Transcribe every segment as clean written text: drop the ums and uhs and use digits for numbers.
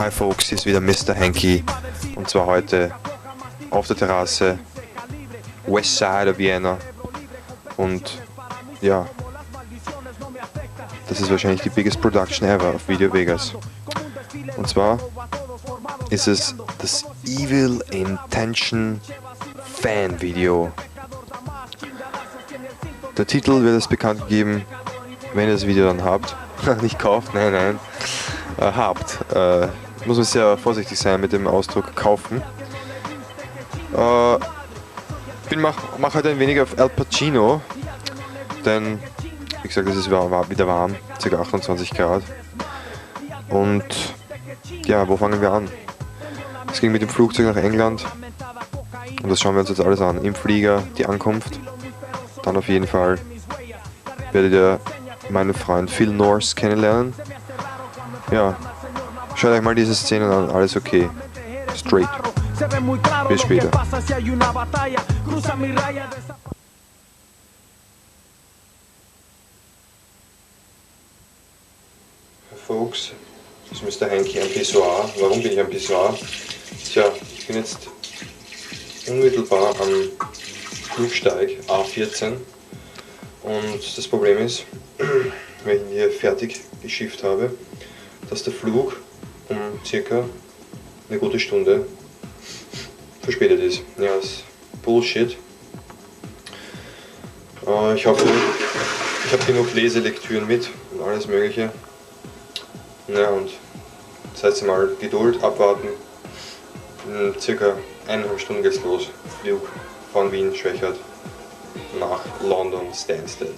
Hi folks, hier ist wieder Mr. Hankey und zwar heute auf der Terrasse West Side of Vienna und ja, das ist wahrscheinlich die biggest production ever auf Video Vegas und zwar ist es das Evil Intention Fan Video. Der Titel wird es bekannt gegeben, wenn ihr das Video dann habt. Nicht kauft, nein. Habt. Muss man sehr vorsichtig sein mit dem Ausdruck kaufen. Mach heute ein wenig auf Al Pacino, denn wie gesagt, es ist wieder warm, ca. 28 Grad. Und ja, wo fangen wir an? Es ging mit dem Flugzeug nach England und das schauen wir uns jetzt alles an. Im Flieger, die Ankunft, dann auf jeden Fall werdet ihr meinen Freund Phil Norris kennenlernen. Ja, schaut euch mal diese Szenen an, alles okay. Straight. Bis später. Folks, das ist Mr. Hankey am Pissoir. Warum bin ich am Pissoir? Tja, ich bin jetzt unmittelbar am Flugsteig A14 und das Problem ist, wenn ich hier fertig geschifft habe, dass der Flug um circa eine gute Stunde verspätet ist. Ja, das ist Bullshit. Ich hoffe, ich habe genug Leselektüren mit und alles mögliche. Ja, und das heißt mal Geduld, abwarten. In circa 1,5 Stunden geht's los. Flug von Wien, Schwächert nach London, Stansted.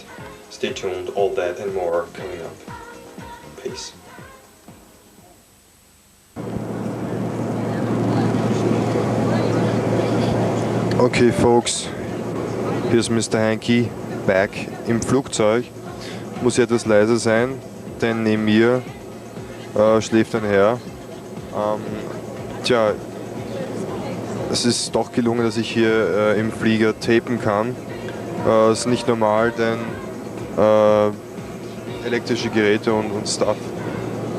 Stay tuned, all that and more coming up. Peace. Okay, folks, hier ist Mr. Hankey, back im Flugzeug. Muss ja etwas leiser sein, denn neben mir schläft ein Herr. Tja, es ist doch gelungen, dass ich hier im Flieger tapen kann. Das ist nicht normal, denn elektrische Geräte und Stuff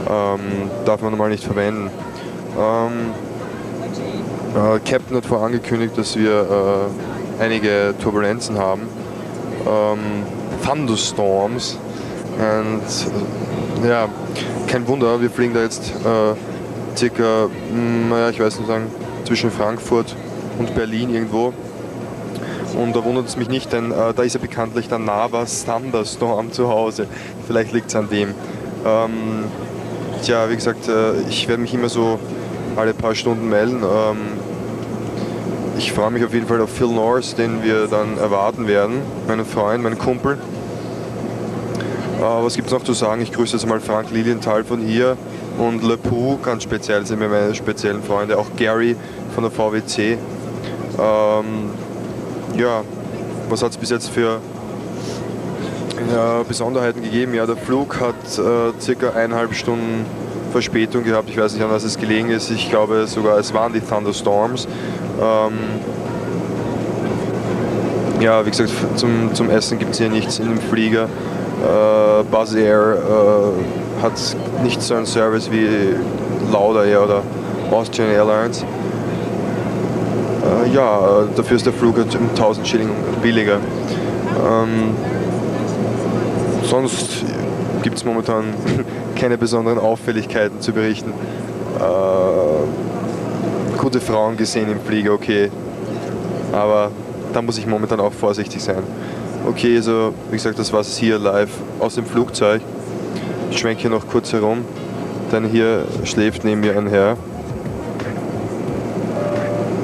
darf man normal nicht verwenden. Captain hat vorher angekündigt, dass wir einige Turbulenzen haben. Thunderstorms. Und ja, kein Wunder, wir fliegen da jetzt circa, ich weiß nicht sagen, zwischen Frankfurt und Berlin irgendwo. Und da wundert es mich nicht, denn da ist ja bekanntlich der Navas Thunderstorm zu Hause. Vielleicht liegt es an dem. Tja, wie gesagt, ich werde mich immer so alle paar Stunden melden. Ich freue mich auf jeden Fall auf Phil Norris, den wir dann erwarten werden. Meinen Freund, meinen Kumpel. Was gibt es noch zu sagen? Ich grüße jetzt mal Frank Lilienthal von hier und Le Pou, ganz speziell sind mir meine speziellen Freunde. Auch Gary von der VWC. Ja, was hat es bis jetzt für Besonderheiten gegeben? Ja, der Flug hat circa 1,5 Stunden Verspätung gehabt. Ich weiß nicht, an was es gelegen ist. Ich glaube sogar, es waren die Thunderstorms. Ja, wie gesagt, zum Essen gibt es hier nichts in dem Flieger. Buzz Air hat nicht so einen Service wie Lauda oder Austrian Airlines. Ja, dafür ist der Flug um 1000 Schilling billiger. Sonst gibt es momentan keine besonderen Auffälligkeiten zu berichten. Gute Frauen gesehen im Flieger, okay. Aber da muss ich momentan auch vorsichtig sein. Okay, also wie gesagt, das war es hier live aus dem Flugzeug. Ich schwenke hier noch kurz herum, denn hier schläft neben mir ein Herr.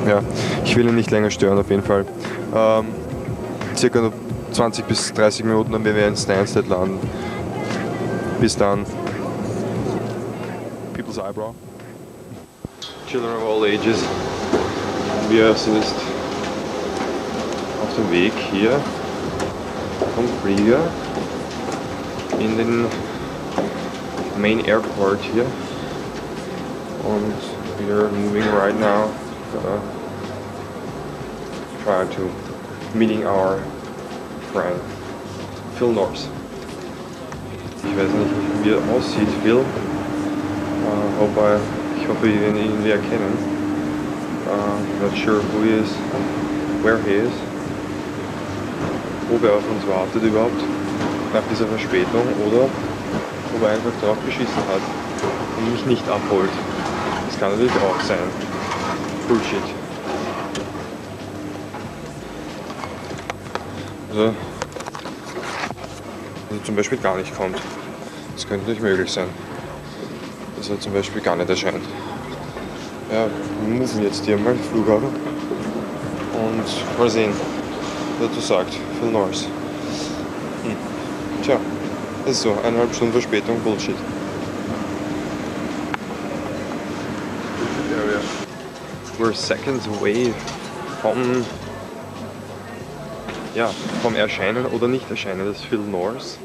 Ja, ich will ihn nicht länger stören auf jeden Fall. Circa 20 bis 30 Minuten, dann werden wir in Stansted landen. Bis dann. People's Eyebrow. Children of all ages. Wir sind jetzt auf dem Weg hier vom Flieger in den Main Airport hier. Und we are moving right now. Prior to meeting our friend Phil Norris. Ich weiß nicht, wie er aussieht, Phil. Hope Ich hoffe, wir werden ihn irgendwie erkennen. Not sure who he is, where he is. Ob er auf uns wartet überhaupt nach dieser Verspätung oder ob er einfach drauf beschissen hat und mich nicht abholt. Das kann natürlich auch sein. Bullshit. Also zum Beispiel gar nicht kommt. Das könnte nicht möglich sein. Dass er zum Beispiel gar nicht erscheint. Ja, wir müssen jetzt hier mal Flughafen und mal sehen, was dazu sagt. Phil Norris. Tja, das ist so, 1,5 Stunden Verspätung, Bullshit. Area. We're seconds away vom Erscheinen oder Nicht-Erscheinen des Phil Norris.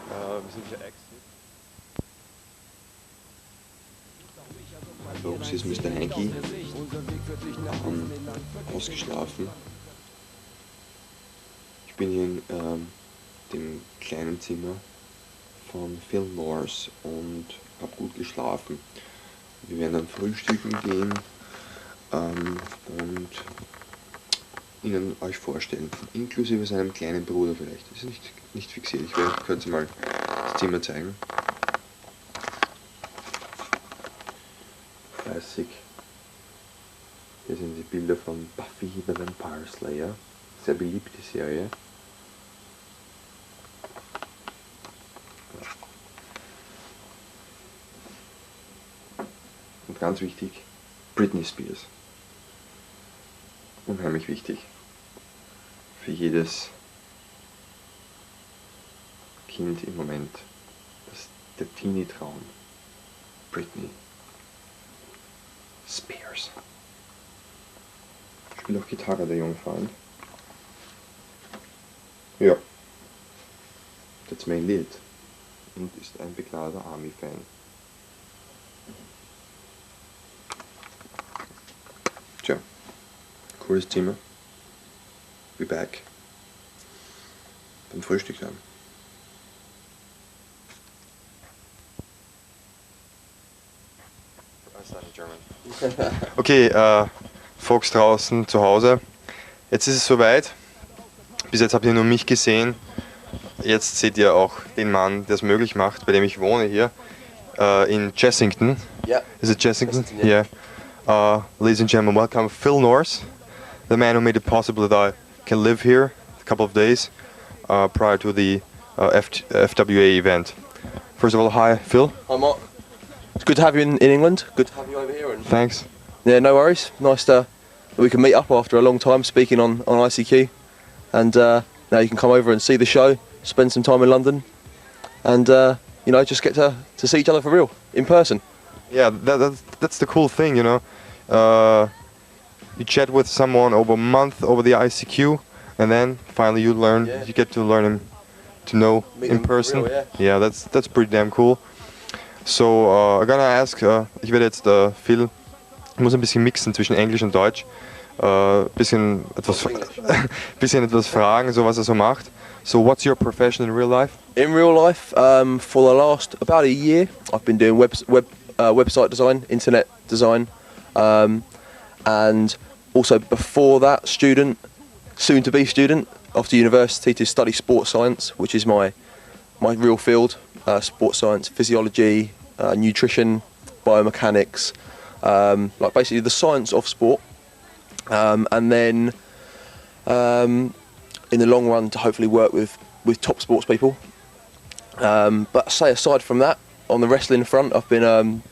Wir sind hier exit. Folks, hier ist Mr. Hankey, ausgeschlafen. Ich bin hier in dem kleinen Zimmer von Phil Norris und habe gut geschlafen. Wir werden dann frühstücken gehen und Ihnen euch vorstellen, inklusive seinem kleinen Bruder vielleicht. Das ist nicht fixiert, ich könnte mal das Zimmer zeigen. Classic. Hier sind die Bilder von Buffy the Vampire Slayer. Sehr beliebte Serie. Und ganz wichtig, Britney Spears. Unheimlich wichtig. Für jedes Kind im Moment. Der Teenie-Traum. Britney Spears. Spielt auch Gitarre, der junge Freund. Ja. That's mainly it. Und ist ein begnadeter Army-Fan. Tja. Cooles Zimmer. Be back. Beim Frühstück dann. Okay, Folks draußen zu Hause. Jetzt ist es soweit. Bis jetzt habt ihr nur mich gesehen. Jetzt seht ihr auch den Mann, der es möglich macht, bei dem ich wohne hier in Chessington. Yeah. Is it Chessington? Yeah. Ladies and gentlemen, welcome Phil Norris, the man who made it possible that I can live here a couple of days prior to the FWA event. First of all, hi Phil. Hi Mark. It's good to have you in England. Good to have you over here. And Thanks. yeah, no worries. Nice that we can meet up after a long time speaking on ICQ. And now you can come over and see the show, spend some time in London, and just get to see each other for real, in person. Yeah, that's the cool thing, you know. You chat with someone over a month over the ICQ, and then finally you get to learn him to know Meet in them for person. real, Yeah, that's pretty damn cool. So, I'm gonna ask, ich werde jetzt Phil, ich muss ein bisschen mixen zwischen Englisch und Deutsch, bisschen etwas fragen, so was er so macht. So, what's your profession in real life? In real life, for the last about a year, I've been doing website design, internet design, and also before that, soon to be student, off to university to study sports science, which is my real field. Sports science, physiology, nutrition, biomechanics, like basically the science of sport, and then in the long run to hopefully work with top sports people. But say aside from that, on the wrestling front, I've been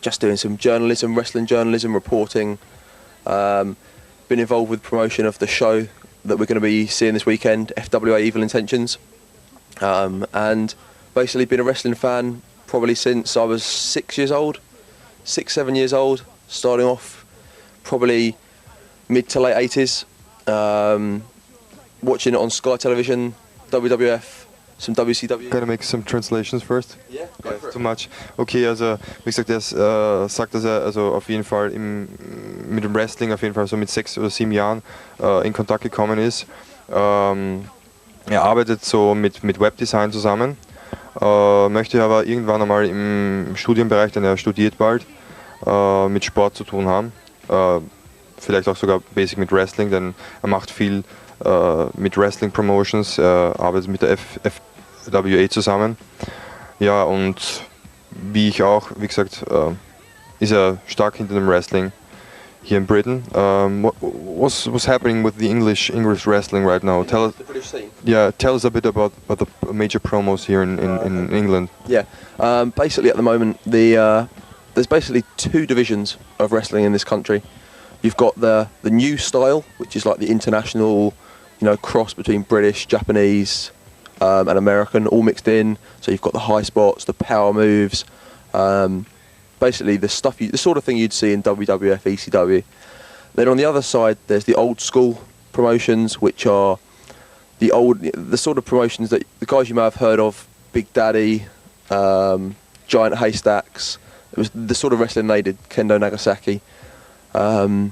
just doing some journalism, wrestling journalism, reporting, been involved with promotion of the show that we're going to be seeing this weekend, FWA Evil Intentions, and basically been a wrestling fan probably since I was 6, 7 years old, starting off probably mid to late 80s, watching it on Sky Television, WWF, some WCW. Gotta make some translations first. Yeah, go for it. Too much. Okay, also wie gesagt, er sagt, dass er also auf jeden Fall mit dem Wrestling auf jeden Fall so mit 6 oder 7 Jahren in Kontakt gekommen ist. Er arbeitet so mit Webdesign zusammen, möchte aber irgendwann einmal im Studienbereich, denn er studiert bald, mit Sport zu tun haben. Vielleicht auch sogar basic mit Wrestling, denn er macht viel mit Wrestling Promotions, arbeitet mit der FWA zusammen. Ja, und wie ich auch, wie gesagt, ist er stark hinter dem Wrestling here in Britain. What's happening with the English wrestling right now? Tell us, The British scene. yeah, tell us a bit about the major promos here in England. Yeah, basically at the moment there's basically two divisions of wrestling in this country. You've got the new style, which is like the international, cross between British, Japanese, and American, all mixed in. So you've got the high spots, the power moves, basically the stuff, the sort of thing you'd see in WWF, ECW. Then on the other side, there's the old school promotions, which are the sort of promotions that the guys you may have heard of, Big Daddy, Giant Haystacks. It was the sort of wrestling they did, Kendo Nagasaki. That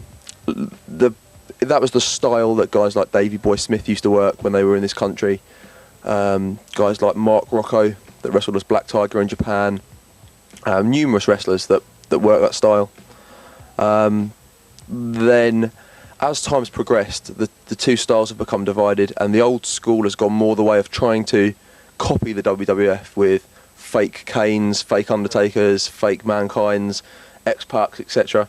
was the style that guys like Davey Boy Smith used to work when they were in this country. Guys like Mark Rocco that wrestled as Black Tiger in Japan. Numerous wrestlers that work that style. Then, as time's progressed, the two styles have become divided, and the old school has gone more the way of trying to copy the WWF with fake Kanes, fake Undertakers, fake Mankinds, X-Pacs, etc.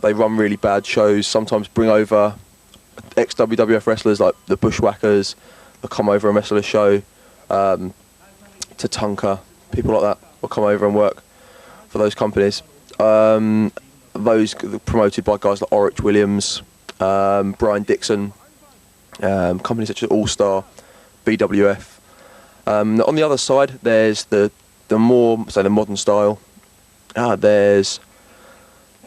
They run really bad shows, sometimes bring over ex-WWF wrestlers like the Bushwhackers, they'll come over and wrestle a show, Tatanka, people like that will come over and work for those companies. Those promoted by guys like Orich Williams, Brian Dixon, companies such as All Star, BWF. On the other side, there's the more, say, the modern style. There's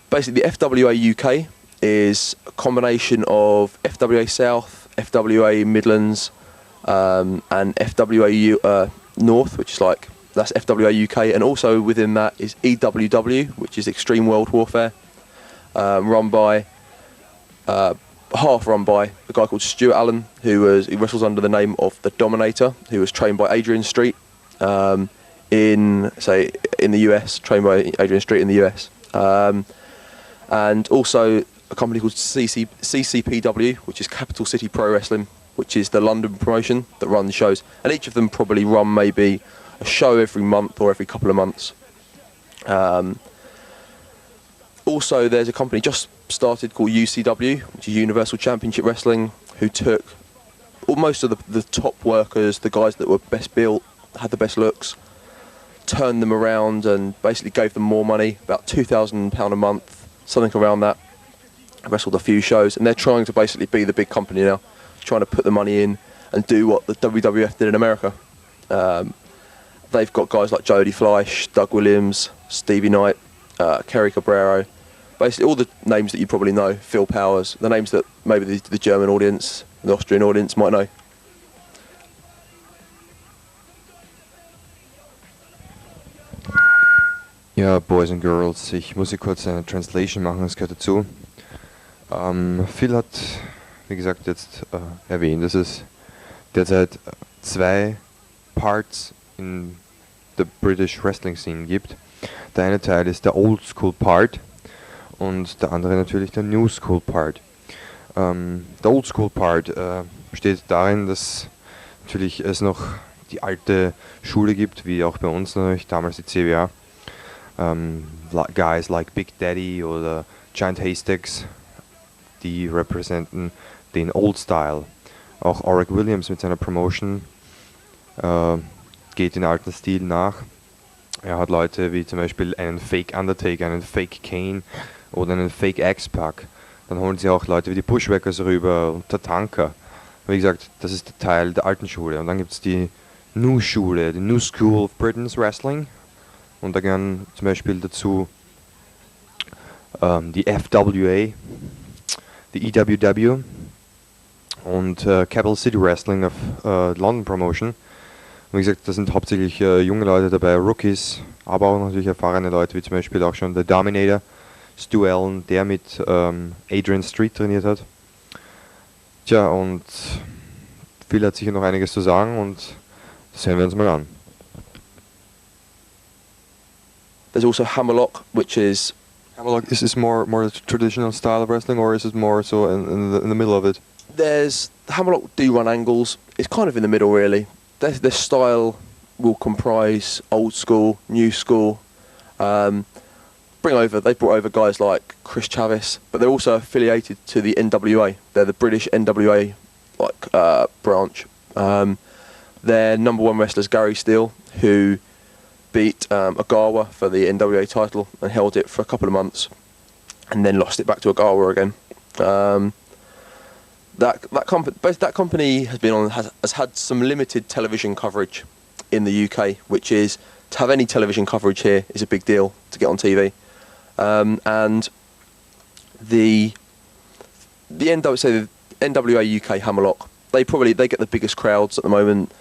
basically the FWA UK is a combination of FWA South, FWA Midlands, and FWA North, which is that's FWA UK, and also within that is EWW, which is Extreme World Warfare, half run by a guy called Stuart Allen, who wrestles under the name of the Dominator, who was trained by Adrian Street in the US, trained by Adrian Street in the US, and also a company called CCPW, which is Capital City Pro Wrestling, which is the London promotion that run the shows, and each of them probably run maybe a show every month or every couple of months. Also, there's a company just started called UCW, which is Universal Championship Wrestling, who took most of the top workers, the guys that were best built, had the best looks, turned them around and basically gave them more money, about £2,000 a month, something around that. Wrestled a few shows, and they're trying to basically be the big company now, trying to put the money in and do what the WWF did in America. They've got guys like Jody Fleisch, Doug Williams, Stevie Knight, Kerry Cabrero, basically all the names that you probably know, Phil Powers, the names that maybe the German audience, the Austrian audience might know. Ja, Boys and Girls, ich muss hier kurz eine Translation machen, das gehört dazu. Phil hat, wie gesagt, jetzt erwähnt, dass es derzeit zwei Parts in der British Wrestling Scene gibt. Der eine Teil ist der Old School Part und der andere natürlich der New School Part. Der Old School Part besteht darin, dass natürlich es noch die alte Schule gibt, wie auch bei uns natürlich, damals die CWA. Guys like Big Daddy oder Giant Haystacks, die repräsentieren den Old Style. Auch Orich Williams mit seiner Promotion geht den alten Stil nach. Er hat Leute wie zum Beispiel einen Fake Undertaker, einen Fake Kane oder einen Fake X-Pac. Dann holen sie auch Leute wie die Bushwhackers rüber und Tatanka. Wie gesagt, das ist der Teil der alten Schule. Und dann gibt es die New Schule, die New School of Britain's Wrestling. Und da gehören zum Beispiel dazu die FWA, die EWW und Capital City Wrestling of London Promotion. Wie gesagt, da sind hauptsächlich junge Leute dabei, Rookies, aber auch natürlich erfahrene Leute, wie zum Beispiel auch schon der Dominator, Stu Allen, der mit Adrian Street trainiert hat. Tja, und Phil hat sicher noch einiges zu sagen und das hören wir uns mal an. There's also hammerlock, which is Is this more the traditional style of wrestling, or is it more so in the middle of it? the hammerlock do run angles. It's kind of in the middle, really. Their style will comprise old school, new school. They brought over guys like Chris Chavis, but they're also affiliated to the NWA. They're the British NWA branch. Their number one wrestler is Gary Steele, who beat Agawa for the NWA title and held it for a couple of months, and then lost it back to Agawa again. That company has had some limited television coverage in the UK, which is, to have any television coverage here is a big deal to get on TV. And the NWA UK Hammerlock, they get the biggest crowds at the moment.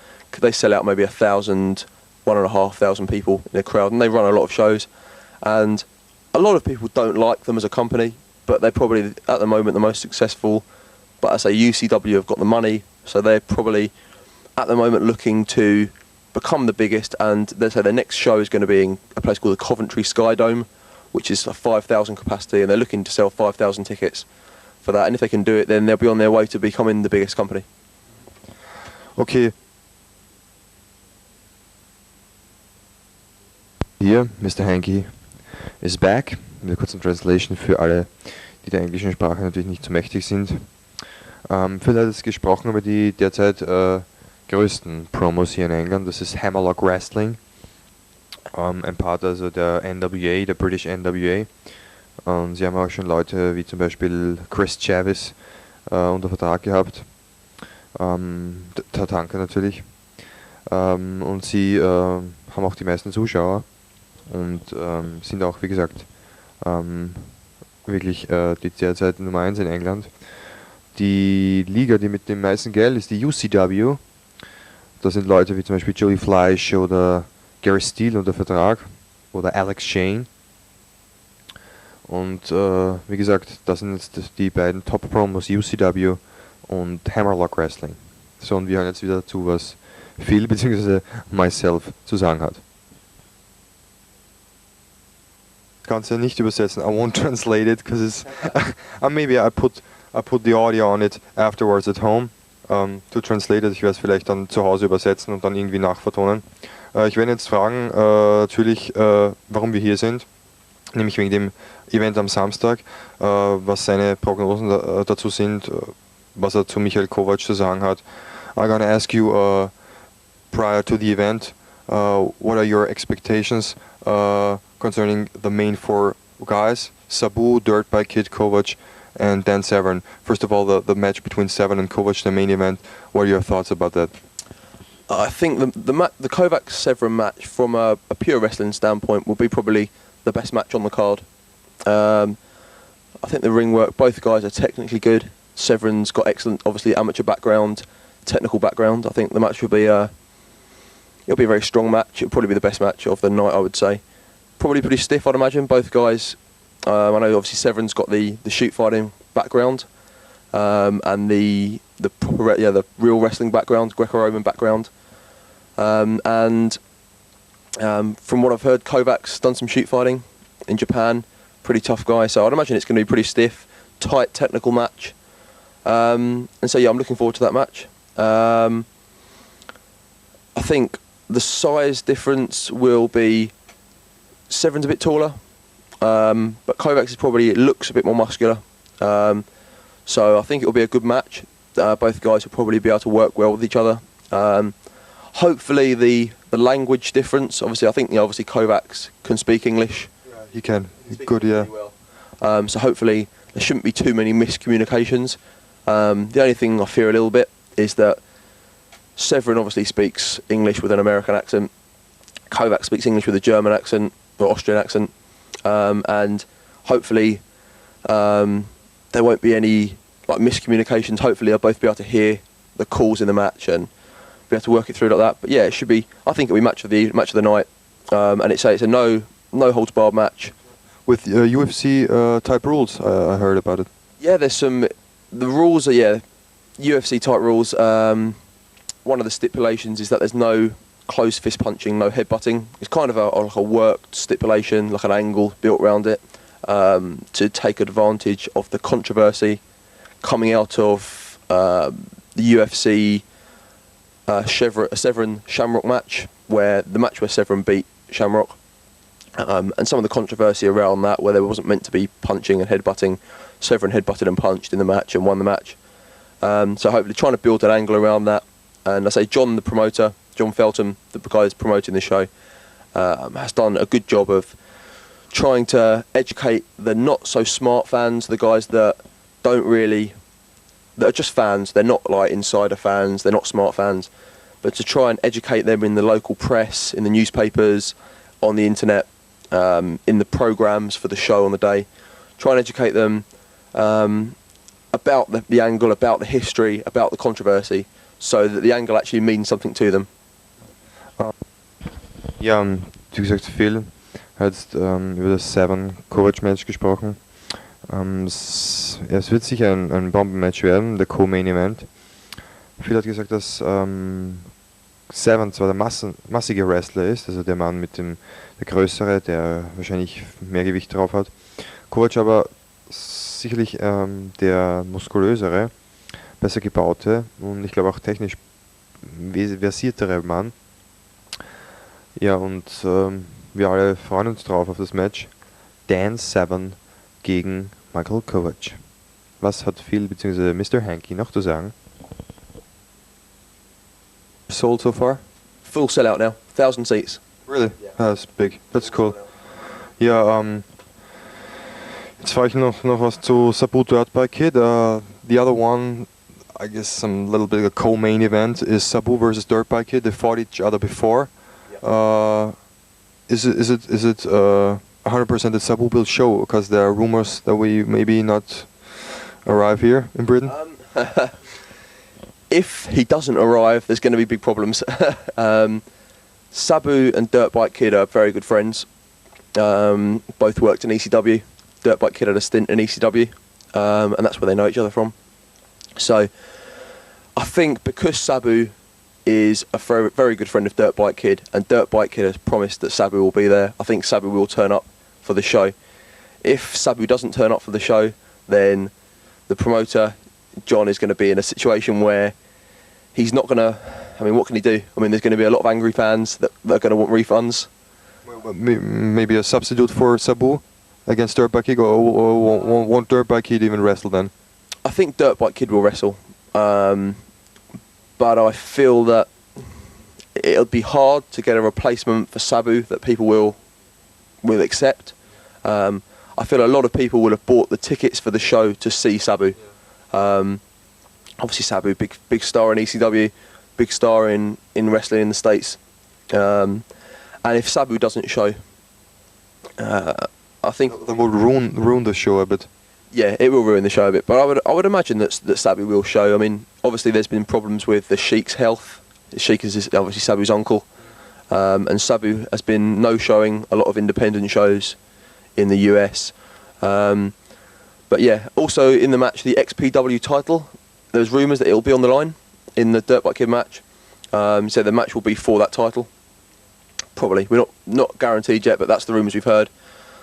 They sell out maybe 1,000, 1,500 people in a crowd, and they run a lot of shows. And a lot of people don't like them as a company, but they're probably at the moment the most successful. But I say UCW have got the money, so they're probably at the moment looking to become the biggest. And they say their next show is going to be in a place called the Coventry Sky Dome, which is a 5,000 capacity, and they're looking to sell 5,000 tickets for that. And if they can do it, then they'll be on their way to becoming the biggest company. Okay. Hier, Mr. Hankey is back. Mit kurzen Translation für alle, die der englischen Sprache natürlich nicht so mächtig sind. Phil hat jetzt gesprochen über die derzeit größten Promos hier in England. Das ist Hammerlock Wrestling. Ein Part also der NWA, der British NWA. Und sie haben auch schon Leute wie zum Beispiel Chris Chavis unter Vertrag gehabt. Tatanka natürlich. Und sie haben auch die meisten Zuschauer und sind auch, wie gesagt, wirklich die derzeit Nummer 1 in England. Die Liga, die mit dem meisten Geld ist die UCW. Da sind Leute wie zum Beispiel Joey Fleisch oder Gary Steele unter Vertrag oder Alex Shane. Und wie gesagt, das sind jetzt die beiden Top-Promos, UCW und Hammerlock Wrestling. So, und wir hören jetzt wieder zu, was Phil bzw. myself zu sagen hat. Ich kann es ja nicht übersetzen. I won't translate it because it's maybe I put the audio on it afterwards at home to translate it. Ich werde es vielleicht dann zu Hause übersetzen und dann irgendwie nachvertonen. Ich werde jetzt fragen, natürlich, warum wir hier sind, nämlich wegen dem Event am Samstag, was seine Prognosen dazu sind, was er zu Michael Kovac zu sagen hat. I'm gonna ask you prior to the event, what are your expectations concerning the main 4 guys, Sabu, Dirtbag Kid, Kovac, and then Severn. First of all, the match between Severn and Kovac, the main event. What are your thoughts about that? I think the Kovac-Severn match, from a pure wrestling standpoint, will be probably the best match on the card. I think the ring work, both guys are technically good. Severn's got excellent, obviously, amateur background, technical background. I think the match will be it'll be a very strong match. It'll probably be the best match of the night, I would say. Probably pretty stiff, I'd imagine. Both guys. I know obviously Severn's got the shoot fighting background, and the proper the real wrestling background, Greco-Roman background. And from what I've heard, Kovac's done some shoot fighting in Japan. Pretty tough guy, so I'd imagine it's going to be pretty stiff, tight, technical match. And so yeah, I'm looking forward to that match. I think the size difference will be Severn's a bit taller, but Kovac's looks a bit more muscular. So I think it'll be a good match. Both guys will probably be able to work well with each other. Hopefully the language difference. Obviously, I think obviously Kovac can speak English. Yeah, he can. Good, yeah. Really well. So hopefully there shouldn't be too many miscommunications. The only thing I fear a little bit is that Severn obviously speaks English with an American accent. Kovac speaks English with a German accent or Austrian accent, and hopefully there won't be any miscommunications. Hopefully they'll both be able to hear the calls in the match and be able to work it through like that. But yeah, it should be. I think it'll be match of the night, and it's a no holds barred match with UFC type rules. I heard about it. Yeah, there's some. The rules are UFC type rules. One of the stipulations is that there's no close fist punching, no headbutting. It's kind of like a worked stipulation, like an angle built around it, to take advantage of the controversy coming out of the UFC Severn Shamrock match, where Severn beat Shamrock, and some of the controversy around that, where there wasn't meant to be punching and headbutting. Severn headbutted and punched in the match and won the match. So hopefully trying to build an angle around that. And I say John, the promoter, John Feltham, the guy who's promoting the show, has done a good job of trying to educate the not so smart fans, the guys that are just fans. They're not like insider fans, they're not smart fans, but to try and educate them in the local press, in the newspapers, on the internet, in the programs for the show on the day. Try and educate them about the angle, about the history, about the controversy, so that the angle actually means something to them. Ja, wie gesagt, Phil hat über das Severn Kovac Match gesprochen. Es wird sicher ein Bombenmatch werden, der Co-Main Event. Phil hat gesagt, dass Severn zwar der massige Wrestler ist, also der Mann der größere, der wahrscheinlich mehr Gewicht drauf hat. Kovac aber sicherlich der muskulösere, besser gebaute und ich glaube auch technisch versiertere Mann. Ja, und wir alle freuen uns drauf auf das Match. Dan Severn gegen Michael Kovac. Was hat Phil bzw. Mr. Hankey noch zu sagen? Sold so far? Full sellout now, 1,000 seats. Really? Yeah. That's big. That's cool. Ja, jetzt fahre ich noch was zu Sabu Dirtbike Kid. The other one, I guess some little bit of a co-main event, is Sabu versus Dirtbike Kid. They fought each other before. Yeah. Is it 100% that Sabu will show? Because there are rumors that we maybe not arrive here in Britain. If he doesn't arrive, there's going to be big problems. Sabu and Dirtbike Kid are very good friends. Both worked in ECW. Dirtbike Kid had a stint in ECW, and that's where they know each other from. So I think because Sabu is a very, very good friend of Dirtbike Kid, and Dirtbike Kid has promised that Sabu will be there, I think Sabu will turn up for the show. If Sabu doesn't turn up for the show, then the promoter, John, is going to be in a situation where he's not going to... I mean, what can he do? I mean, there's going to be a lot of angry fans that are going to want refunds. Well, maybe a substitute for Sabu against Dirtbike Kid, or won't Dirtbike Kid even wrestle then? I think Dirtbike Kid will wrestle. But I feel that it'll be hard to get a replacement for Sabu that people will accept. I feel a lot of people will have bought the tickets for the show to see Sabu. Obviously Sabu, big star in ECW, big star in wrestling in the States. And if Sabu doesn't show, I think that would ruin the show a bit. Yeah, it will ruin the show a bit. But I would imagine that Sabu will show. I mean, obviously there's been problems with the Sheik's health. Sheik is obviously Sabu's uncle, and Sabu has been no-showing a lot of independent shows in the US. But yeah, also in the match, the XPW title, there's rumours that it'll be on the line in the Dirtbike Kid match. So the match will be for that title. Probably. We're not guaranteed yet, but that's the rumours we've heard.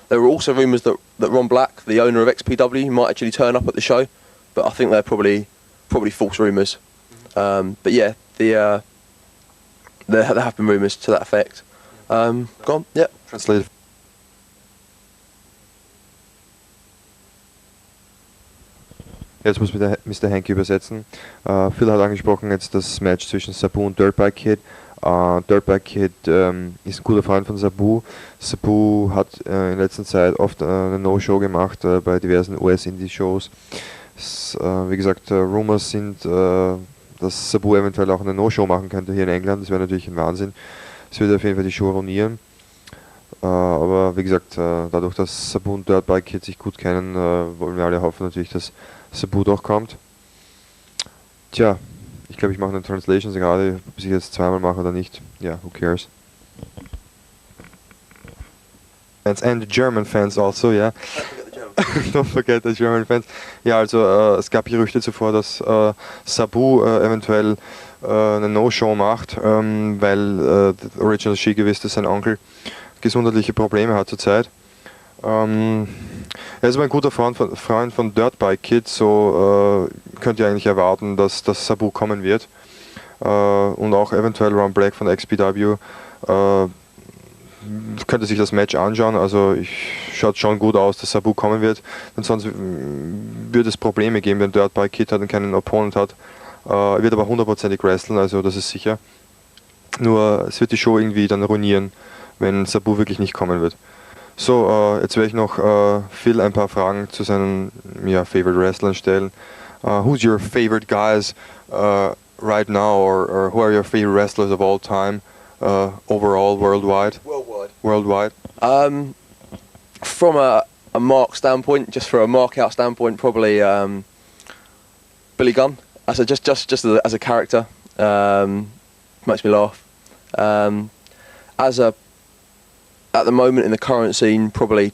There were also rumours that Ron Black, the owner of XPW, might actually turn up at the show, but I think they're probably false rumours. But yeah, there have been rumours to that effect. Go on, yeah. Translated. Jetzt muss Mr. Hankey übersetzen. Phil hat angesprochen jetzt das Match zwischen Sabu und Dirtbike Kid. Dirtbike Kid ist ein guter Freund von Sabu. Sabu hat in letzter Zeit oft eine No-Show gemacht bei diversen US-Indie-Shows. Wie gesagt, Rumors sind, dass Sabu eventuell auch eine No-Show machen könnte hier in England. Das wäre natürlich ein Wahnsinn. Das würde auf jeden Fall die Show ruinieren. Aber wie gesagt, dadurch, dass Sabu und Dirtbike Kid sich gut kennen, wollen wir alle hoffen natürlich, dass Sabu doch kommt. Tja, ich glaube, ich mache eine Translation gerade, ob ich jetzt zweimal mache oder nicht. Ja, who cares? And the German fans also, ja. Don't forget the German fans. Ja, also es gab Gerüchte zuvor, dass Sabu eventuell eine No-Show macht, weil Original Skigewist, sein Onkel, gesundheitliche Probleme hat zurzeit. Er ist aber ein guter Freund von Dirtbike Kid, so könnt ihr eigentlich erwarten, dass das Sabu kommen wird. Und auch eventuell Ron Black von XPW könnte sich das Match anschauen, also schaut schon gut aus, dass Sabu kommen wird, denn sonst würde es Probleme geben, wenn Dirtbike Kid hat und keinen Opponent hat. Er wird aber 100%ig wrestlen, also das ist sicher. Nur es wird die Show irgendwie dann ruinieren, wenn Sabu wirklich nicht kommen wird. So, jetzt werde ich noch Phil ein paar Fragen zu seinen Favorite Wrestlern stellen. Who's your favorite guys right now, or who are your favorite wrestlers of all time, overall, worldwide? Worldwide. From a mark standpoint, just for a mark out standpoint, probably Billy Gunn. As a character, makes me laugh. At the moment in the current scene, probably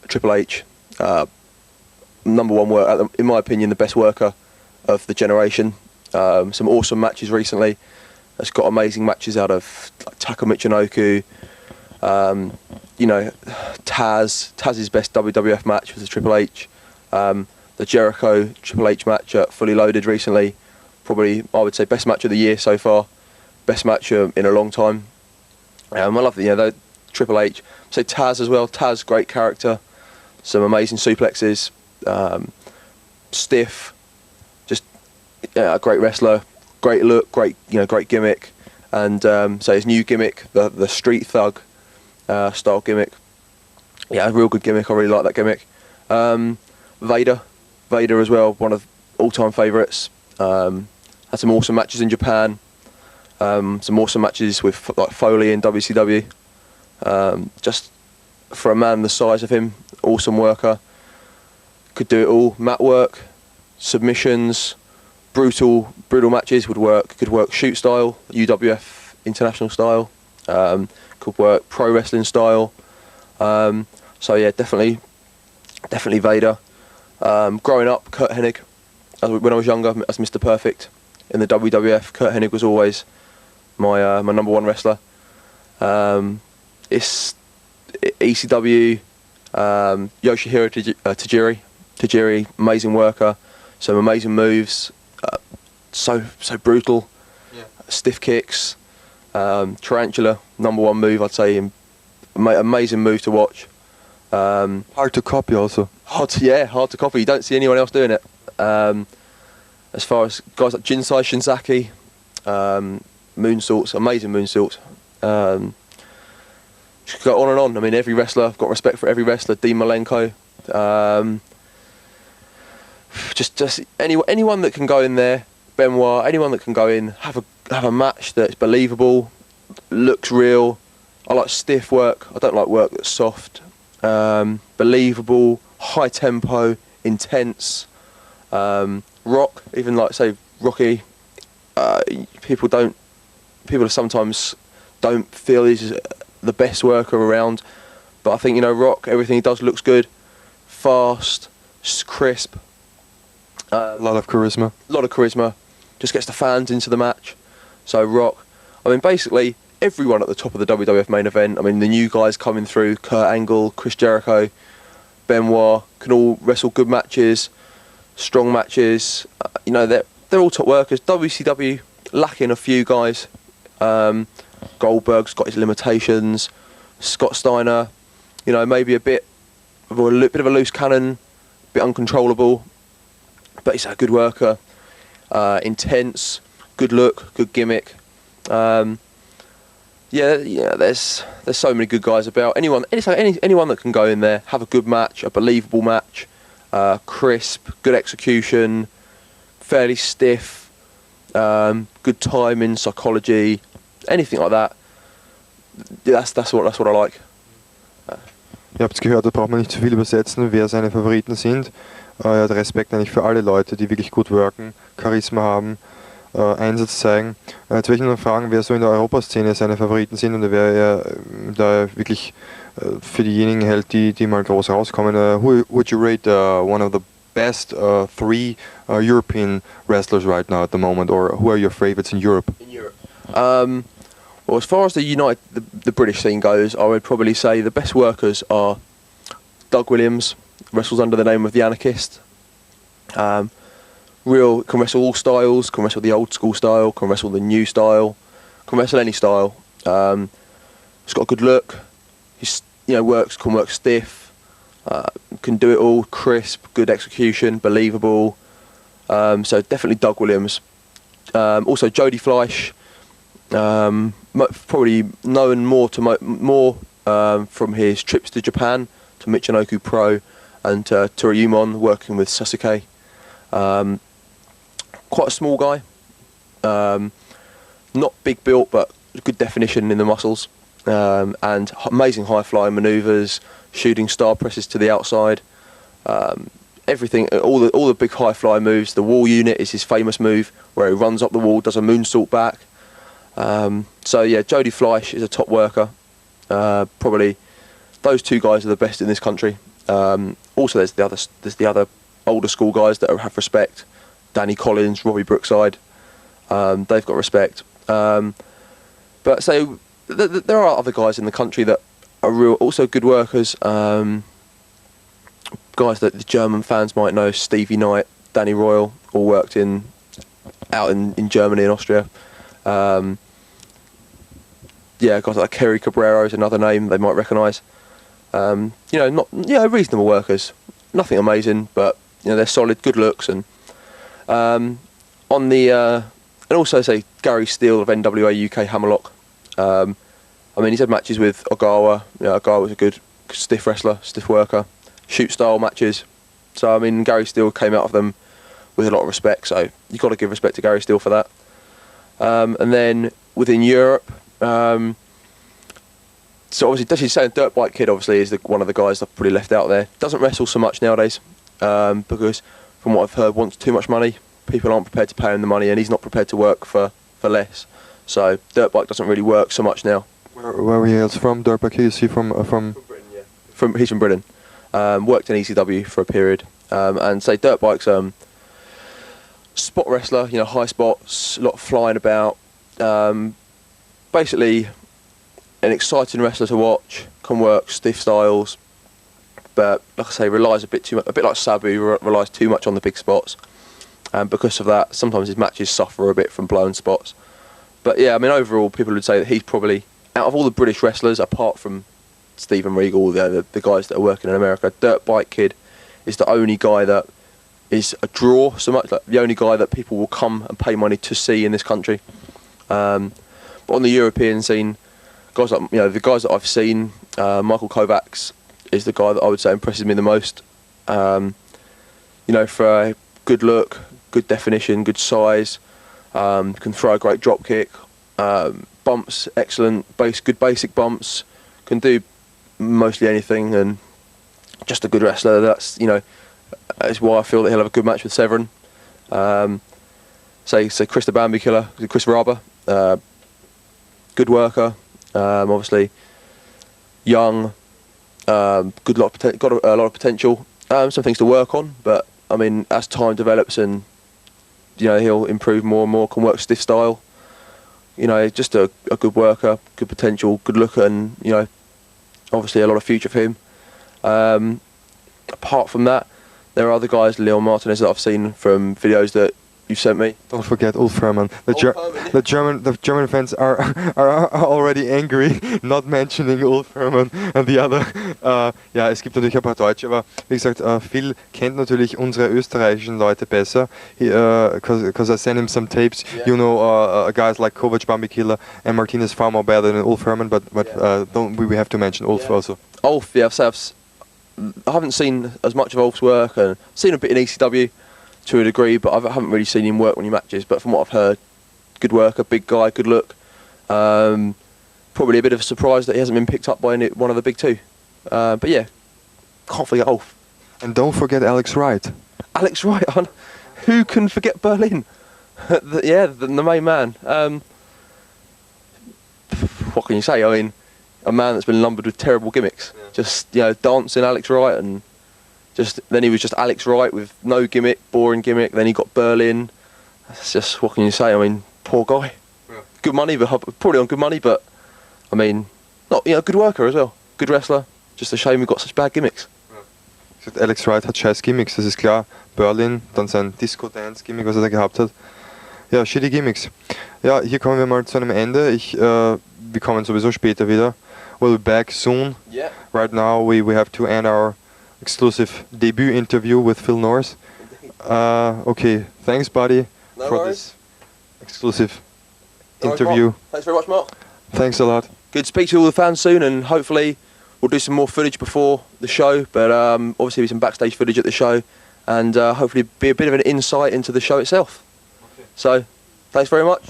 Triple H, number one worker, in my opinion, the best worker of the generation. Some awesome matches recently. Has got amazing matches out of like, Taka Michinoku. Taz's best WWF match was the Triple H. The Jericho Triple H match at Fully Loaded recently, probably I would say best match of the year so far, best match in a long time. I love the Triple H. Say Taz as well. Taz, great character, some amazing suplexes, stiff, just a great wrestler, great look, great gimmick, and so his new gimmick, the Street Thug style gimmick, a real good gimmick. I really like that gimmick. Vader as well, one of all-time favourites. Had some awesome matches in Japan. Some awesome matches with like Foley in WCW. Just for a man the size of him, awesome worker. Could do it all. Mat work, submissions, brutal matches would work. Could work shoot style, UWF international style. Could work pro wrestling style. So yeah, definitely Vader. Growing up, Kurt Hennig. When I was younger, as Mr. Perfect in the WWF, Kurt Hennig was always my number one wrestler. It's ECW, Yoshihiro Tajiri, amazing worker, some amazing moves, so brutal, stiff kicks, tarantula, number one move I'd say, amazing move to watch. Hard to copy also. Hard to copy. You don't see anyone else doing it. As far as guys like Jinsai Shinzaki, moonsaults, amazing moonsaults. Just go on and on. I mean, every wrestler, I've got respect for every wrestler. Dean Malenko, just anyone that can go in there. Benoit, anyone that can go in, have a match that's believable, looks real. I like stiff work. I don't like work that's soft. Believable, high tempo, intense. Rock, even like say Rocky. People sometimes don't feel he's the best worker around, but I think Rock, everything he does looks good, fast, crisp. A lot of charisma. Just gets the fans into the match. So Rock, I mean basically everyone at the top of the WWF main event. I mean the new guys coming through, Kurt Angle, Chris Jericho, Benoit, can all wrestle good matches, strong matches. They're all top workers. WCW lacking a few guys. Goldberg's got his limitations. Scott Steiner, maybe a bit of a loose cannon, a bit uncontrollable, but he's a good worker, intense, good look, good gimmick. There's so many good guys about. Anyone that can go in there, have a good match, a believable match, crisp, good execution, fairly stiff, good timing, psychology, anything like that. That's what I like. Ihr habt es gehört, da braucht man nicht zu viel übersetzen, wer seine Favoriten sind. Er hat Respekt eigentlich für alle Leute, die wirklich gut worken, Charisma haben, Einsatz zeigen. Jetzt will ich nur fragen, wer so in der Europaszene seine Favoriten sind und wer er da wirklich für diejenigen hält, die mal groß rauskommen. Who would you rate one of the best three European wrestlers right now at the moment, or who are your favorites in Europe? In Europe. Well, as far as the British scene goes, I would probably say the best workers are Doug Williams, wrestles under the name of the Anarchist. Can wrestle all styles, can wrestle the old school style, can wrestle the new style, can wrestle any style. He's got a good look. He's can work stiff, can do it all, crisp, good execution, believable. So definitely Doug Williams. Also Jody Fleisch, probably known more from his trips to Japan, to Michinoku Pro, and to Toryumon, working with Sasuke. Quite a small guy, not big built, but good definition in the muscles, and amazing high flying manoeuvres, shooting star presses to the outside, everything, all the big high fly moves. The wall unit is his famous move, where he runs up the wall, does a moonsault back. So yeah, Jody Fleisch is a top worker. Probably those two guys are the best in this country. Also, there's the other older school guys that have respect. Danny Collins, Robbie Brookside, they've got respect. But so there are other guys in the country that are also good workers. Guys that the German fans might know: Stevie Knight, Danny Royal, all worked out in Germany and Austria. Guys like Kerry Cabrera is another name they might recognise. Reasonable workers, nothing amazing, but they're solid, good looks, and and also say Gary Steele of NWA UK Hammerlock. He's had matches with Ogawa. Ogawa was a good stiff wrestler, stiff worker, shoot style matches. So Gary Steele came out of them with a lot of respect. So you've got to give respect to Gary Steele for that. And then within Europe, so obviously, she's saying Dirt Bike Kid obviously is one of the guys I've probably left out there. Doesn't wrestle so much nowadays because, from what I've heard, wants too much money. People aren't prepared to pay him the money, and he's not prepared to work for less. So Dirt Bike doesn't really work so much now. Where he is from, Dirt Bike Kid? Is he from Britain? Yeah. He's from Britain. Worked in ECW for a period, and say Dirt Bike's spot wrestler. High spots, a lot of flying about. Basically, an exciting wrestler to watch. Can work stiff styles, but like I say, relies a bit too much. A bit like Sabu, relies too much on the big spots, and because of that, sometimes his matches suffer a bit from blown spots. But yeah, overall, people would say that he's probably, out of all the British wrestlers, apart from Steven Regal, the guys that are working in America, Dirt Bike Kid is the only guy that is a draw so much, like the only guy that people will come and pay money to see in this country. But on the European scene, guys like the guys that I've seen, Michael Kovacs is the guy that I would say impresses me the most. For a good look, good definition, good size, can throw a great drop kick, bumps excellent, good basic bumps, can do mostly anything, and just a good wrestler. That's is why I feel that he'll have a good match with Severn. Say Chris the Bambi Killer, Chris Raba, good worker. Obviously young, got a lot of potential. Some things to work on, but as time develops and he'll improve more and more. Can work stiff style. Just a good worker, good potential, good looker, and obviously a lot of future for him. Apart from that, there are other guys, Leon Martinez, that I've seen from videos that you sent me. Don't forget Ulf Hermann. The German fans are already angry, not mentioning Ulf Hermann and the other. Es gibt natürlich ein paar Deutsche, aber wie gesagt, Phil kennt natürlich unsere österreichischen Leute besser. Because I sent him some tapes. Yeah. Guys like Kovac, Bambi Killer, and Martinez far more better than Ulf Hermann, but we have to mention Ulf also. Ulf, I haven't seen as much of Ulf's work, and seen a bit in ECW. To a degree, but I haven't really seen him work when he matches. But from what I've heard, good worker, big guy, good look. Probably a bit of a surprise that he hasn't been picked up by one of the big two. But yeah, can't forget Ulf. And don't forget Alex Wright. Alex Wright, who can forget Berlin? the main man. What can you say? A man that's been lumbered with terrible gimmicks. Yeah. Just dancing Alex Wright, and Then he was just Alex Wright with no gimmick, boring gimmick. Then he got Berlin. That's just, what can you say? I mean, poor guy. Yeah. Good money, but probably on good money. But I mean, not good worker as well. Good wrestler. Just a shame we got such bad gimmicks. Alex Wright hat scheiß Gimmicks, das ist klar. Berlin, dann sein Disco-Dance-Gimmick, was er da gehabt hat. Ja, shitty Gimmicks. Ja, hier kommen wir mal zu einem Ende. Wir kommen sowieso später wieder. We'll be back soon. Yeah. Right now we have to end our exclusive debut interview with Phil Norris. Okay, thanks buddy for this exclusive interview. Thanks very much, Mark. Thanks a lot. Good to speak to all the fans soon, and hopefully we'll do some more footage before the show, but obviously some backstage footage at the show, and hopefully be a bit of an insight into the show itself. Okay. So, thanks very much.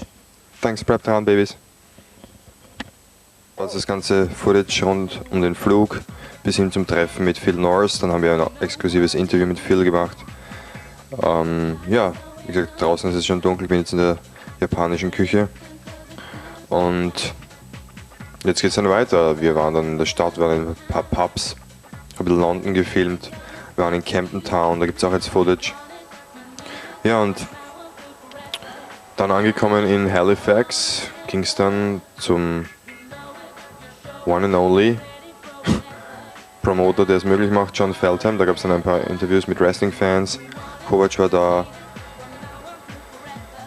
Thanks, Prep Town Babies. Das ist das ganze Footage rund um den Flug bis hin zum Treffen mit Phil Norris. Dann haben wir ein exklusives Interview mit Phil gemacht. Ja, wie gesagt, draußen ist es schon dunkel, ich bin jetzt in der japanischen Küche. Und jetzt geht's dann weiter. Wir waren dann in der Stadt, waren in ein paar Pubs, ein bisschen London gefilmt. Wir waren in Camden Town, da gibt's auch jetzt Footage. Ja, und dann angekommen in Halifax ging's dann zum One and Only Promoter, der es möglich macht, John Feldheim. Da gab es dann ein paar Interviews mit Wrestling-Fans. Kovac war da.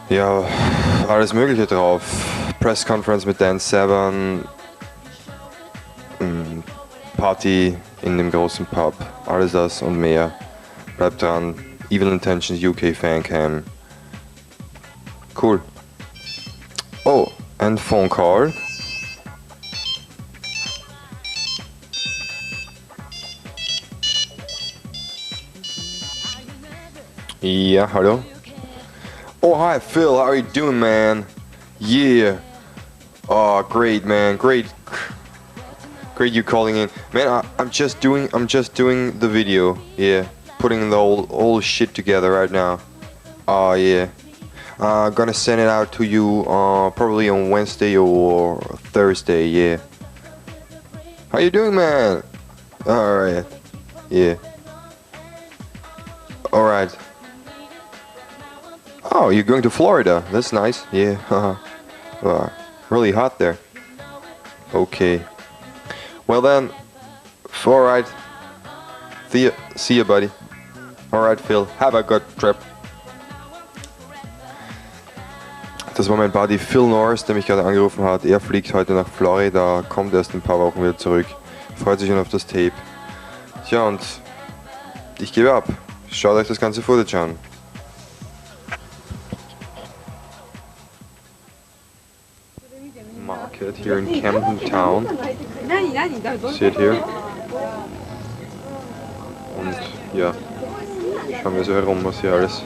Ja, alles Mögliche drauf. Press Conference mit Dan Severn. Party in dem großen Pub. Alles das und mehr. Bleibt dran. Evil Intentions UK Fancam. Cool. Oh, and phone call. Yeah, hello. Oh, hi Phil, how are you doing, man? Yeah. Oh, great, man. Great you calling in. Man, I'm just doing the video. Yeah. Putting the whole shit together right now. Oh, yeah. Gonna send it out to you probably on Wednesday or Thursday, yeah. How you doing, man? Alright. Yeah. Alright. Oh, you're going to Florida. That's nice. Yeah. Really hot there. Okay. Well then. Alright. See ya, buddy. Alright, Phil. Have a good trip. Das war mein Buddy Phil Norris, der mich gerade angerufen hat. Er fliegt heute nach Florida, kommt erst in ein paar Wochen wieder zurück. Freut sich schon auf das Tape. Tja, und ich gebe ab. Schaut euch das ganze Footage an. Market here in Camden Town. See it here. Und ja, schauen wir so herum, was hier alles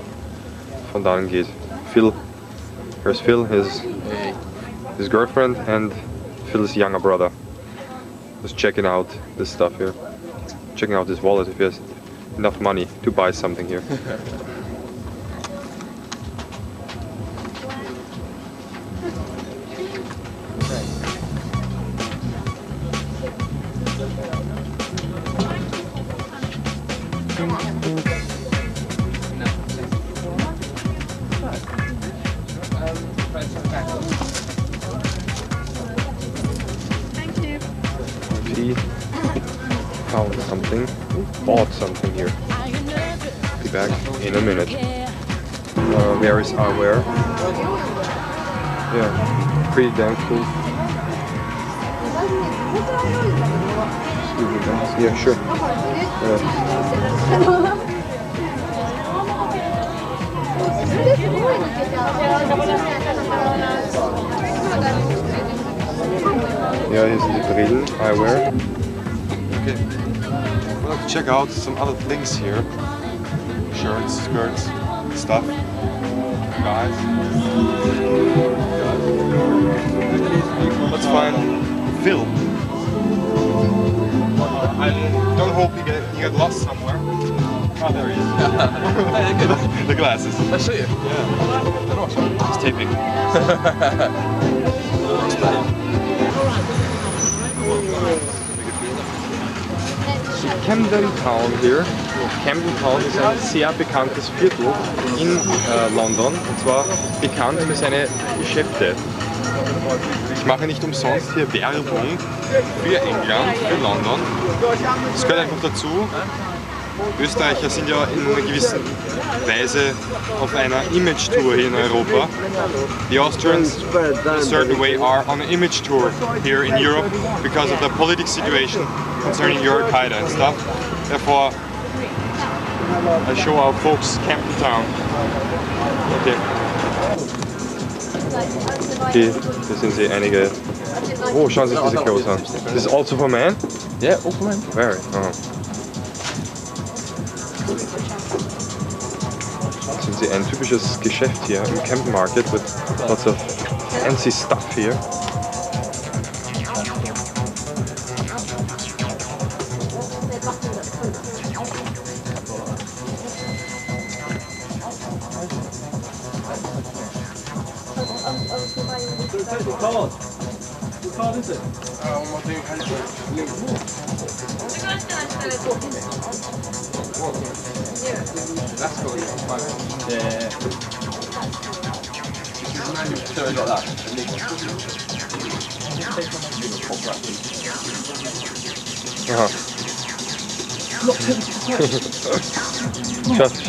von da geht. Phil, here's Phil, his girlfriend and Phil's younger brother. Just checking out this stuff here. Checking out his wallet if he has enough money to buy something here. He found something, bought something here. Be back in a minute. Where is our wear? Yeah, pretty damn cool. Yeah, sure. Ja, hier sind die Brillen, Eyewear. Okay, we'd like to check out some other things here. Shirts, skirts, stuff. Guys. Let's find Phil. I don't hope you get lost somewhere. Oh, there he is. The glasses. I see it. Yeah. He's taping. Camden Town here. Camden Town ist ein sehr bekanntes Viertel in London, und zwar bekannt für seine Geschäfte. Ich mache nicht umsonst hier Werbung für England, für London. Das gehört einfach dazu. Österreicher sind ja in einer gewissen Weise auf einer Image-Tour hier in Europa. The Austrians, in a certain way, are on an image tour here in Europe because of the political situation concerning your Al-Qaeda and stuff. Therefore, I show our folks Camden Town. Okay. Okay, hier sind sie einige. Oh, schauen Sie sich diese Clothes an. This is also for men? Yeah, all for men. Very. Sind sie ein typisches Geschäft hier im Camden Market with lots of fancy stuff here.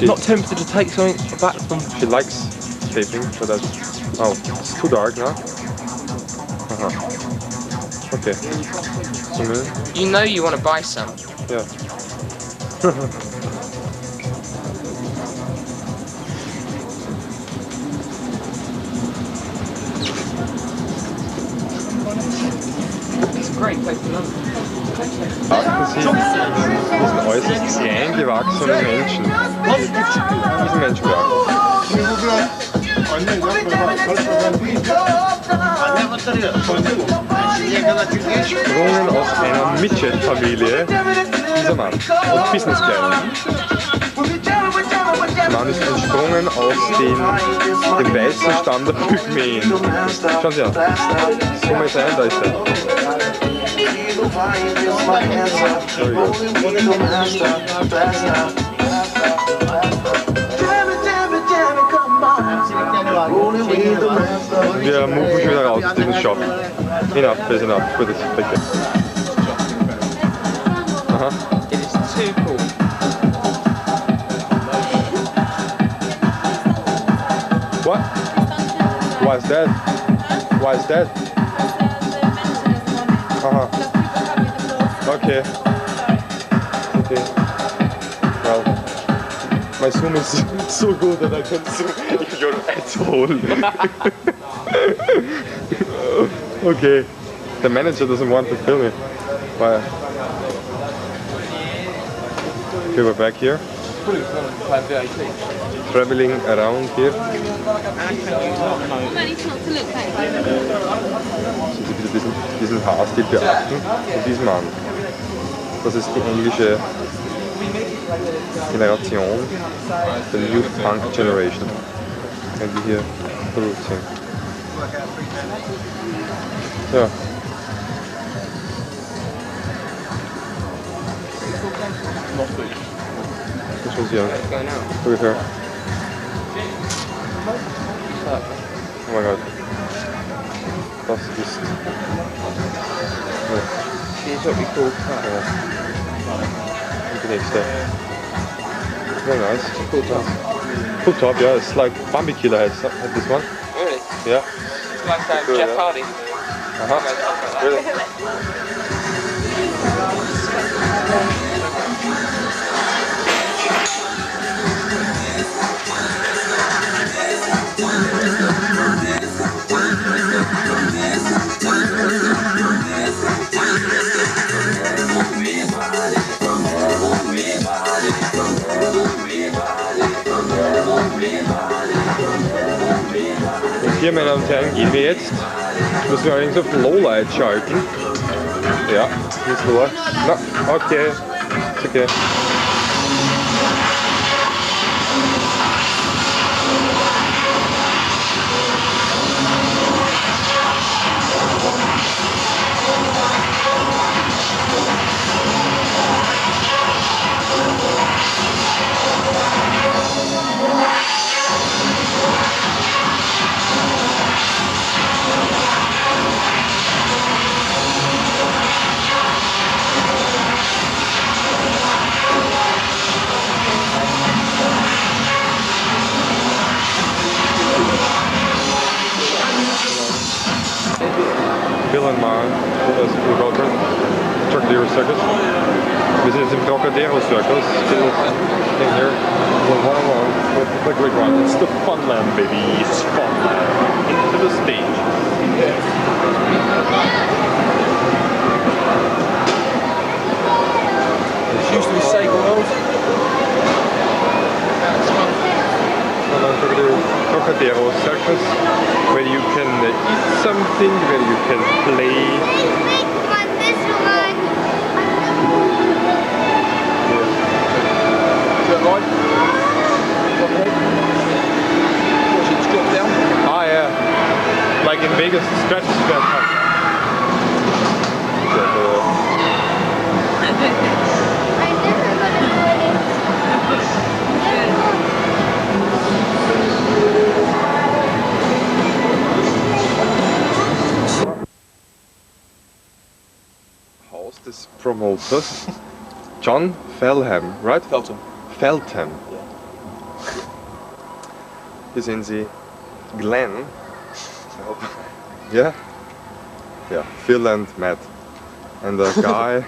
Not tempted to take something back from. She likes shaping, but that's. Oh, it's too dark now. Okay. You know you want to buy some. Yeah. It's a great place in London. Achten Sie diesen äußerst klein gewachsenen Menschen. Diesen Menschen Sprungen aus einer Midget-Familie, dieser Mann, und Businesskleidung. Der Mann ist entsprungen aus dem weißen Stamm der Pygmäen. Schauen Sie an. So mal sein, da ist er. Wir moven schon wieder raus aus diesem Shop. Enough, there's enough for this picture. It is too cool. What? Why is that? Why is that? Okay. Okay. Well, my Zoom is so good that I can zoom in your asshole. Okay. The manager doesn't want to film it. Why? Okay, we're back here. Traveling around here. Sie bitte diesen Haarstil beachten und diesen Mann. Das ist die englische Generation, the New Punk Generation. Wenn die hier verrückt sind. Ja. Das schauen Sie an. Look at her. Oh mein Gott. Das ist... She's what we call cut. The next very nice. Cool top. Cool top, yeah. It's like Bambi Killer had this one. Really? Yeah. It's like Good, Jeff yeah. Hardy. Really? Und hier, meine Damen und Herren, gehen wir jetzt. Müssen wir allerdings auf Lowlight schalten. Ja, hier ist Lower. Na, okay. Ist okay. mal das Trocadero Circus. Wir sind jetzt im Trocadero Circus. In here. The great one. It's the fun land, baby. It's fun land. Into the stage. It's usually Sega World. Trocadero Circus, where you can eat something, where you can play. Right? Drop down. Ah, yeah. Like in Vegas, the stretch is that hard. Haus des Promoters, John Feltham, right? Feltham. Feltham. Hier sehen Sie Glenn. Yeah? Yeah, Phil and Matt. And the guy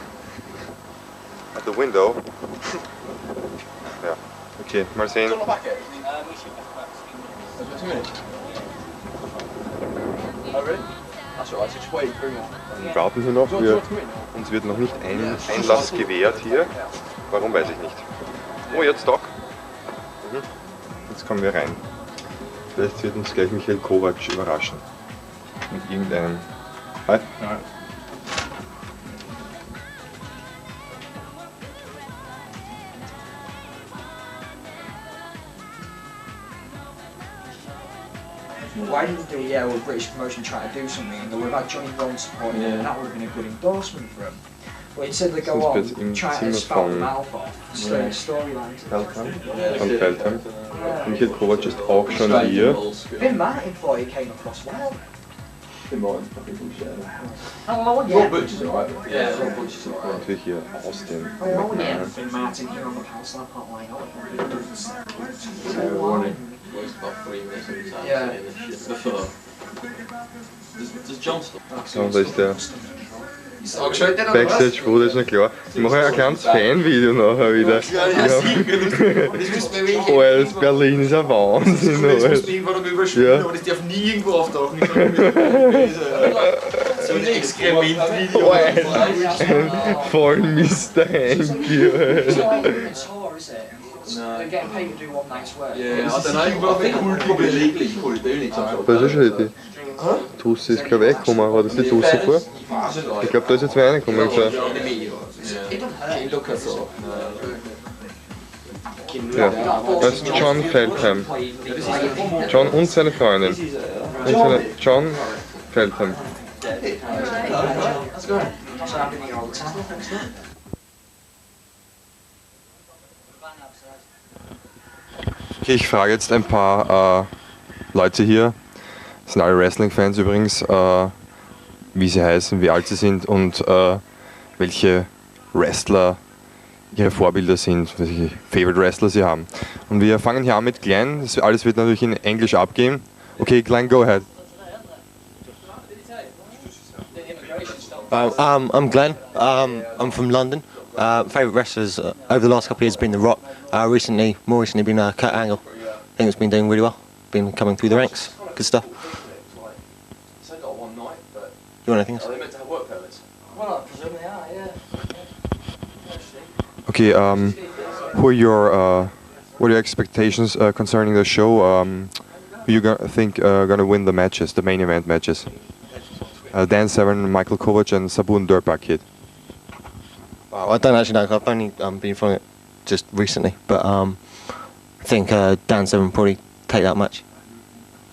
at the window. Yeah, okay, mal sehen. Wir warten hier noch. Uns wird noch nicht Einlass gewährt hier. Warum, weiß ich nicht. Oh, jetzt doch. Jetzt kommen wir rein. Vielleicht wird uns gleich Michael Kovac überraschen. Mit irgendeinem... Hi. Nein. Why didn't they do with British promotion try to do something and they would have had Johnny Rowan supporting him and that would have been a good endorsement for him. But instead they go on, try to spout the mouth off, storylines. Feltham. Von Feltham. Michael Kovac ist auch schon hier. Finn Martin thought he came across well. Finn Martin, I think we share. Oh yeah. Rob Butcher's alright. Yeah, Rob Butcher's alright. Natürlich hier Austin. Oh yeah. Finn Martin here on the power slam hotline. Works about 3 minutes every time. Yeah. Before. Does John stop? So, da ist der Backstage, Bruder, ist noch klar. Ich mache ja ein kleines Fanvideo nachher wieder. Oh, das Berlin ist ein Wahnsinn. Ja. Aber das darf nie irgendwo auftauchen. So ein Exkrement-Video. Voll Mr. Hankey. They're getting paid to do one night's work. Yeah, I don't know. I think probably legally you probably do need some sort of. Was ist schon richtig? Tussi ist gerade weggekommen, war das die Tussi vor? Ich glaube, da ist jetzt wer reingekommen. Ja, das ist John Feltham. John und seine Freundin. John Feltham. Okay, ich frage jetzt ein paar Leute hier, das sind alle Wrestling-Fans übrigens, wie sie heißen, wie alt sie sind und welche Wrestler ihre Vorbilder sind, welche Favorite Wrestler sie haben. Und wir fangen hier an mit Glenn, das alles wird natürlich in Englisch abgehen. Okay, Glenn, go ahead. I'm Glenn. I'm from London. Favourite wrestlers over the last couple of years have been The Rock. More recently been Kurt Angle. I think it's been doing really well. Been coming through the ranks. Good stuff. You want anything else? Are they meant to have work permits? Well, I presume they are, yeah. Okay, what are your expectations concerning the show? Who you think gonna win the matches, the main event matches? Dan Severn, Michael Kovac, and Sabun Dirtbag Kid. Wow, I don't actually know. I've only been following it just recently, but I think Dan Severn probably take that match.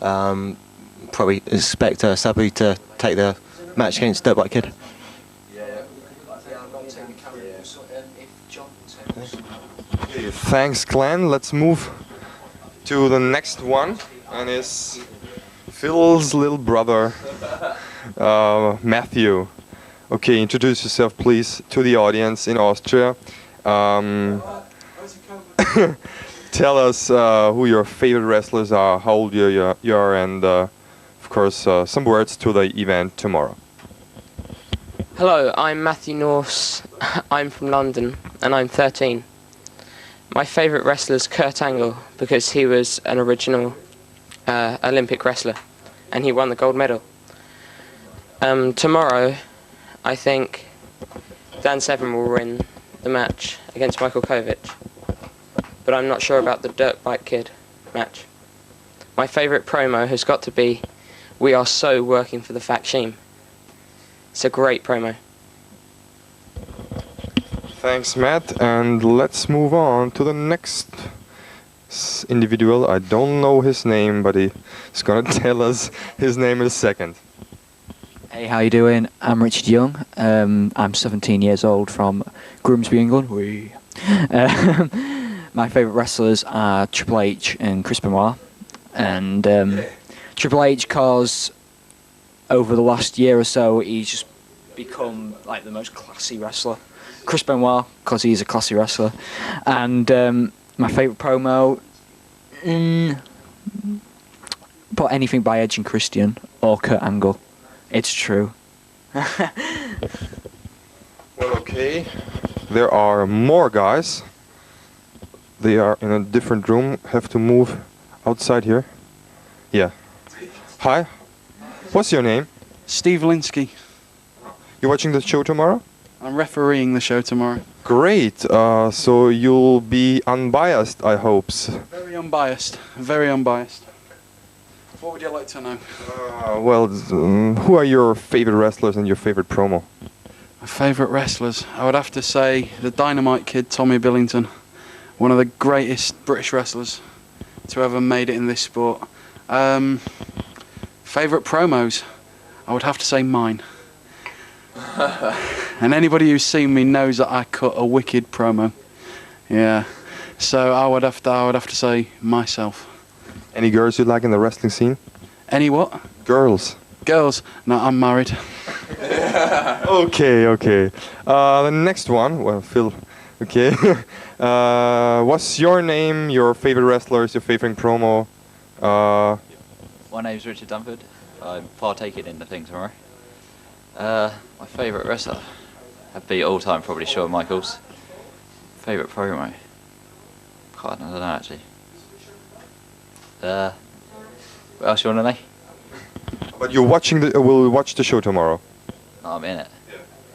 Probably expect Sabu to take the match against Dirtbag Kid. Thanks, Glenn. Let's move to the next one, and it's Phil's little brother, Matthew. Okay, introduce yourself, please, to the audience in Austria. Tell us who your favorite wrestlers are, how old you are, and of course, some words to the event tomorrow. Hello, I'm Matthew Norse. I'm from London and I'm 13. My favourite wrestler is Kurt Angle because he was an original Olympic wrestler and he won the gold medal. Tomorrow, I think Dan Severn will win the match against Michael Kovac, but I'm not sure about the dirt bike kid match. My favourite promo has got to be "We are so working for the faction." It's a great promo. Thanks, Matt, and let's move on to the next individual. I don't know his name, but he's gonna tell us his name in a second. Hey, how you doing? I'm Richard Young. I'm 17 years old from Grimsby, England. My favourite wrestlers are Triple H and Chris Benoit. And Triple H, cause over the last year or so, he's just become like the most classy wrestler. Chris Benoit, because he's a classy wrestler. And my favourite promo, put anything by Edge and Christian or Kurt Angle. It's true. Well, okay. There are more guys. They are in a different room. Have to move outside here. Yeah. Hi. What's your name? Steve Linsky. You're watching the show tomorrow? I'm refereeing the show tomorrow. Great. So you'll be unbiased, I hope. Very unbiased. Very unbiased. What would you like to know? Well, who are your favorite wrestlers and your favorite promo? My favourite wrestlers? I would have to say the Dynamite Kid, Tommy Billington. One of the greatest British wrestlers to ever made it in this sport. Favourite promos? I would have to say mine. And anybody who's seen me knows that I cut a wicked promo. Yeah. So I would have to say myself. Any girls you like in the wrestling scene? Any what? Girls. Girls? No, I'm married. Okay. The next one, well, Phil. Okay. What's your name? Your favorite wrestlers? Your favorite promo? My name's Richard Dunford. I'm partaking in the thing tomorrow. My favourite wrestler? I'd be all time probably Shawn Michaels. Favourite promo? God, I don't know actually. What else you want to know? But you're watching will watch the show tomorrow. No, I'm in it.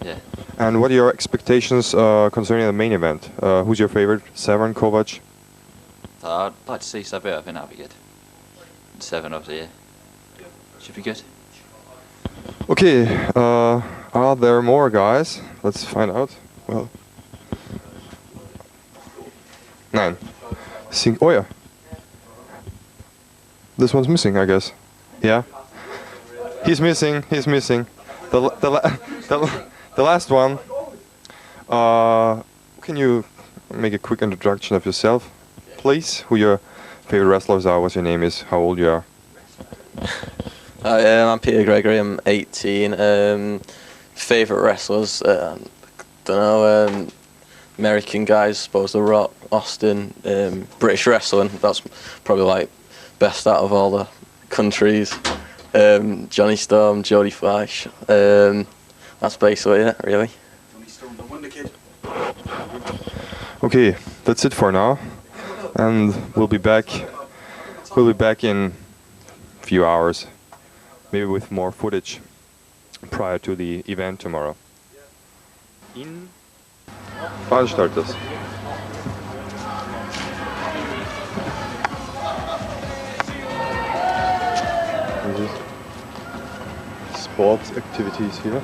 Yeah. And what are your expectations concerning the main event? Who's your favorite? Severn, Kovac? I'd like to see Severn. I think that'd be good. 7 of the year. Should be good. Okay. Are there more guys? Let's find out. Well. 9. Oh yeah. This one's missing, I guess. Yeah. He's missing. The last one. Can you make a quick introduction of yourself, please? Who your favorite wrestlers are? What your name is? How old you are? I'm Peter Gregory. I'm 18. Favorite wrestlers? Don't know. American guys, I suppose. The Rock, Austin, British wrestling. That's probably like best out of all the countries. Johnny Storm, Jodie Fleisch. That's basically it, really. Johnny Storm, the Wonder Kid. Okay, that's it for now, and we'll be back. We'll be back in a few hours, maybe with more footage prior to the event tomorrow. In Veranstalters. Sports activities here.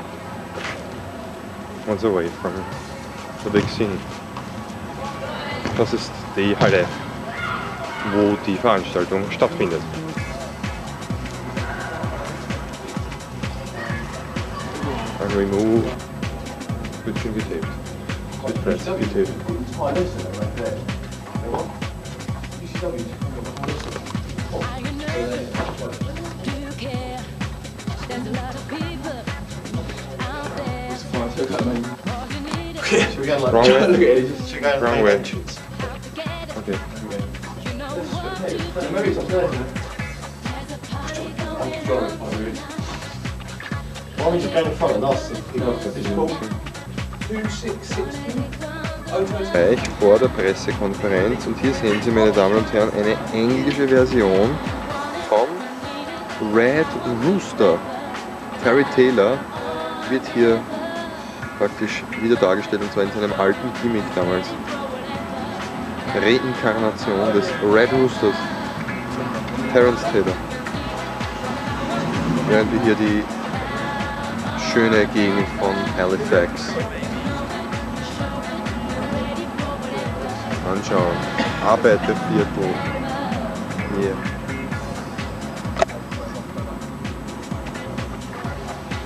Once away from the big scene. Das ist die Halle, wo die Veranstaltung stattfindet. And we move between the tapes. With press, the tape. Wrong way. Wrong way. Okay. Gleich vor der Pressekonferenz und hier sehen Sie, meine Damen und Herren, eine englische Version von Red Rooster. Terry Taylor wird hier praktisch wieder dargestellt, und zwar in seinem alten Gimmick damals. Reinkarnation des Red Roosters. Terence Taylor. Während wir hier die schöne Gegend von Halifax anschauen. Arbeiterviertel. Hier.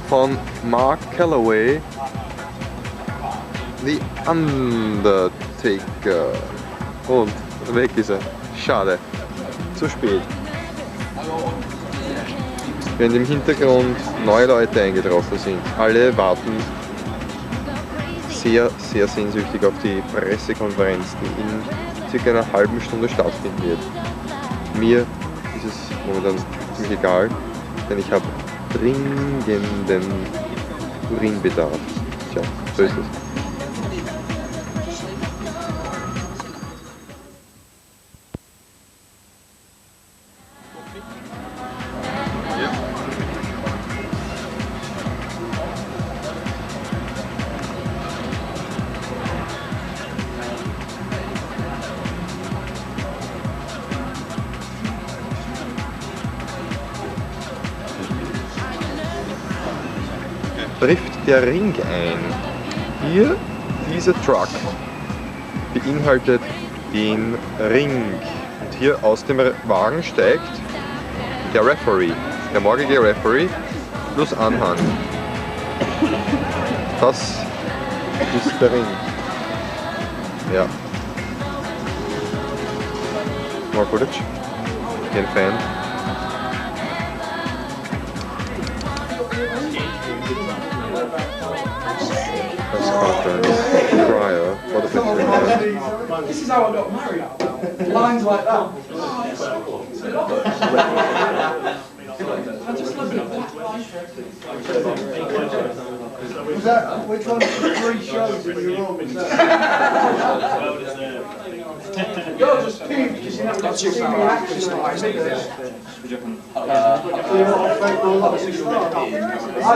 Von Mark Calloway, The Undertaker. Und weg ist er. Schade. Zu spät. Während im Hintergrund neue Leute eingetroffen sind. Alle warten sehr, sehr sehnsüchtig auf die Pressekonferenz, die in circa einer halben Stunde stattfinden wird. Mir ist es momentan ziemlich egal, denn ich habe dringenden Urinbedarf. Tja, so ist es. Trifft der Ring ein. Hier, dieser Truck beinhaltet den Ring. Und hier aus dem Wagen steigt der Referee, der morgige Referee plus Anhang. Das ist der Ring. Ja. More footage. Kein Fan. Prior, what a picture. This is how I got married. Lines like that. I just love it. Was that, which one of the 3 shows in your room? You're just peeved because you haven't got to see me actually. I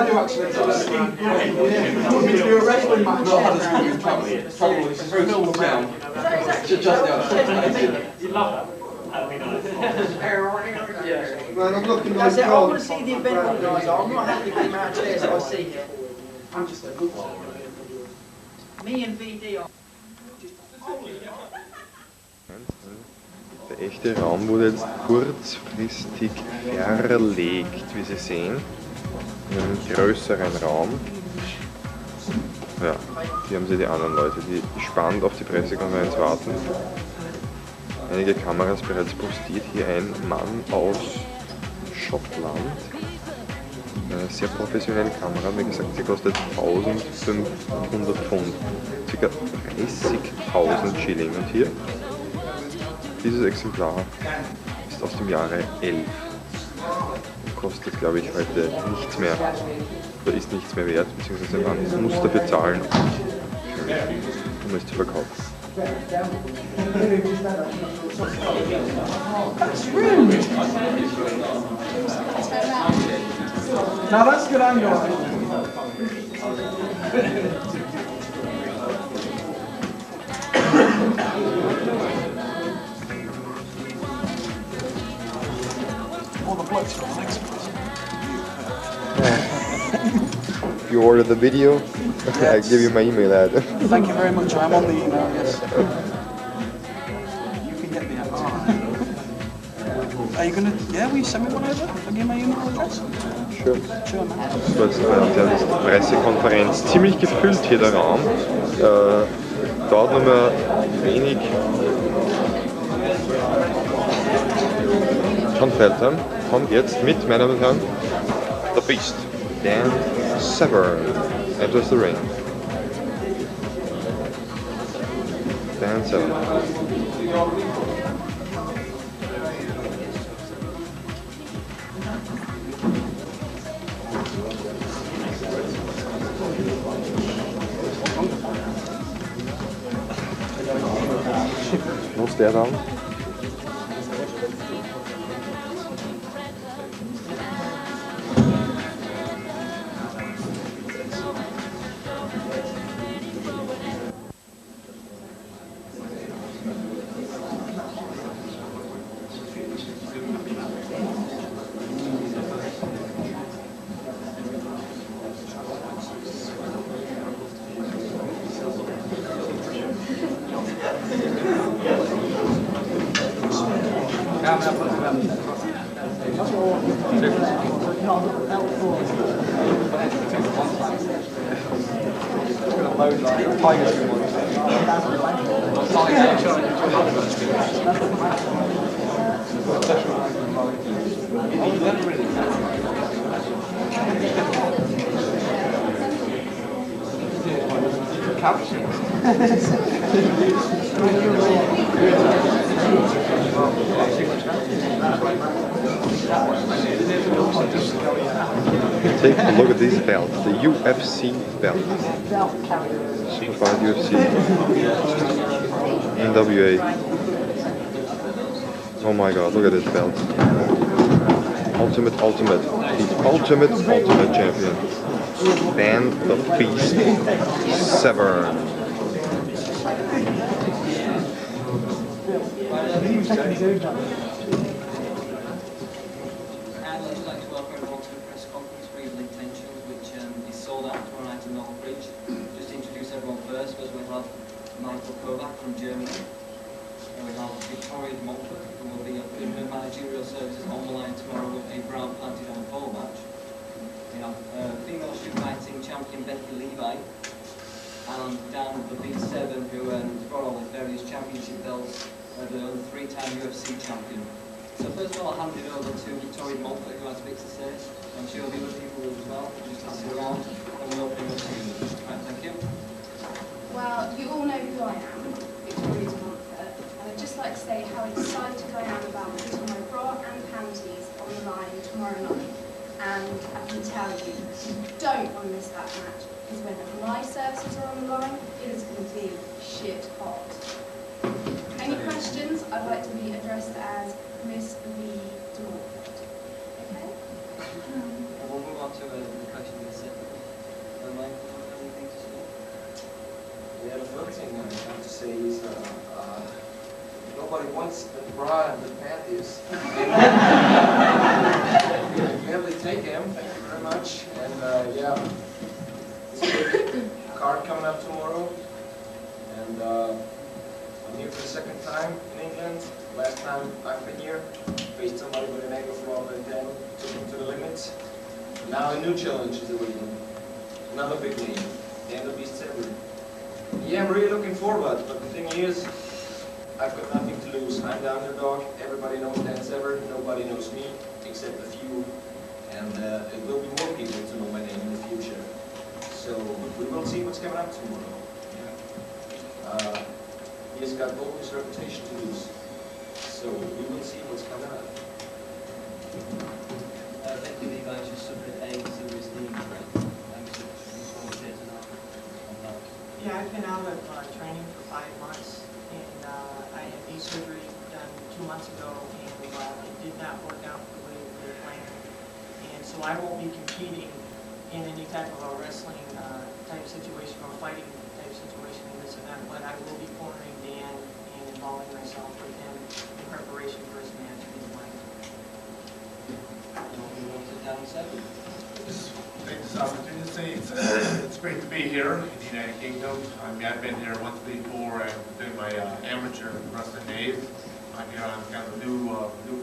do actually. You do a wrestling match. It's very cool now. Just the Man, I'm looking like I want to see the event organiser. I'm not happy with the amount of chairs I see here. I'm just a good one. Me and VD are. Der echte Raum wurde jetzt kurzfristig verlegt, wie Sie sehen, in einen größeren Raum. Ja, hier haben Sie die anderen Leute, die gespannt auf die Pressekonferenz warten. Einige Kameras bereits postiert. Hier ein Mann aus Schottland. Eine sehr professionelle Kamera, wie gesagt, sie kostet 1500 Pfund, ca. 30.000 Schilling. Und hier, dieses Exemplar ist aus dem Jahre 11 und kostet, glaube ich, heute nichts mehr, oder ist nichts mehr wert, beziehungsweise man muss dafür zahlen, um es zu verkaufen. Now that's good angle. All the blokes got legs. If you order the video, I give you my email address. Thank you very much. I'm on the email, yes. You can get the app. Are you gonna, will you send me one over? I'll give you my email address? Sure. Sure, man. So, jetzt ist die Pressekonferenz ziemlich gefüllt hier der Raum. Dauert nur mehr wenig. John Feltham kommt jetzt mit, meine Damen und Herren, The Beast, Dan Severn, enters the ring. Dan Severn. stare down. Take a look at these belts, the UFC belt. Certified UFC. FWA. Oh my god, look at this belt. Ultimate. The ultimate champion. Dan the Beast Severn. Kovac from Germany, and we have Victoria Montfort, who will be in her managerial services on the line tomorrow with a Brown anti-down pole match. We have female shoot fighting champion Becky Levi, and Dan the Beast Severn, who has brought all his various championship belts, the 3-time UFC champion. So first of all, I'll hand it over to Victoria Montfort, who has bits to say. I'm sure the other people will as well. Just pass it around, and we'll open up to you. Right, thank you. Well, you all know who I am, Victoria Montfort, and I'd just like to say how excited I am about putting my bra and panties on the line tomorrow night. And I can tell you, you don't want to miss that match, because when my services are on the line, it is going to be shit hot. Any questions? I'd like to be addressed as Miss V. de Montfort. Okay? We'll move on to the question in a second. Mike, anything to say? Yeah, the first thing I have to say is nobody wants the bra and the panties. Gladly take them, thank you very much. And yeah, it's a big card coming up tomorrow. And I'm here for the second time in England. Last time I've been here, faced somebody with an angle from over 10, took him to the limits. Now a new challenge is awaiting. Another big name, Dan the Beast Severn. Yeah, I'm really looking forward, but the thing is, I've got nothing to lose. I'm the underdog. Everybody knows Dan Severn. Nobody knows me, except a few. And it will be more people to know my name in the future. So we will see what's coming up tomorrow. Yeah. He has got all his reputation to lose. So we will see what's coming up. Becky Levi just suffered a serious knee injury. Yeah, I've been out of training for 5 months, and I had knee surgery done 2 months ago, and it did not work out the way we were planning. And so I won't be competing in any type of a wrestling type situation or fighting type situation in this event, but I will be cornering Dan and involving myself with him in preparation for his match against Mike. Take this opportunity to say it's great to be here in the United Kingdom. I mean, I've been here once before and doing my amateur wrestling days. I'm here on kind of a new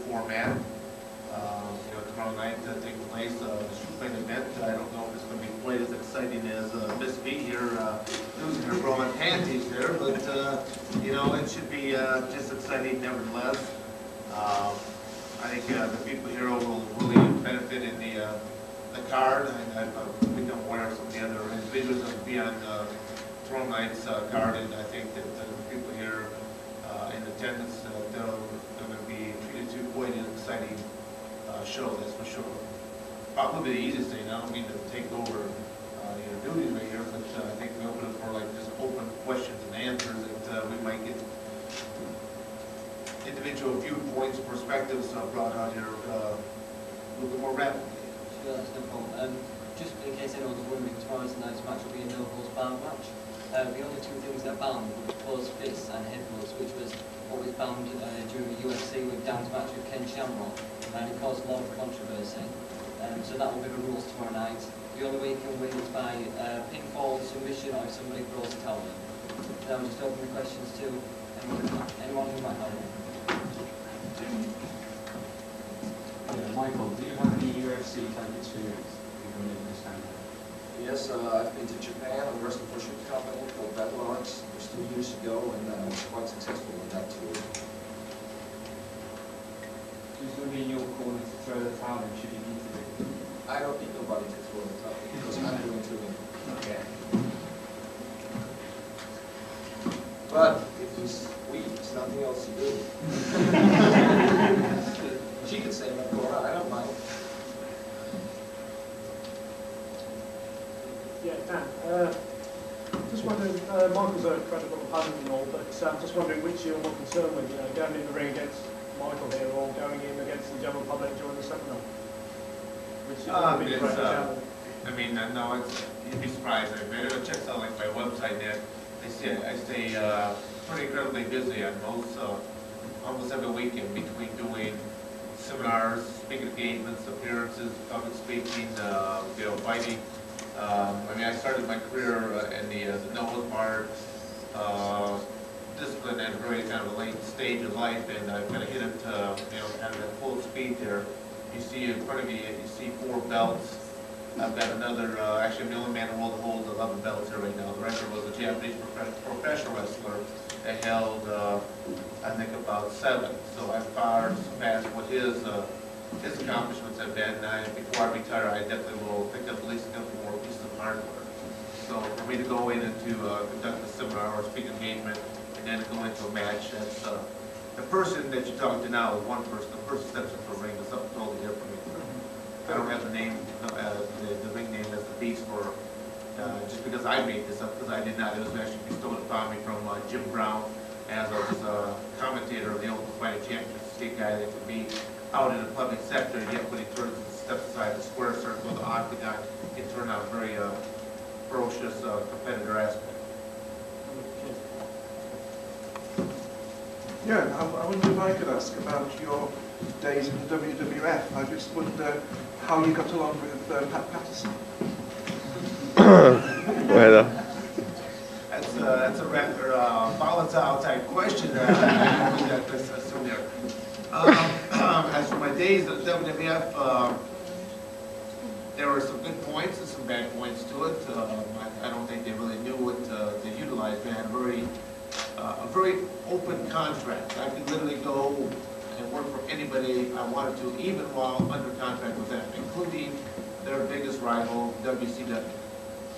format. You know, tomorrow night taking place, shoot fight event. I don't know if it's going to be quite as exciting as Miss V here losing her bra and panties there, but you know, it should be just exciting nevertheless. I think the people here will really benefit in the card. I've become aware of some of the other individuals that will be on tomorrow night's card, and I think that the people here in attendance, they're going to be treated to quite an exciting show, that's for sure. Probably the easiest thing, I don't mean to take over your duties right here, but I think we open it for like just open questions and answers that we might get perspectives brought out here a little bit more rapidly. Sure, that's no problem. Just in case anyone's wondering, tomorrow's night's match will be a no-holds barred match. The only two things that banned were closed fists and head blows, which was what was banned during the UFC with Dan's match with Ken Shamrock, and it caused a lot of controversy. So that will be the rules tomorrow night. The only way you can win is by pinfall, submission, or if somebody throws a towel in. Now just open the questions to anyone who might have one. Michael, do you have any UFC type experience? Yes, I've been to Japan and wrestled for a shoot company called Battle Arts just 2 years ago, and I was quite successful in that too. Who's going to be in your corner to throw the towel in should you need to do? I don't need nobody to throw the towel because I'm doing to him. Okay. But if he's weak, there's nothing else to do. She could say, I don't mind. Yeah, Dan. Just wondering, Michael's a credible opponent and all, but just wondering which you're more concerned with, going in the ring against Michael here or going in against the general public during the seminar? Which is going to be a great challenge. I mean, no, you'd be surprised. If anyone checks out like my website there, I stay pretty incredibly busy on almost every weekend between doing seminars, speaking engagements, appearances, public speaking, fighting. I mean, I started my career in the no-holds barred discipline at a very kind of a late stage of life, and I've kind of hit it, kind of at full speed there. You see in front of you, you see 4 belts. I've got another, actually I'm the only man in the world to hold 11 belts here right now. The record was a Japanese professional wrestler that held, I think, about 7. So I've far surpassed what his accomplishments have been. Before I retire, I definitely will pick up at least a couple more pieces of hardware. So for me to go in and to conduct a seminar or speak engagement and then go into a match, that's the person that you're talking to now is one person. The person steps into a ring is something totally different. I don't have the name, the ring name as the beast for just because I made this up, because I did not. It was actually bestowed upon me from Jim Brown, as I was a commentator of the Ultimate Fighting Championship, a guy that could be out in the public sector, yet when he turns and steps aside the square circle, the octagon, it turned out a very ferocious competitor aspect. Yeah, I wonder if I could ask about your days in the WWF. I just wonder how you got along with Pat Patterson. That's a rather volatile type question. As for my days at WWF, there were some good points and some bad points to it. I don't think they really knew what to utilize. They had a very open contract. I could literally go and work for anybody I wanted to, even while under contract with them, including their biggest rival, WCW.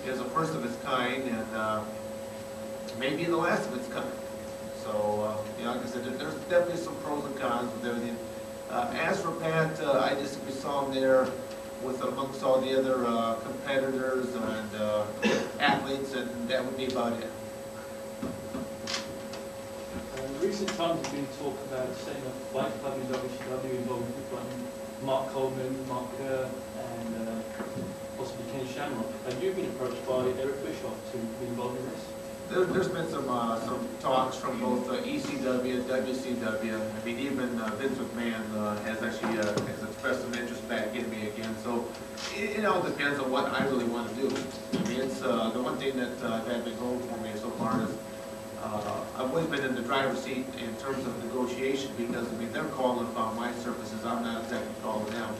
It was the first of its kind, and maybe the last of its kind. So, like I said, there's definitely some pros and cons with everything. As for Pat, I just saw him there with amongst all the other competitors and athletes, and that would be about it. In recent times, there's been talk about setting up a fight club in WCW involving people like Mark Coleman, Mark Kerr, and possibly Ken Shamrock. Have you been approached by Eric Bischoff to be involved in this? There's been some talks from both ECW and WCW. I mean, even Vince McMahon has actually has expressed some interest back in me again. So it all depends on what I really want to do. I mean, it's the one thing that I've had going for me so far is I've always been in the driver's seat in terms of negotiation, because I mean they're calling upon my services. I'm not exactly calling them.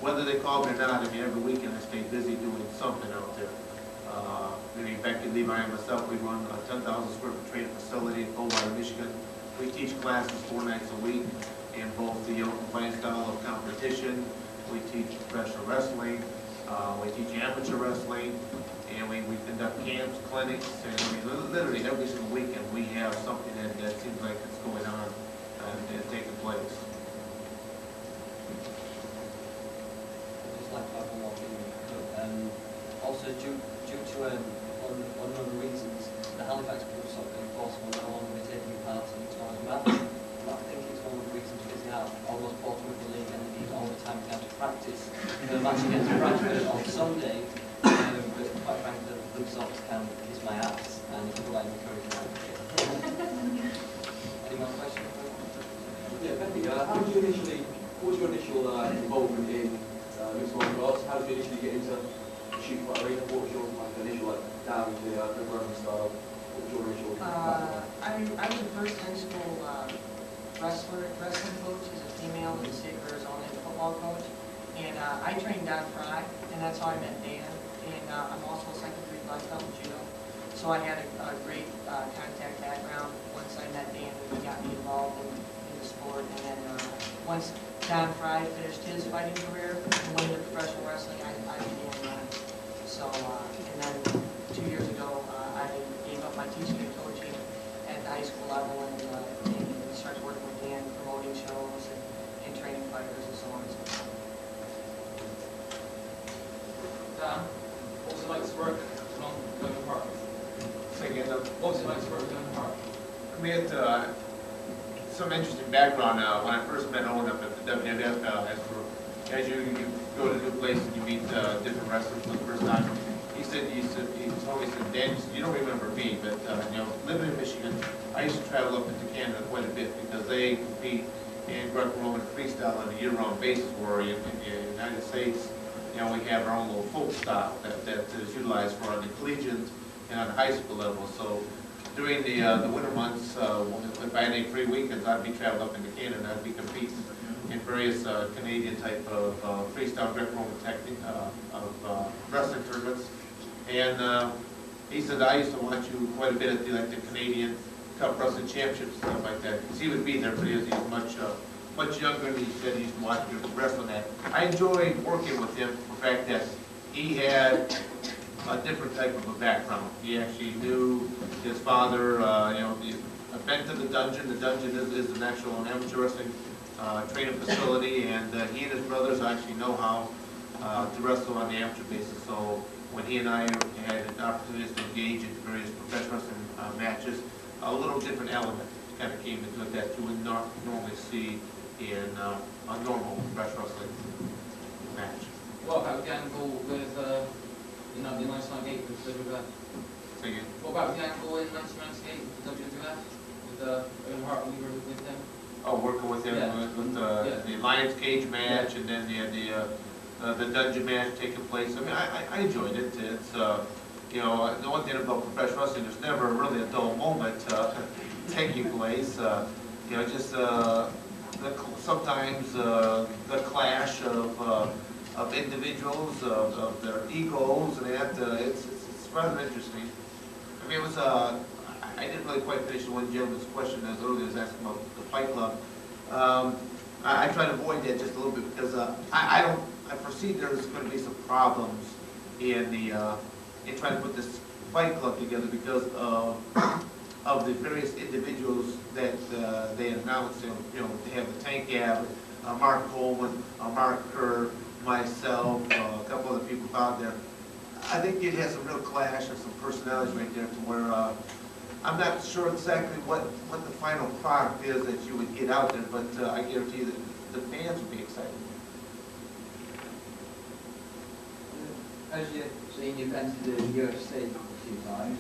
Whether they call me or not, I mean every weekend I stay busy doing something out there. Maybe Becky, Levi, and myself, we run a 10,000 square foot training facility in Oberwaltersdorf, Michigan. We teach classes 4 nights a week in both the open fight style of competition. We teach professional wrestling. We teach amateur wrestling. And we conduct camps, clinics, and I mean, literally every single weekend we have something that seems like it's going on and taking place. I'd just like to have one more thing. Also, due to unknown reasons, the Halifax Police Enforcement will no longer be taking part in tomorrow's match. And I think it's one of the reasons because they have almost 4,000 match against Bradford on Sunday, but quite frankly, the Blue Sox can kiss my ass, and it's quite encouraging. Any more questions? Yeah, Becky, what was your initial involvement in mixed martial arts? How did you initially get into shooting fight arena? What was your initial down the Roman style? What was your initial I was the first high school wrestling coach as a female in the state of Arizona, and a football coach. And I trained Don Fry, and that's how I met Dan. And I'm also a second degree black belt in judo. So I had a great contact background. Once I met Dan, he got me involved in the sport. And then once Don Fry finished his fighting career and went into professional wrestling, I began running. So, and then 2 years ago, I gave up my teaching and coaching at the high school level and started working with Dan, promoting shows and training fighters and so on and so forth. Dan, what was it like to work along Glenn Park? Say again, what was it like to work with Glenn Park? We had some interesting background when I first met Owen up at the WWF. As you go to new places, you meet different wrestlers for the first time. He told me, Dan, you don't remember me, but living in Michigan, I used to travel up into Canada quite a bit because they compete in Greco-Roman freestyle on a year-round basis. Where in the United States, we have our own little folk style that is utilized for on the collegiate and on the high school level. So during the winter months, if I had any free weekends, I'd be traveling up into Canada and I'd be competing in various Canadian type of freestyle Greco-Roman technique of wrestling tournaments. And he said, I used to watch you quite a bit at the Canadian Cup Wrestling Championships and stuff like that. Because he would be there, but he was much younger, and he said he used to watch you wrestling that. I enjoyed working with him for the fact that he had a different type of a background. He actually knew his father, been to the dungeon. The dungeon is an actual amateur wrestling training facility, and he and his brothers actually know how to wrestle on the amateur basis. So when he and I had opportunities to engage in various professional wrestling matches, a little different element kind of came into it that you would not normally see in a normal professional wrestling match. What about the angle with the 1998 with WWF? Say again? What about the angle in 1998 with WWF? With Owen Hart, when you were with him? Oh, working with him with the Lions Cage match, and then the dungeon match taking place. I mean, I enjoyed it. It's the one thing about professional wrestling, there's never really a dull moment taking place. Sometimes the clash of individuals, of their egos, and that it's rather interesting. I mean, it was I didn't really quite finish the one gentleman's question as earlier as asking about the Fight Club. I try to avoid that just a little bit because I foresee there's going to be some problems in trying to put this Fight Club together because of the various individuals that they announced. They have the Tank Gab, Mark Coleman, Mark Kerr, myself, a couple other people out there. I think it has a real clash of some personalities right there to where I'm not sure exactly what the final product is that you would get out there, but I guarantee that the fans would be excited. As you've seen, you've entered the UFC a few times.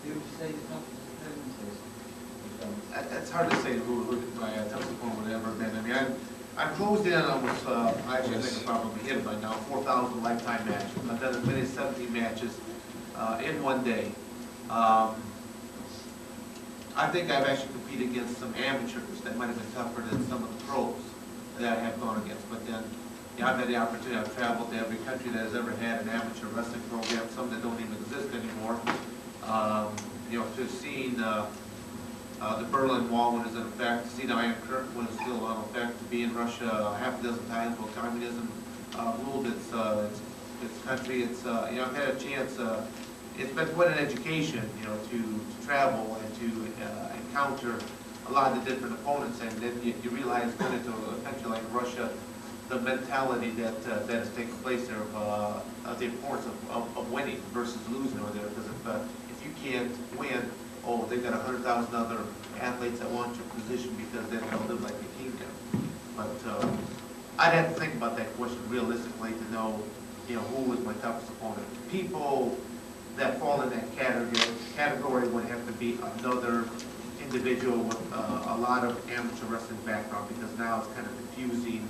Who would you say the toughest opponent is? That's hard to say who my toughest opponent would ever have been. I mean, I'm closed in almost, actually I think I probably hit it by now, 4,000 lifetime matches. I've done as many as 17 matches in one day. I think I've actually competed against some amateurs that might have been tougher than some of the pros that I have gone against. But then, I've had the opportunity, I've traveled to every country that has ever had an amateur wrestling program, some that don't even exist anymore. To have seen the Berlin Wall when it was in effect, to see the Iron Curtain when it was still in effect, to be in Russia half a dozen times while communism ruled its country. I've had a chance. It's been quite an education, to travel and to encounter a lot of the different opponents, and then you realize going into a country like Russia, the mentality that is taking place there of the importance of winning versus losing over there. Because if you can't win, they've got 100,000 other athletes that want your position because they're going to live like a king there. But I'd have to think about that question realistically to know, who is my toughest opponent. People that fall in that category would have to be another individual with a lot of amateur wrestling background, because now it's kind of confusing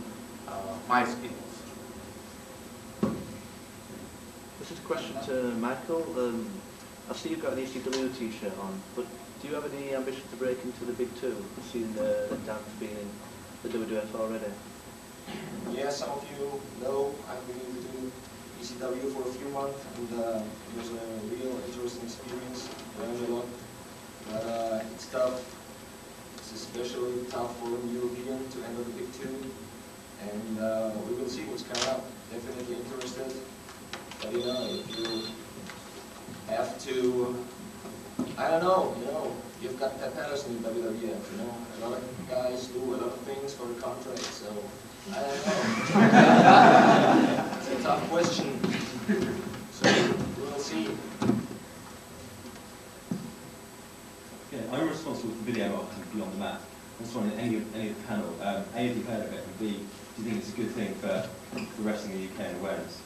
my skills. This is a question to Michael. I see you've got an ECW t-shirt on, but do you have any ambition to break into the Big Two, seeing Dan being in the WWF already? Yeah, some of you know I've been into ECW for a few months, and it was a real interesting experience. Learned a lot. It's tough. It's especially tough for a European to enter the Big Two, and we will see what's coming up. Definitely interested. But if you have to, I don't know, you've got that person in WWF, a lot of guys do a lot of things for the contract, so I don't know. It's a tough question. So we'll see. Yeah, I'm responsible for video marketing beyond the mat. I was wondering, any of the panel, A, have you heard of it, and B, do you think it's a good thing for wrestling in the UK and awareness?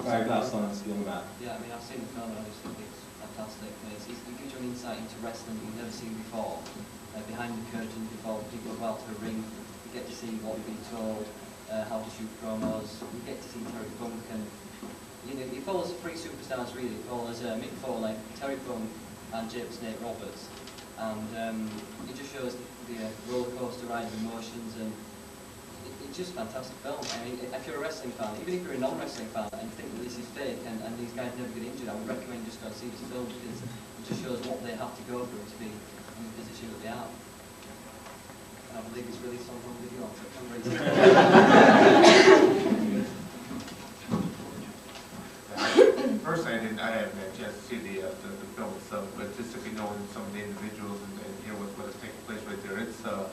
Very last lines beyond the mat. Yeah, I've seen the film and I just think it's fantastic. It gives you an insight into wrestling that you've never seen before. Behind the curtain, before people go out to the ring, you get to see what you're being told, how to shoot promos. You get to see Terry Funk, and he follows three superstars really. He follows Mick Foley, Terry Funk, and Nate Roberts, and it just shows the roller coaster ride of emotions, and it's just a fantastic film. If you're a wrestling fan, even if you're a non-wrestling fan and you think that this is fake and these guys never get injured, I would recommend just go and see this film, because it just shows what they have to go through to be in the position that they are. And I believe it's released on home video on September 18th. Personally, I haven't had a chance to see the film itself, but just if you know some of the individuals and hear what is taking place right there, it's to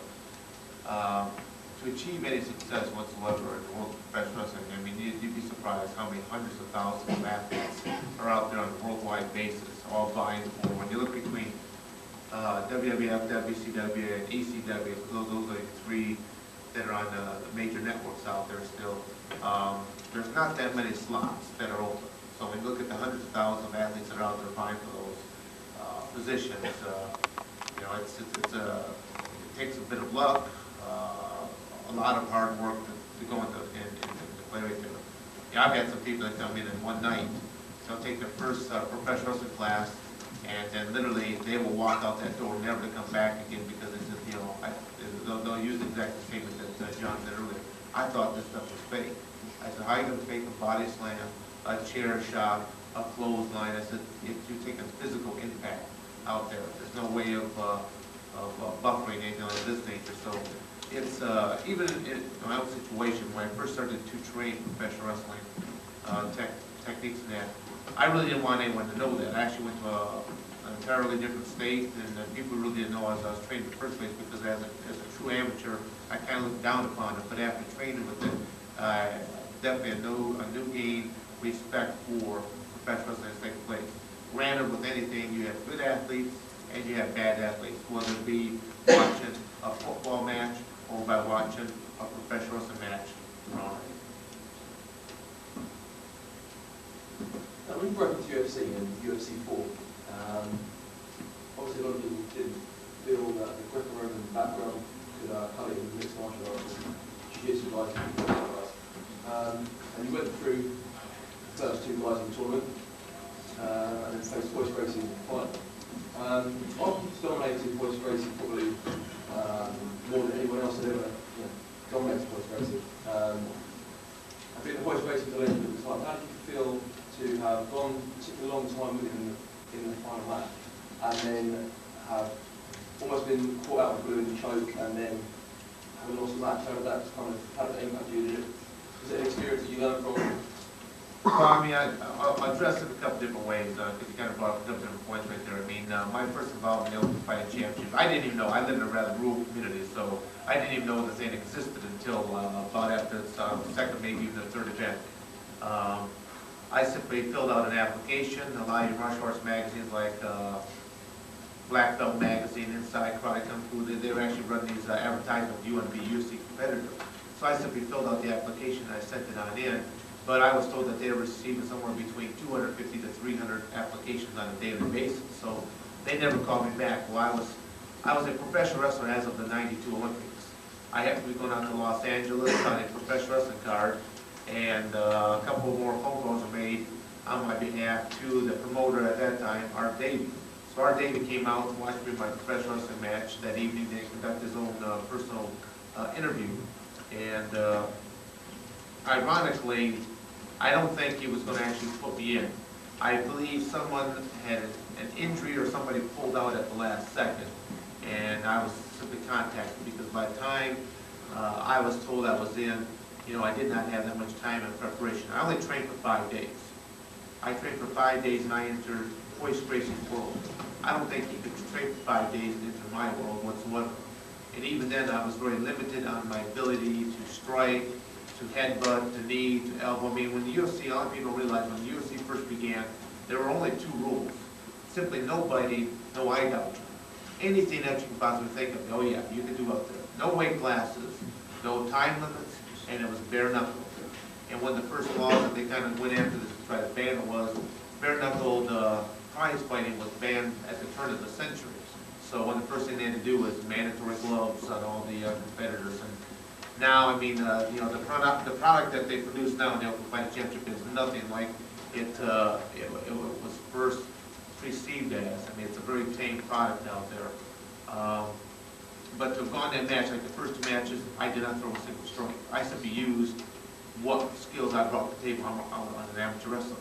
achieve any success whatsoever in the world of professional wrestling. You'd be surprised how many hundreds of thousands of athletes are out there on a worldwide basis, all vying for. When you look between WWF, WCW, and ECW, those are the three that are on the major networks out there still. There's not that many slots that are open. So when you look at the hundreds of thousands of athletes that are out there vying for those positions, it takes a bit of luck, a lot of hard work to go into play right there. I've had some people that come in one night, they'll take their first professional wrestling class, and then literally they will walk out that door never to come back again, because it's just, they'll use the exact statement that John said earlier. I thought this stuff was fake. I said, how are you going to fake a body slam, a chair shot, a clothesline? I said, if you're taking physical impact out there, there's no way of buffering anything of this nature. So it's, even in my own situation, when I first started to train professional wrestling techniques and that, I really didn't want anyone to know that. I actually went to an entirely different state, and people really didn't know as I was trained in the first place, because as a true amateur, I kind of looked down upon it. But after training with it, definitely a new gain respect for professional wrestling that's taking place. Granted, with anything, you have good athletes and you have bad athletes, whether it be watching a football match or by watching a professional wrestling match. Now, when you broke into UFC and UFC 4, obviously a lot of people didn't feel that the Greco-Roman background could cut it with mixed martial arts, jiu-jitsu guys, and you went through the first two guys in the tournament, and then faced Boyce Gracie in the final. After you dominated Boyce Gracie probably more than anyone else had ever dominated Boyce Gracie. I think the Boyce Gracie was a legend at the time. How did you feel to have gone such a long time with him in the final match, and then have almost been caught out with blue in the choke, and then having lost the match? How did that impact you? Was it an experience that you learned from? Well, I'll address it a couple different ways, because you kind of brought up a couple different points right there. My first involvement in the Ultimate Fighting Championship, I didn't even know. I live in a rather rural community, so I didn't even know this thing existed until about after its second, maybe even the third event. I simply filled out an application. A lot of martial arts magazines like Black Belt magazine, Inside Karate Kung Fu, they were actually running these advertisements, you want to be a UFC competitor. So I simply filled out the application and I sent it on in. But I was told that they were receiving somewhere between 250 to 300 applications on a daily basis. So they never called me back. Well, I was a professional wrestler as of the '92 Olympics. I happened to be going out to Los Angeles on a professional wrestling card, and a couple more phone calls were made on my behalf to the promoter at that time, Art Davey. So Art Davey came out to watch me in my professional wrestling match that evening. They conducted his own personal interview. And ironically, I don't think he was going to actually put me in. I believe someone had an injury or somebody pulled out at the last second. And I was simply contacted because by the time I was told I was in, I did not have that much time in preparation. I only trained for 5 days. I trained for 5 days and I entered Hoist Gracie's world. I don't think you could train for 5 days and enter my world whatsoever. And even then I was very limited on my ability to strike, to headbutt, to knee, to elbow. I mean, when the UFC, a lot of people realize when the UFC first began, there were only 2 rules. Simply nobody, no eye gouge. Anything that you can possibly think of, oh yeah, you can do up there. No weight classes, no time limits, and it was bare knuckle. And when the first law that they kind of went after this to try to ban it was, bare knuckled prize fighting was banned at the turn of the century. So when the first thing they had to do was mandatory gloves on all the competitors. And now, I mean, the product that they produce now in the Open Fighting Championship is nothing like it was first perceived as. I mean, it's a very tame product out there. But to have gone that match, like the first 2 matches, I did not throw a single strike. I simply used what skills I brought to the table. I'm an amateur wrestler.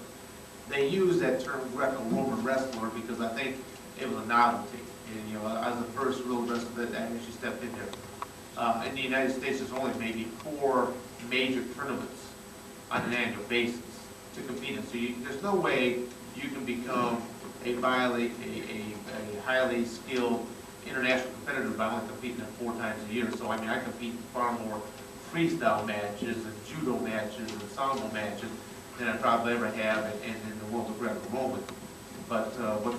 They use that term Greco-Roman wrestler because I think it was a novelty. And, I was the first real wrestler that actually stepped in there. In the United States, there's only maybe 4 major tournaments on an annual basis to compete in. So there's no way you can become a highly skilled international competitor by only competing 4 times a year. So I mean, I compete in far more freestyle matches and judo matches and sambo matches than I probably ever have in the world of Greco-Roman. But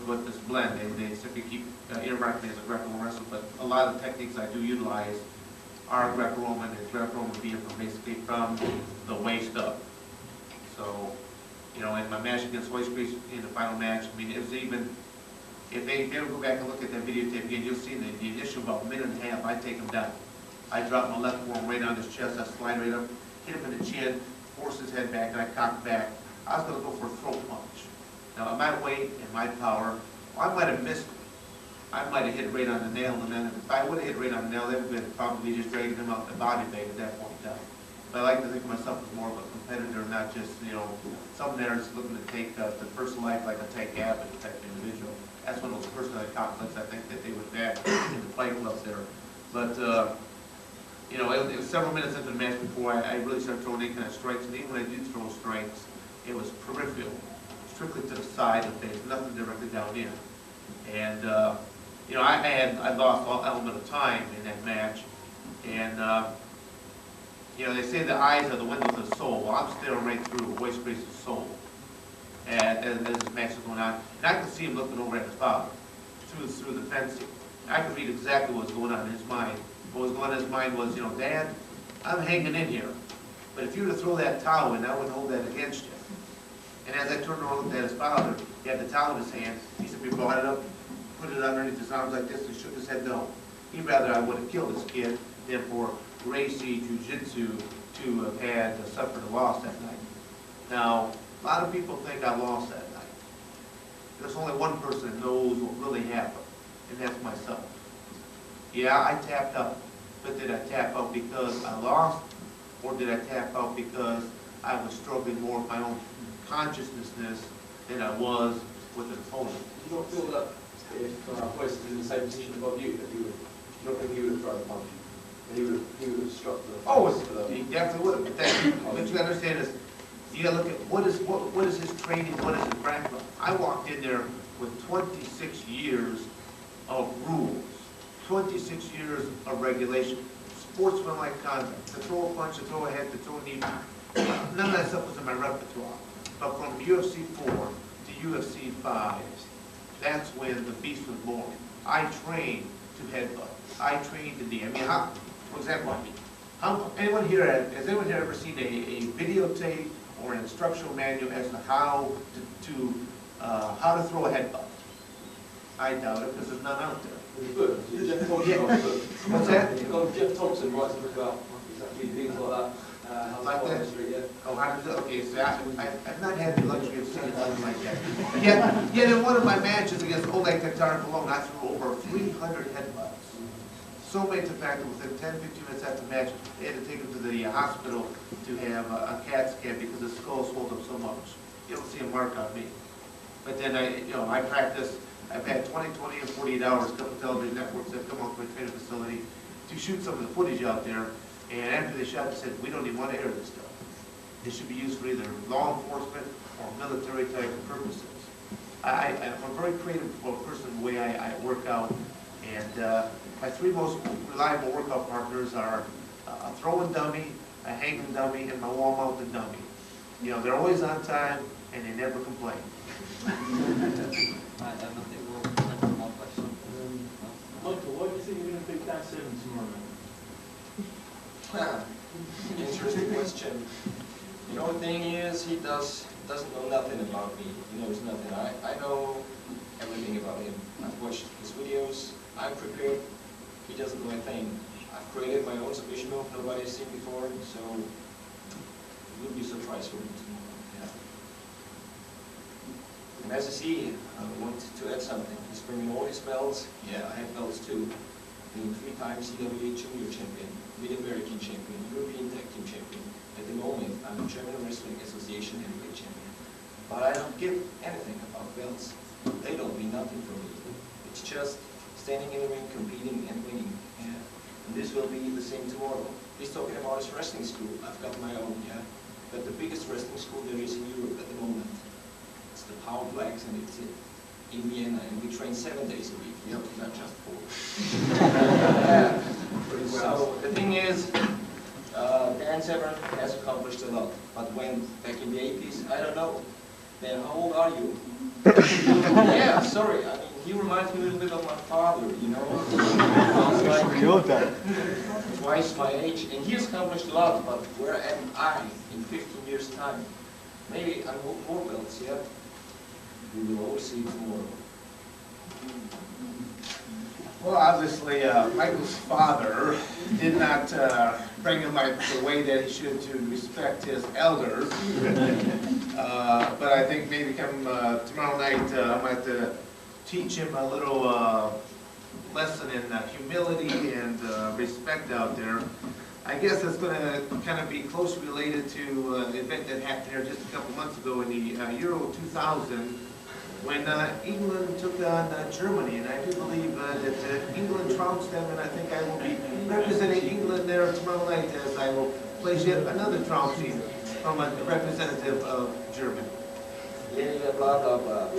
with this blend, they simply keep interacting as a Greco-Roman wrestler. But a lot of the techniques I do utilize are Greco-Roman, and Greco-Roman being basically from the waist up. So, in my match against Hoist Gracie in the final match, I mean, it was even, if they ever go back and look at that videotape again, you'll see the initial about 1.5 minutes, I take him down. I drop my left forearm right on his chest, I slide right up, hit him in the chin, force his head back, and I cock back. I was going to go for a throat punch. Now, at my weight and my power, I might have missed him. I might have hit right on the nail, and then if I would have hit right on the nail, that would have been probably just dragging him out the body bag at that point in time. But I like to think of myself as more of a competitor, not just, someone there is looking to take the first life like a Tank Abbott type individual. That's one of those personality conflicts I think that they would back in the fight clubs there. But, it was several minutes into the match before I really started throwing any kind of strikes, and even when I did throw strikes, it was peripheral, strictly to the side of the face, nothing directly down in. And, I lost all element of time in that match, and, they say the eyes are the windows of the soul. Well, I'm staring right through Hoist Gracie's soul as this match is going on. And I could see him looking over at his father through the fencing. I could read exactly what was going on in his mind. What was going on in his mind was, Dad, I'm hanging in here. But if you were to throw that towel in, I wouldn't hold that against you. And as I turned around and looked at his father, he had the towel in his hand. He simply brought it up, put it underneath his arms like this, and shook his head no. He'd rather I would have killed this kid than for Gracie Jiu-Jitsu to have had suffered a loss that night. Now, a lot of people think I lost that night. There's only one person that knows what really happened, and that's myself. Yeah, I tapped out, but did I tap out because I lost, or did I tap out because I was struggling more with my own consciousness than I was with an opponent? Do you not feel that if Hoist was in the same position above you, that you don't think he would have thrown a punch? He would have struck the he definitely would have. But what you gotta understand is, you gotta look at what is his training, what is his background. I walked in there with 26 years of rules, 26 years of regulation, sportsmanlike conduct, to throw a punch, to throw a head, to throw a knee. None of that stuff was in my repertoire. But from UFC 4 to UFC 5, that's when the beast was born. I train to headbutt. I train to knee. I mean, how, for example, anyone here, has anyone here ever seen a videotape or an instructional manual as to how to throw a headbutt? I doubt it, because there's none out there. What's that? You've got Jeff Thompson writes a book about exactly things like that. Like that? Oh, how does it? Okay, so I've not had the luxury of seeing something like that. Yet in one of my matches against Oleg Tatar Cologne, I threw over 300 headbutts. So made the fact that within 10, 15 minutes after the match, they had to take him to the hospital to have a CAT scan because his skull swelled up so much. You don't see a mark on me. But then I practiced. I've had 20, 20, and 48 hours. A couple television networks have come out to my training facility to shoot some of the footage out there. And after they shot, they said, we don't even want to air this stuff. It should be used for either law enforcement or military type purposes. I'm a very creative person the way I work out. And my three most reliable workout partners are a throwing dummy, a hanging dummy, and my wall-mounted dummy. You know, they're always on time, and they never complain. Michael, why do you think you're going to beat Dan Severn tomorrow? Interesting question. You know, the thing is, he doesn't know nothing about me. He knows nothing. I know everything about him. I've watched his videos. I'm prepared. He doesn't know a thing. I've created my own submission move nobody's seen before, so it will be a surprise for me tomorrow. Yeah. And as you see, I want to add something. He's bringing all his belts. Yeah, I have belts too. Being 3-time CWA Junior Champion, Mid-American Champion, European Tag Team Champion. At the moment, I'm a German Wrestling Association Heavyweight Champion. But I don't give anything about belts. They don't mean nothing for me. It's just standing in the ring, competing and winning. Yeah. And this will be the same tomorrow. He's talking about his wrestling school. I've got my own, yeah. But the biggest wrestling school there is in Europe at the moment. It's the Power Blacks, and it's in Vienna, and we train 7 days a week. Yep, not just 4. Yeah. So the thing is, Dan Severn has accomplished a lot. But when back in the 80s, I don't know. Man, how old are you? Yeah, sorry. I mean, he reminds me a little bit of my father, you know. Sounds like twice my age, and he has accomplished a lot. But where am I in 15 years' time? Maybe I want more belts. Yeah. We will all see tomorrow. Well, obviously, Michael's father did not bring him up the way that he should to respect his elders. But I think maybe come tomorrow night, I'm going to have to teach him a little lesson in humility and respect out there. I guess it's going to kind of be closely related to an event that happened here just a couple months ago in the Euro 2000. When England took on Germany, and I do believe that England trounced them, and I think I will be representing England there tomorrow night as I will place yet another trouncing from a representative of Germany. Yeah, blah, blah, blah.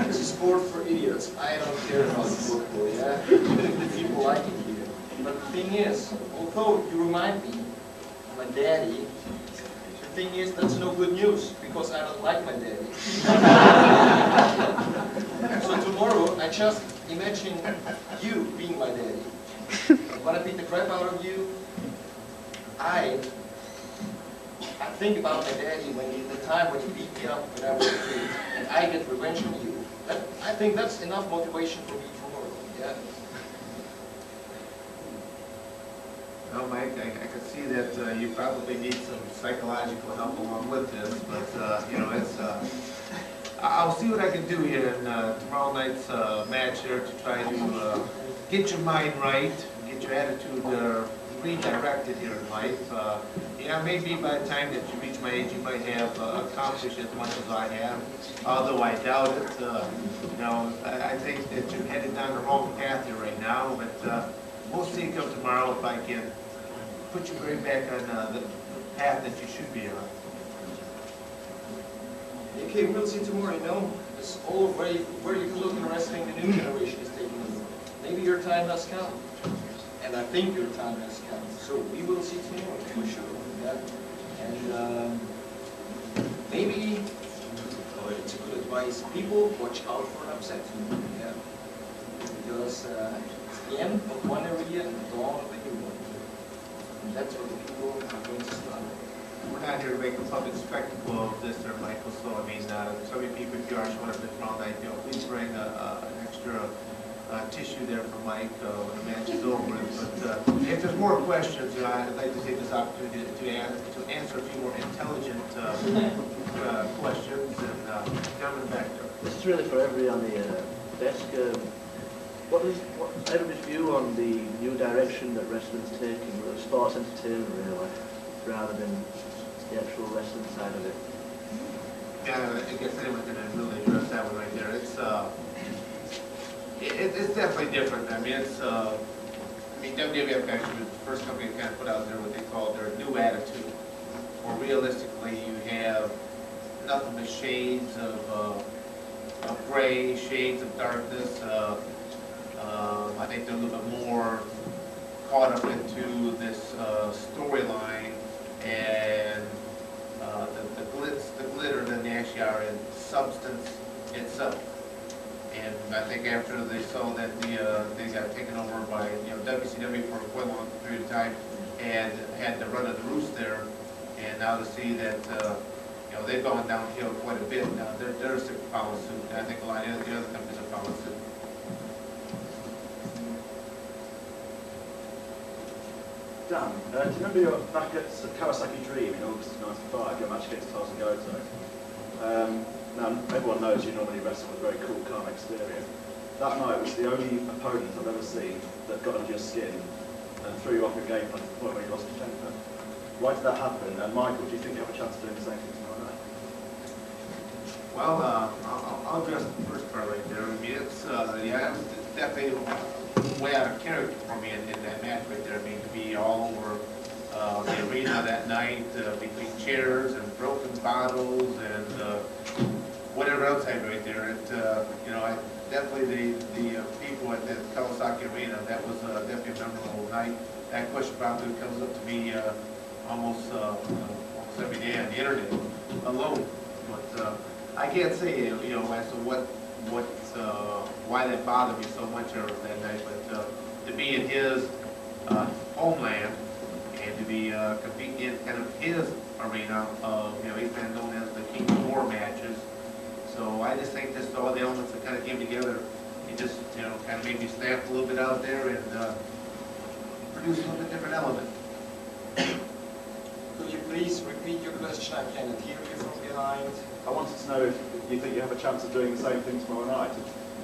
It's a sport for idiots. I don't care about football, yeah? Even if the people like it here. But the thing is, although you remind me of my daddy, the thing is, that's no good news, because I don't like my daddy. So tomorrow, I just imagine you being my daddy. When I beat the crap out of you, I think about my daddy the time when he beat me up when I was a kid, and I get revenge on you. I think that's enough motivation for me tomorrow, yeah? Well, Mike, I could see that you probably need some psychological help along with this, but you know, it's. I'll see what I can do here in tomorrow night's match here to try to get your mind right, get your attitude redirected here in life. Yeah, maybe by the time that you reach my age, you might have accomplished as much as I have, although I doubt it. You know, I think that you're headed down the wrong path here right now, but we'll see come tomorrow if I can put you right back on the path that you should be on. Okay, we'll see tomorrow, you know. It's all where you can look in wrestling, the new generation is taking over. Maybe your time has come. And I think your time has come. So we will see tomorrow for sure. Yeah? And maybe, it's a good advice, people watch out for an upset tomorrow. Yeah? because it's the end of one area and the dawn of a new one. And that's what the people are going to start. We're not here to make a public spectacle of this, or Michael. So I mean, so many people, if you are showing up at Toronto night, please bring an extra tissue there for Mike when the match is over. But if there's more questions, I'd like to take this opportunity to answer a few more intelligent questions. And gentlemen back there. This is really for everybody on the desk. What everybody's view on the new direction that wrestling's taking, with sports entertainment really, rather than the actual wrestling side of it? Yeah, I guess anyone can really address that one right there. It's definitely different. I mean, WWF actually was the first company to kind of put out there what they call their new attitude. Or realistically, you have nothing but shades of gray, shades of darkness. I think they're a little bit more caught up into this storyline and the glitter than they actually are in substance itself. And I think after they saw that they got taken over by WCW for quite a long period of time and had the run of the roost there, and now to see that they've gone downhill quite a bit. Now they're following suit. I think a lot of the other companies are following suit. Dan, do you remember your back at Kawasaki Dream in August of '95, your match against Tarzan Goto? Now, everyone knows you normally wrestle with a very cool, calm exterior. That night was the only opponent I've ever seen that got under your skin and threw you off your game plan to the point where you lost your temper. Why did that happen? And Michael, do you think you have a chance of doing the same thing tomorrow night? Well, I'll address the first part right there. I mean, it's it was definitely way out of character for me in that match right there. I mean, to be all over the arena that night between chairs and broken bottles and whatever else I had right there. I definitely the people at the Kawasaki Arena, that was definitely a memorable night. That question probably comes up to me almost every day on the internet alone. But I can't say as to why that bothered me so much that night. But to be in his homeland and to be competing in kind of his arena of he's been known as the King of War matches. So I just think just all the elements that kind of came together, it just kind of made me stamp a little bit out there and produce a little bit different element. Could you please repeat your question? I cannot hear you from behind. I wanted to know if you think you have a chance of doing the same thing tomorrow night,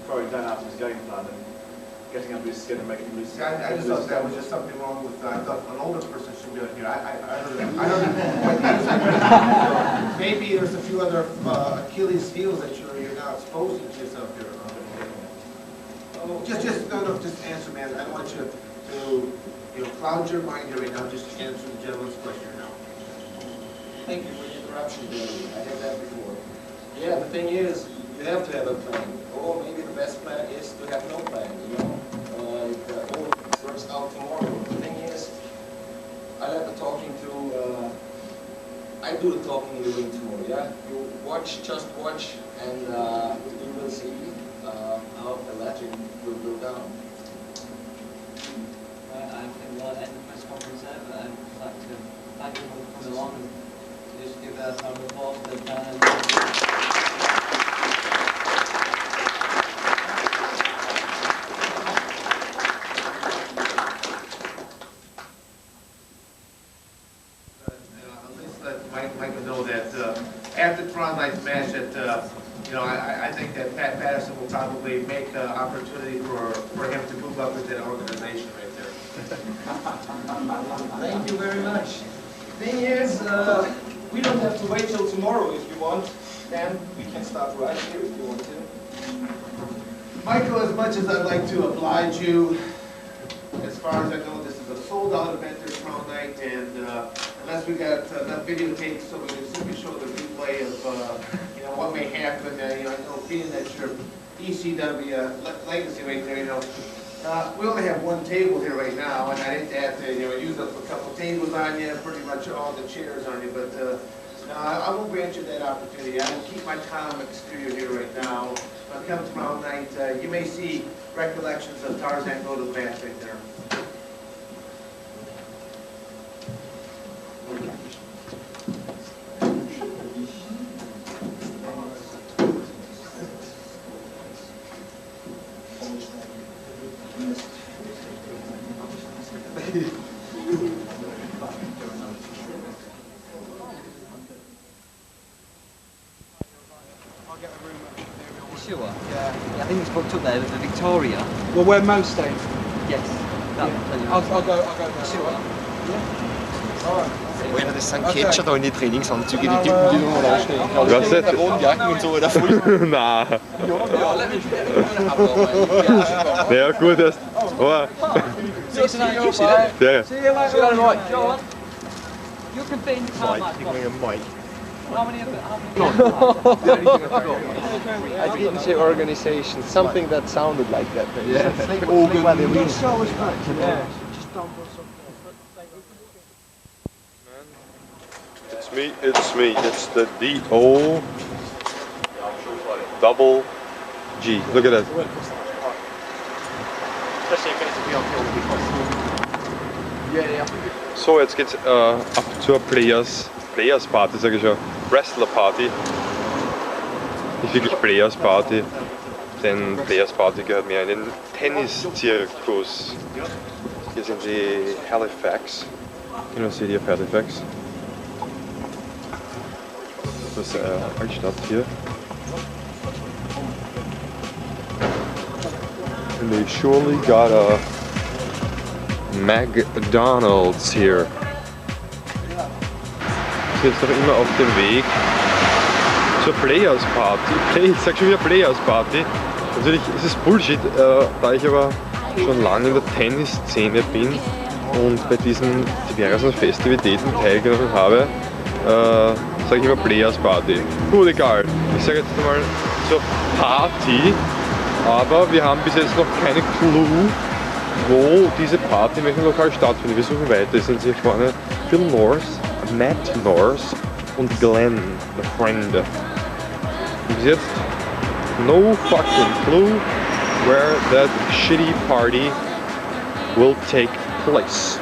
throwing Dan out of his game plan and getting under his skin and making him lose. See, I just thought that was just something wrong with. I thought an older person should be out here. I don't know. Maybe there's a few other Achilles heels that you're not exposing to yourself here. Just answer, man. I don't want you to cloud your mind here right now. Just answer the gentleman's question now. Thank you for the interruption, Billy. I had that before. Yeah, the thing is, you have to have a plan. Or maybe the best plan is to have no plan, It all works out tomorrow. The thing is, I let the talking to, I do the talking in the ring tomorrow, yeah? You just watch, and you will see how the legend will go down. I think we'll end the press conference there, but I'd like to thank you for coming along and just give a round of applause to Dan. After Tron night's match, I think that Pat Patterson will probably make an opportunity for him to move up into that organization right there. Thank you very much. Thing is, we don't have to wait till tomorrow if you want. Then we can start right here if you want to. Michael, as much as I'd like to oblige you, as far as I know, this is a sold-out event this Tron night, and unless we got enough videotapes so we can simply show the replay of what may happen. I know being that your ECW legacy right there, we only have one table here right now, and I didn't have to use up a couple tables on you, pretty much all the chairs on you, but no, I won't grant you that opportunity. I will keep my calm exterior here right now. come tomorrow night, you may see recollections of Tarzan go to the match right there. Sure? Yeah, I think it's booked up there, the Victoria. Well, where Mo's staying? Yes. I'll go there. Sure. Wohin das sind Catcher da in die Trainingsanzüge, die Typen, die nur da stehen. Was ist das? Wohnjacken und so, oder voll. Nein. Ja, gut, das. Oh. So, you see that? Yeah. See you later. John, you can fit in the car, Mike. Mike. How many of it? I didn't say organization, something that sounded like that. Yeah. It's me, it's the D-O double G. Look at that. So, jetzt geht's ab zur Players Party, sage ich schon. Wrestler Party. Nicht wirklich Players Party, denn Players Party gehört mehr in den Tennis-Zirkus. Hier sind die Halifax, University of Halifax. Das ist Altstadt hier. And they surely got a McDonald's here. Ich bin jetzt noch immer auf dem Weg zur Players Party. Ich sag schon wieder Players Party. Natürlich ist es Bullshit, da ich aber schon lange in der Tennisszene bin und bei diesen diversen Festivitäten teilgenommen habe, sage ich immer Players Party. Gut, egal. Ich sage jetzt mal zur Party, aber wir haben bis jetzt noch keine Clue, wo diese Party in welchem Lokal stattfindet. Wir suchen weiter. Es sind hier vorne Phil North, Matt North und Glenn, the friend. Und bis jetzt no fucking clue where that shitty party will take place.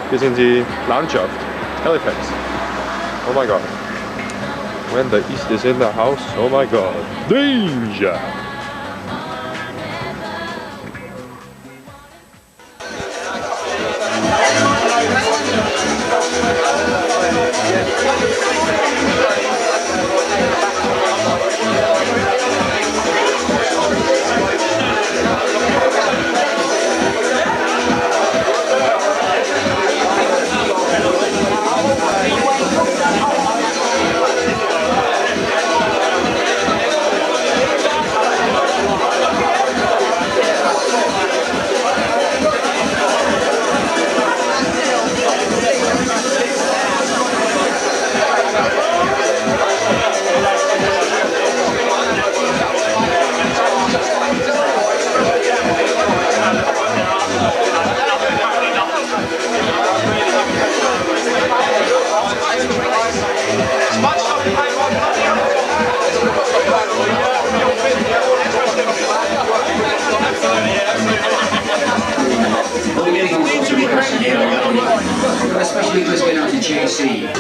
Wir sind die Landschaft, Halifax. Oh my god. When the East is in the house, oh my god. Danger! Especially because we're not in JC.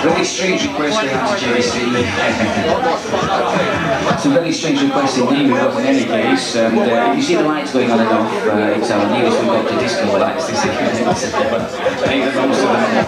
Very strange request going out to JC. Some very strange requests indeed, but in any case. And if you see the lights going on and off, it's our nearest we've got to disco lights this evening. Make the most of that.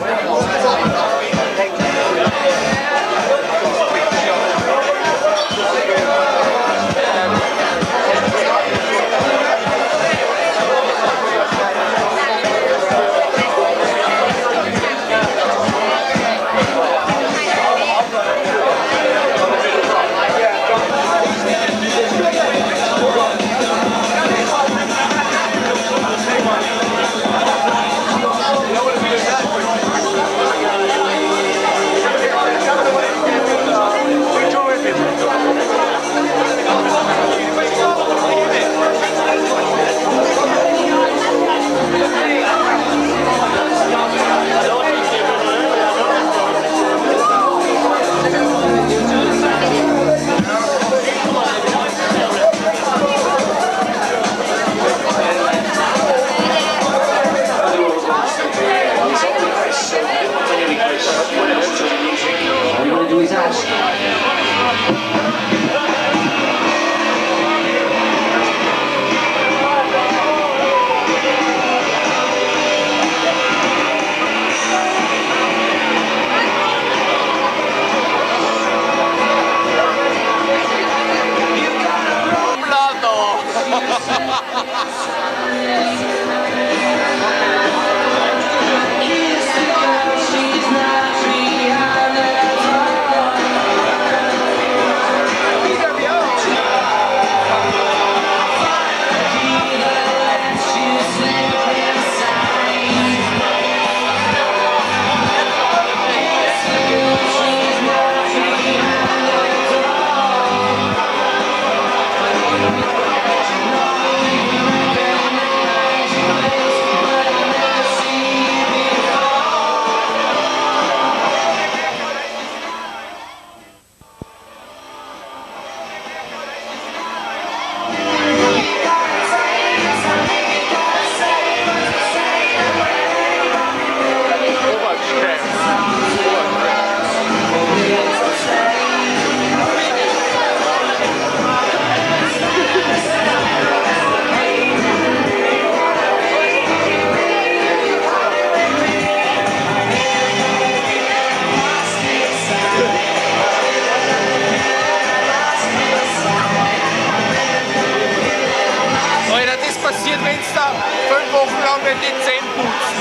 Alter, das passiert, wenn es da 5 Wochen lang nicht die Zähne putzt.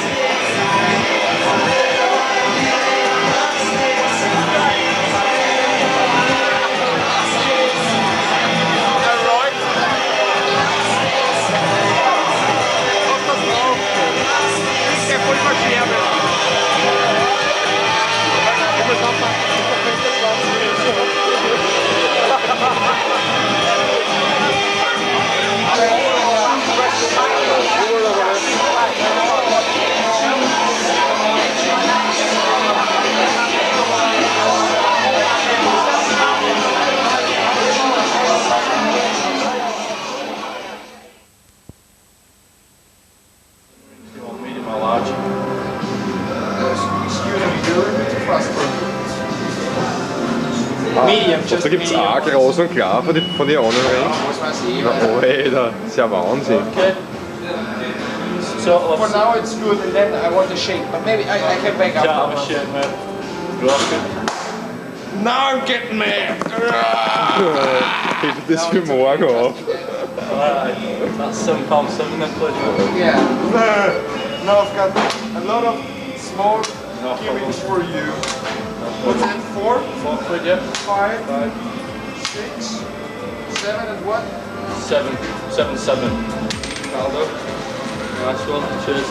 Medium, da gibt es auch groß und klar von den anderen Rings. Na, Alter, das ist ja Wahnsinn. Okay. So for now it's good, and then I want to shake, but maybe I can back up. Yeah, shit, man. Now I'm getting mad. Hebt das für morgen auf. That's £7.7 then, please. Yeah. Now I've got a lot of small givings for you. What's that? 4? 4 quid, yeah. 5, 6, 7, and what? 7. Aldo. Nice one, cheers.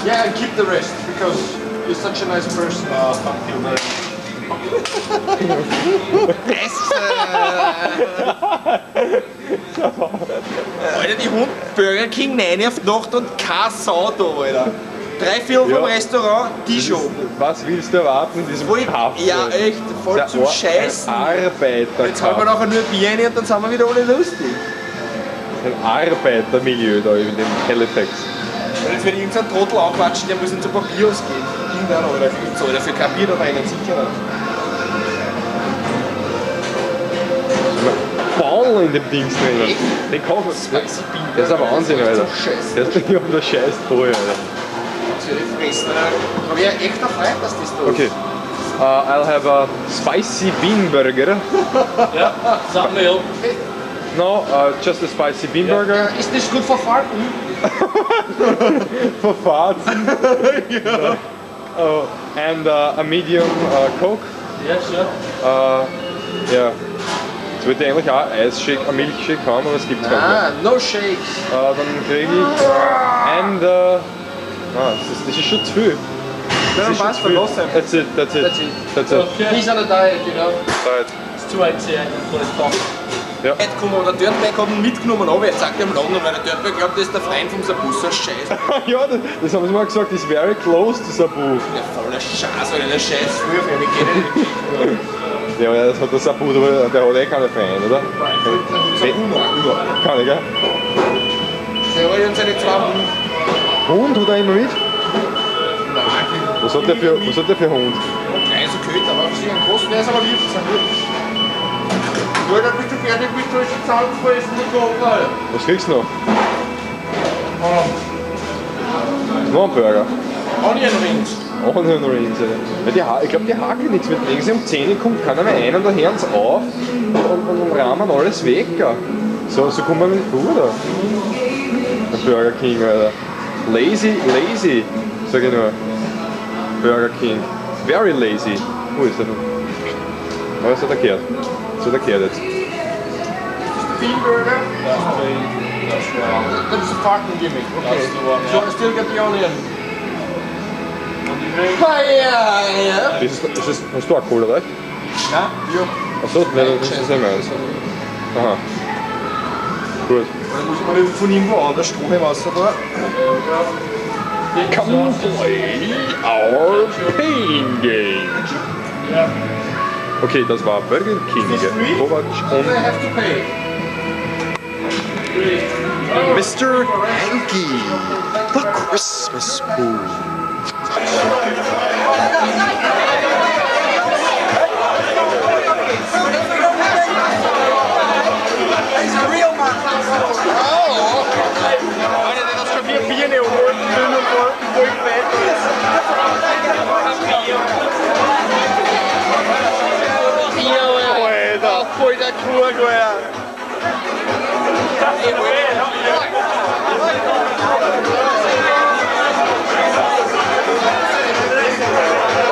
Yeah, and keep the rest because you're such a nice person. Oh, thank you, mate. Alter, die Hund Burger King rein auf die Nacht und keine Sau da, Alter. 3/4 vom Restaurant, die schon. Was willst du erwarten in diesem Kaff? Ja, echt, voll zum Scheißen. Arbeiter. Jetzt haben wir nachher nur Bier rein und dann sind wir wieder alle lustig. Ein Arbeitermilieu da in dem Halifax. Und jetzt wird irgendein Trottel anquatschen, der muss in zum Papierhaus gehen. Irgendeiner oder so, oder für kein Bier da rein, sicher nicht. Ball in dem Dings drin. Den Kauf, der ist ein Wahnsinn, Alter. Der ist ja der Scheiß voll, Alter. Für die Fressen, aber ja, echt erfreut, dass das da ist. Okay. I'll have a spicy bean burger. Yeah, is that meal? No, just a spicy bean burger. Ist das gut für Farten? For farts. Ja. And a medium Coke. Yeah, sure. Ja. Jetzt wollte ich eigentlich auch Eisshake, ein Milchshake haben, aber es gibt keinen. No shakes. Dann kriege ich. And das ist schon zu viel. Dann passt verlassen. That's it. Okay. He's on a diet, you know. Diet. It's 288 for his top. Ja. Der Dirtbag hat ihn mitgenommen, aber jetzt sagt er im London, weil der Dirtbag glaubt, das ist der Freund vom Sabu, so ein Scheiß. Ja, das haben sie mal gesagt, ist very close to Sabu. Ja, voller Scheiß, Alter, der Scheiß früher für mich geht nicht. Ja, das hat der Sabu, der hat eh keine Freunde, oder? Kann ich, gell? Der hat uns seine 2 Hunde. Hund hat er immer mit? Nein. Was hat der für Hund? Nein, so Köter, aber sie einen großen, der ist aber lieb, das ist lieb. Alter, bist du fertig mit solchen Zahnfressen gekommen, Alter? Was kriegst du noch? Noch ein Burger. Onion Rings. Onion Rings, ja. Ich glaube, die haken nichts mit links. Um 10 kommt keiner mehr rein und da hören sie auf und rahmen alles weg. So kommen wir nicht vor, da. Der Burger King, Alter. Lazy, sag ich nur. Burger King. Very lazy. Wo ist er denn? Was hat er gehört? So der kehrt jetzt. Bean burger? That's a farting gimmick. Okay. That's the one, So I still get the onion. Ja. Hast du auch Cola, recht? Nein, ja. Achso, nein, das ist nicht meins. Aha. Gut. Dann muss man nicht von irgendwo anders Strohhalm rausfahren. Come play our pain game. Ja. Okay, das war Burger King, Kovac und Mr. Hankey, the Christmas spoon. He's a real man. Oh! Meine, der das schon 4 Bier nehmen und foi da tua agora.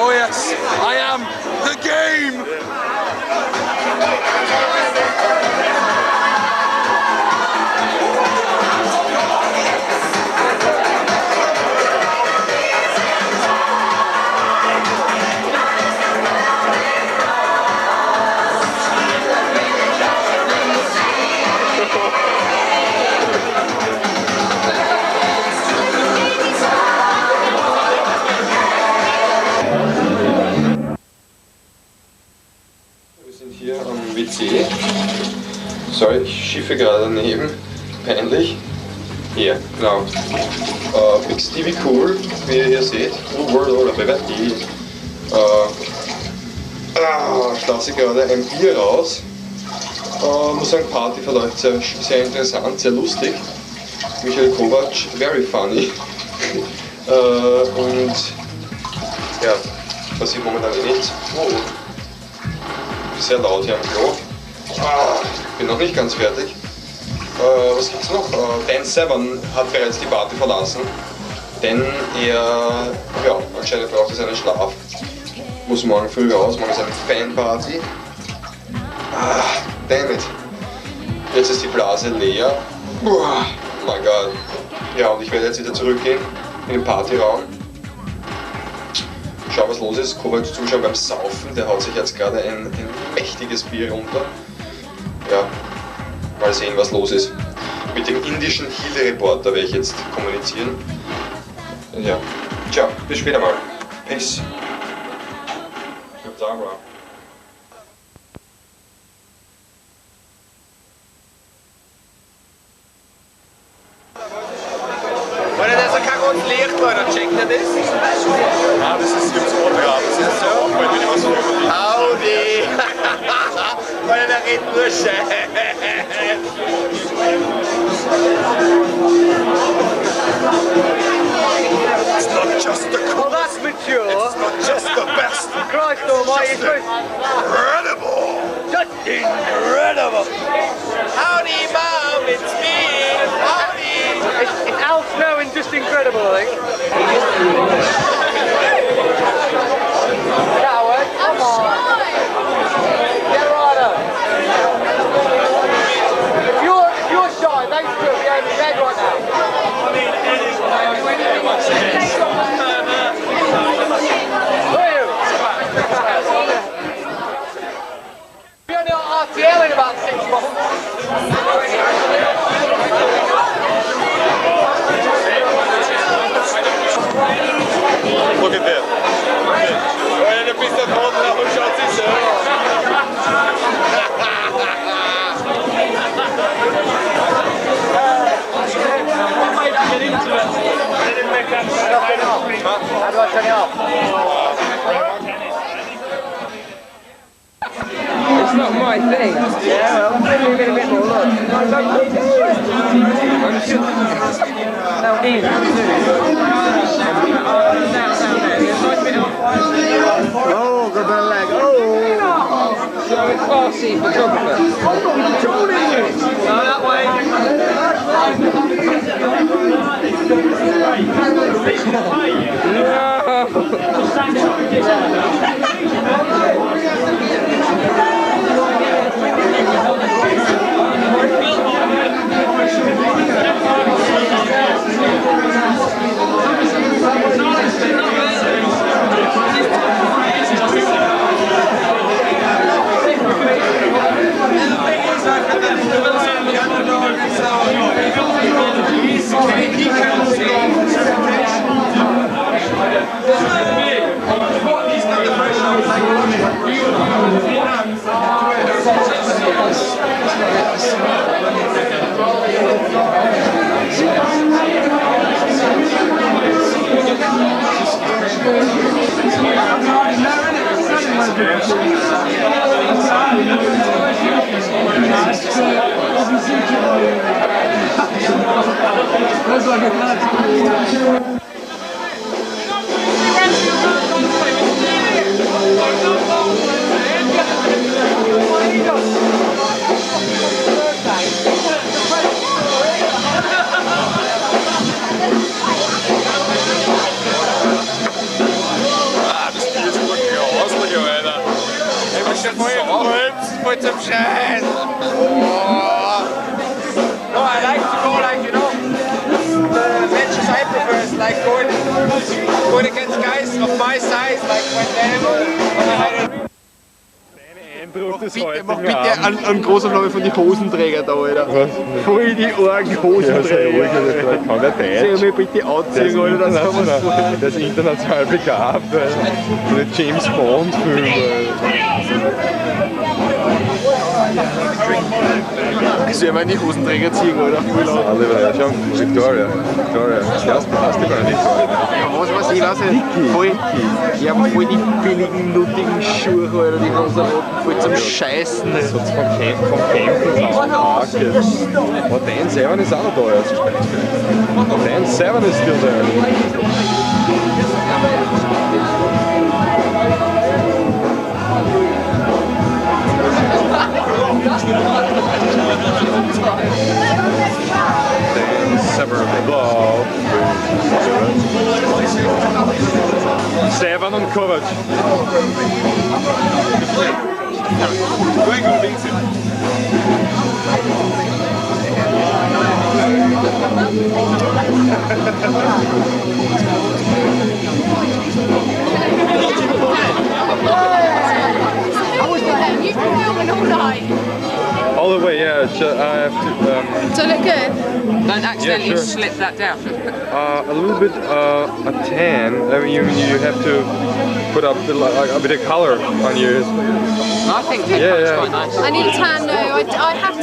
Oh yes, I am the game. WC. Sorry, ich schiffe gerade daneben. Peinlich. Hier, genau. Big Stevie Cool, wie ihr hier seht. World Order, BWT. Lasse gerade ein Bier raus. Muss sagen, Party verläuft sehr interessant, sehr lustig. Michael Kovac, very funny. Und ja, passiert momentan eh nichts. Oh. Sehr laut hier am Klo. Bin noch nicht ganz fertig. Was gibt's noch? Dan Severn hat bereits die Party verlassen, denn er, ja, anscheinend braucht er seinen Schlaf. Muss morgen früh raus, morgen ist eine Fanparty. Damn it. Jetzt ist die Blase leer. Oh mein Gott. Ja, und ich werde jetzt wieder zurückgehen in den Partyraum. Schau, was los ist. Kovac zuschauen beim Saufen, der haut sich jetzt gerade ein mächtiges Bier runter. Ja, mal sehen, was los ist. Mit dem indischen Heal-Reporter werde ich jetzt kommunizieren. Ja, ciao, bis später mal. Peace. Wenn er so kann uns Licht war, dann checkt er das. Ja, das ist im Sportraum. Das ist so, weil wir was für Audi! Weil er redet nur Scheiß. It's not just the coolest, it's not just the best. Christ almighty, it's incredible. Just incredible. Howdy, Mom, it's me. Howdy. It's Al Snow and just incredible, I think. Coward, come on. Get right up. If you're shy, make sure you're behind his head right now. Be on the RTL in about 6 months. Look at this. Wenn du bist da draußen nach und schaut sich How do I turn it off? It's not my thing. Yeah, well, maybe a bit more. Look. No, Ian. Oh, got a bit of leg. Oh! So it's classy photographer. That way. That's like a class. Put some shine. No, I like to go like, you know, the matches I prefer is like going against guys of my size, like when they Eindruck des heutigen Mach bitte einen Großaufnahme von den Hosenträgern da, Alter. Was? Voll die argen Hosenträger. Ja, kann der Deutsch? Soll ich mich bitte anziehen, Alter? Das ist international begabt, Alter. Der James Bond Film, soll man die Hosenträger ziehen, Alter? Alle, schau, Victoria. Das passt gar nicht. Ja, was ich weiß nicht. Voll, die haben voll die billigen, nuttigen Schuhe, Alter, die rosa roten, voll zum Scheißen. Das hat vom Campen aus. Aber dein Severn ist auch noch da jetzt. Dein Severn ist still there. Severn und Kovac. How was that? You've been filming all night. All the way, yeah. I have to. Does it look good? Don't accidentally sure. slip that down. A little bit a tan. I mean, you have to put up a bit of color on yours. I think it's quite nice. I need a tan. No, I have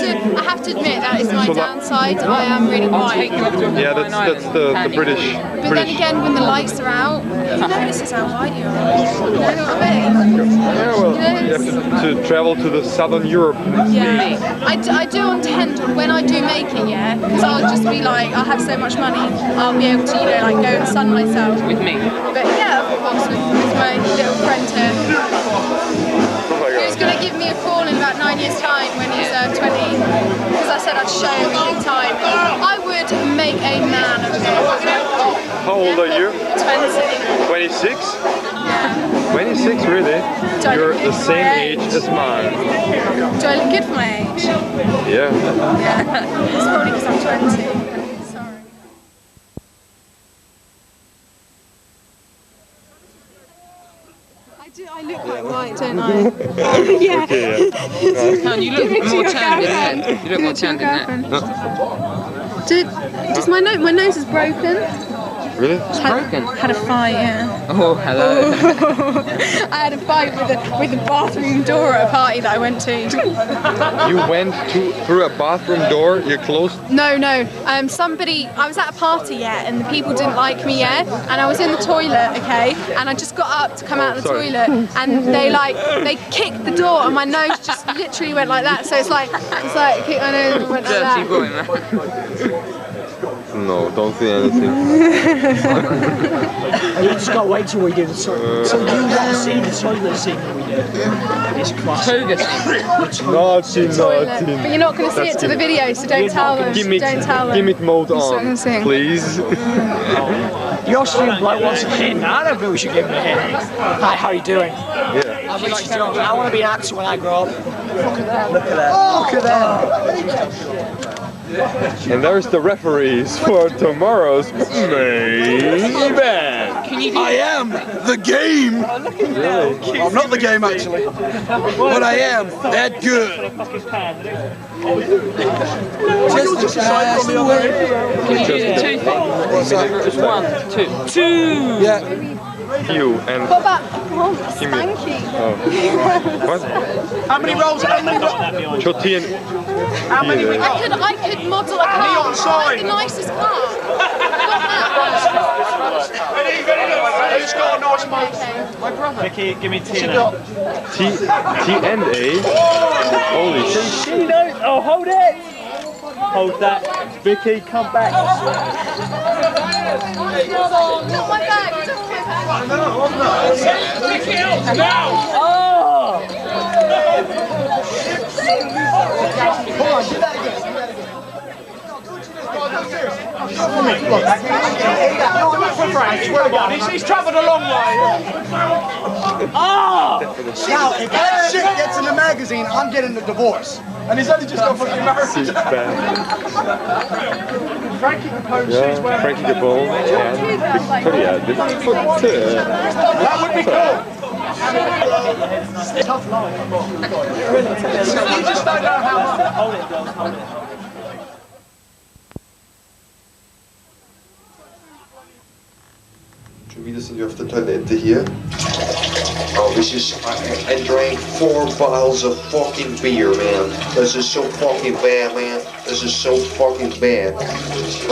to admit that is my downside. I am really white. Yeah, that's the British. But then again, when the lights are out, you notice how white you are. You know what I mean? Yeah, well, you have to travel to the southern Europe. Yeah, I do intend when I do make it, yeah, because I'll just be like, I have so much money, I'll be able to, you know, like go and sun myself. With me? But yeah, of course, with my little friend here. Who's going to give me a call in about 9 years' time when he's 20, because I said I'd show him in time. I would make a man of him. How old are you? 20. 26? Yeah. 26, really? You're the same age as mine. Do I look good for my age? Yeah. Yeah. It's probably because I'm 20. Sorry. I look quite white, don't I? Yeah. Okay, yeah. You look more tanned, didn't it? You look more tanned, didn't it? Does my nose is broken? Really? It's broken? Had a fight, yeah. Oh, hello. I had a fight with the bathroom door at a party that I went to. You went through a bathroom door, you closed? No. I was at a party, yeah, and the people didn't like me, yeah, and I was in the toilet, okay, and I just got up to come out of the toilet, and they kicked the door, and my nose just literally went like that, so it's like kicked my nose and went like that. Dirty boy, man. No, don't say anything. You just got to wait till we do the toilet. So you want to see the toilet scene that we do? It's classic. Naughty. But you're not going to see it to the video, so don't tell them. Gimmick mode on, please. The Austrian bloke wants a hint. I don't think we should give him a hint. Hi, how are you doing? Yeah. I want to be an actor when I grow up. Look at that. Look at that. And there's the referees for tomorrow's main event. I am the game. Really? I'm not the game actually, but I am that good. Just can you do the two thing? Just 1, 2. 2! Yeah. You and... What about Spanky? Oh. What? How many rolls? Choti and... How many we got? I could model a car. Like the nicest car. Who's got a nice motor? My brother. Vicky, give me T and A. T and A? Holy shit. Oh, hold it! Hold that. Vicky, come back. Not my bag, just my bag. Pick it up now! Oh! Come on, do that again. He's travelled a long way. Now, if that shit gets in the magazine, I'm getting a divorce. And he's only just got fucking married. Frankie Capone and Victoria. That would be cool. Tough life. You just don't know how much. Hold it, girls, hold it. Schon wieder sind wir auf der Toilette hier. Oh, this is, I drank 4 bottles of fucking beer, man. This is so fucking bad, man. This is so fucking bad.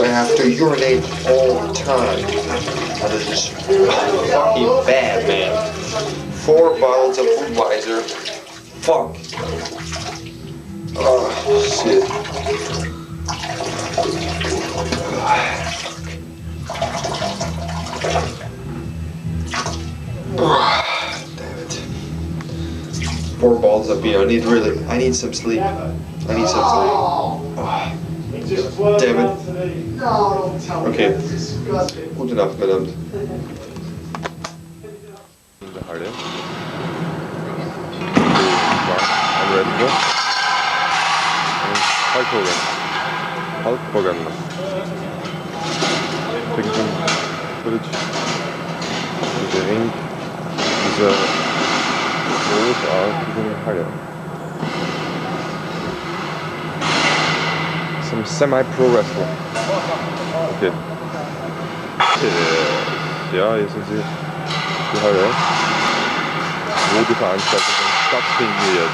I have to urinate all the time. And this is fucking bad, man. 4 bottles of Budweiser. Fuck. Oh, shit. Damn it. 4 bottles of beer. I need some sleep. I need some sleep. Oh. Damn it. Okay. Gute Nacht, meine Damen. In der Halle. I'm ready to go. Hulk Hogan. Taking some footage. Der Ring dieser großartigen Halle. Some semi-pro wrestling. Okay. Ja, hier sind sie. Die Halle, wo die Veranstaltung stattfinden wird.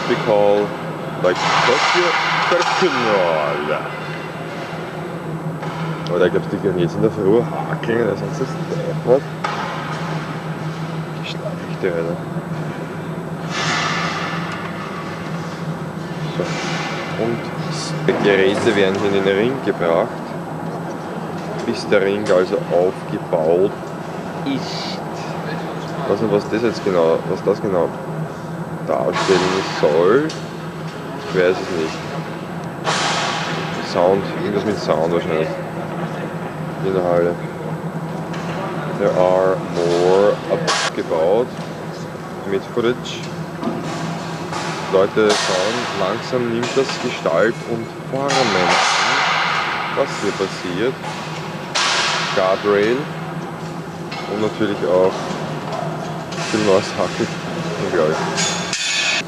We call like Professional. Oder ich glaube, die gehen jetzt in der Früh hackeln, da sind sie deppert. Geschlechte, Alter. So. Und Geräte werden hier in den Ring gebracht, bis der Ring also aufgebaut ist. Ich weiß nicht, was das genau darstellen soll. Ich weiß es nicht. Sound, irgendwas mit Sound wahrscheinlich. In der Halle. There are more abgebaut mit Footage. Leute schauen, langsam nimmt das Gestalt und Formen an, was hier passiert. Guardrail und natürlich auch viel neues Hackel, glaube ich.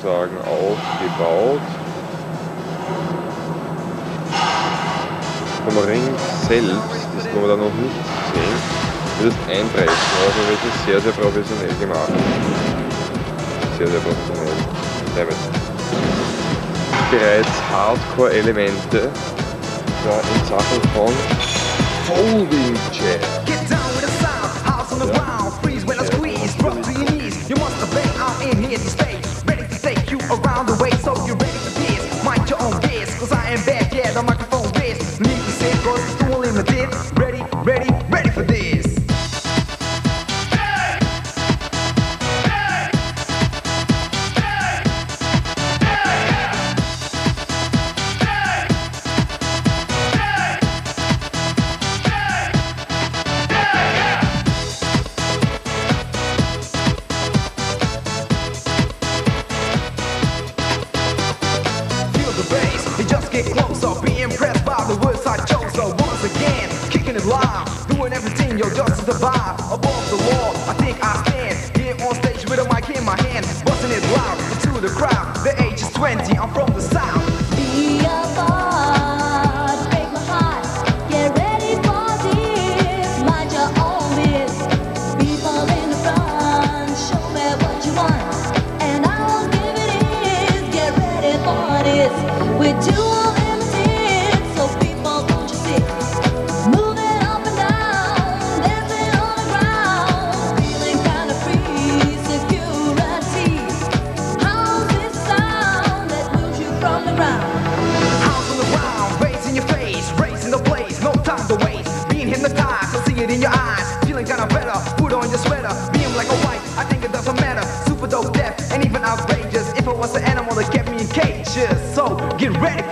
Sagen aufgebaut. Vom Ring selbst, das kann man da noch nicht sehen, wird es einbrechen, also wird es sehr, sehr professionell gemacht. Sehr, sehr professionell. Damit. Bereits Hardcore-Elemente in Sachen von Folding Chair. Around the way, so you're ready for this. Mind your own biz, cause I am back, yeah, the microphone is. Need to say, cause it's too limited. Ready for this. Get closer, be impressed by the words I chose. So once again, kicking it live, doing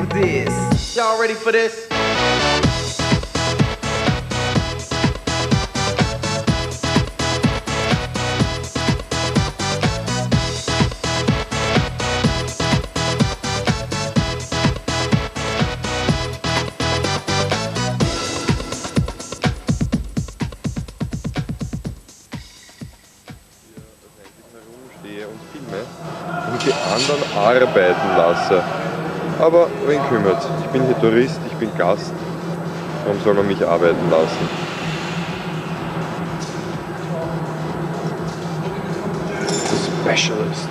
for this. Y'all ready for this? Und die anderen arbeiten lasse. Aber wen kümmert's? Ich bin hier Tourist, ich bin Gast. Warum soll man mich arbeiten lassen? The Specialist.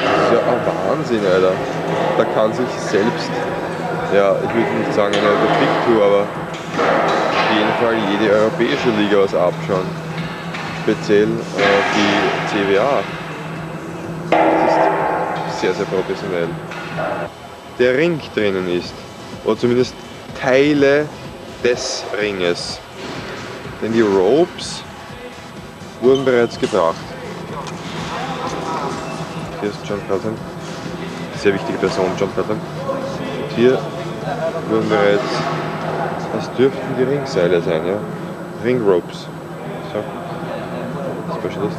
Das ist ja ein Wahnsinn, Alter. Da kann sich selbst, ja, ich würde nicht sagen eine Big Tour, aber auf jeden Fall jede europäische Liga was abschauen. Speziell die CWA. Das ist sehr, sehr professionell. Der Ring drinnen ist, oder zumindest Teile des Ringes. Denn die Ropes wurden bereits gebracht. Hier ist John Feltham. Sehr wichtige Person, John Feltham. Und hier wurden bereits, das dürften die Ringseile sein, ja? Ringropes. So. Specialist.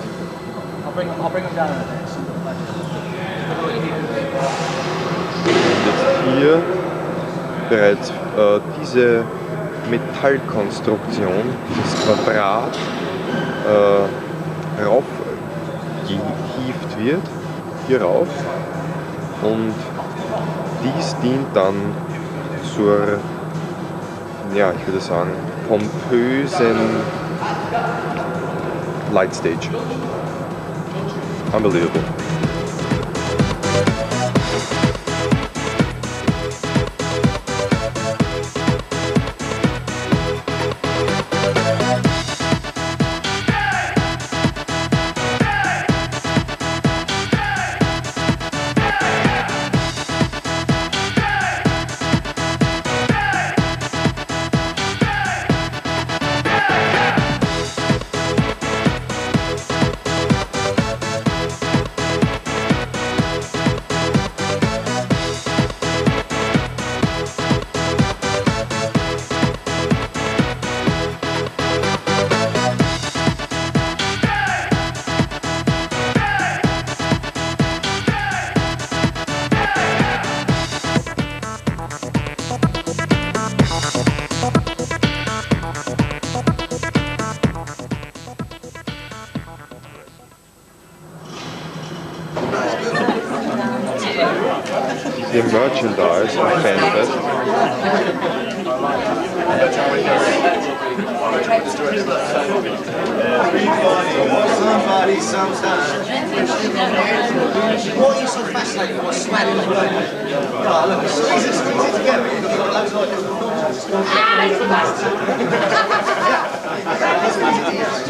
I'll bring them down in a minute. Und jetzt hier bereits diese Metallkonstruktion, dieses Quadrat, raufgehievt wird, hier rauf. Und dies dient dann zur, ja, ich würde sagen, pompösen Lightstage. Unbelievable. The merchandise and fanfest. Somebody sometimes. What are you so fascinated with? What's smelling? Oh, look, squeeze it together. You've got loads of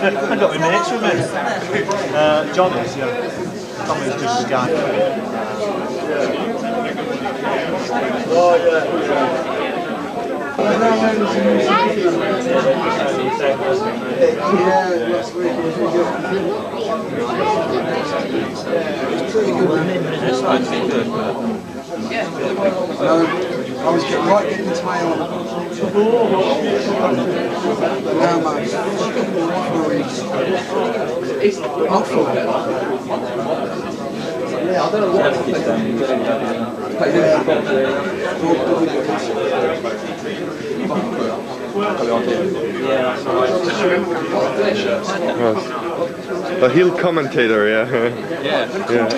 I've got my mates with me. John is, yeah. Tommy is just a guy. Oh, yeah. I was getting the tail on. How much? 4 weeks. Not 4. Yeah, I don't know The heel commentator, yeah.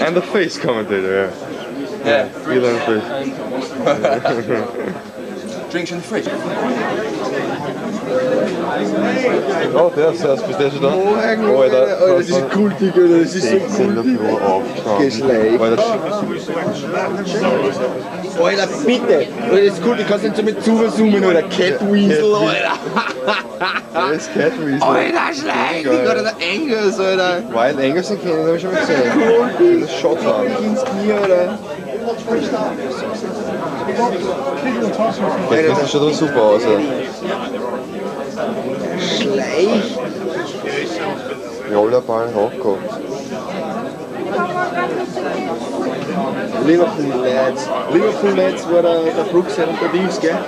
And the face commentator, yeah. Heel and face. Drinks in the fridge. Oh, der ist erst, bist du schon da? Oh, das ist kultig, oder? Das ist so kultig. Alter, bitte! Das ist cool, du kannst nicht so mit zuzoomen, oder? Catweasel, Alter! Das ist Catweasel. Alter, schlecht! Oder der Angus, Alter! Wild Angus, den kenne ich, habe ich schon mal gesehen. Das ist Schotter. Ins Knie, Alter! Das sieht schon super aus. Schleich. Rollerball hochgehabt. Liverpool Lads war der Brooks und der Dings, gell?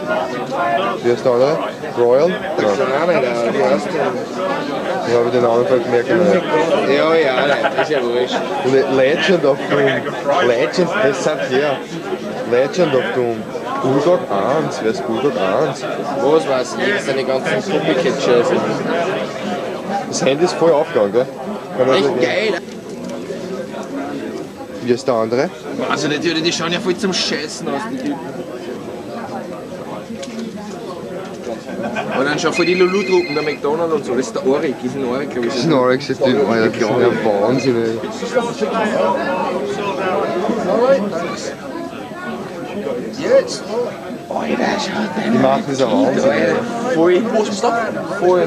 Wie heißt der andere? Royal? Nein, wie heißt der? Ich habe den Namen vielleicht merken. Ja, das ist ja wurscht. Legend of Doom. Legend, das sind hier. Legend of Doom. Bulldog 1, wer ist Bulldog 1? Was weiß ich, das sind die ganzen Copycat-Shows. Das Handy ist voll aufgegangen, gell? Echt geil! Wie ist der andere? Also natürlich, die schauen ja voll zum Scheißen aus, die Typen. Und dann schauen voll die Lulu-Truppen, der McDonald's und so, das ist der Orik, das ist ein Orik, glaube ich. Das ist ein Orik, das ist der Wahnsinn, ey. Jetzt! Die machen das auch Wahnsinn. Voll. Voll. Ja,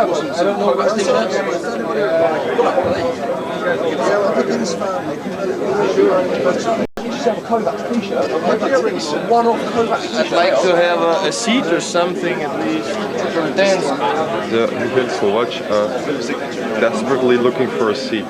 I don't know what's the I'd like to have a seat or something at least for a dance. The Michael Kovac desperately looking for a seat.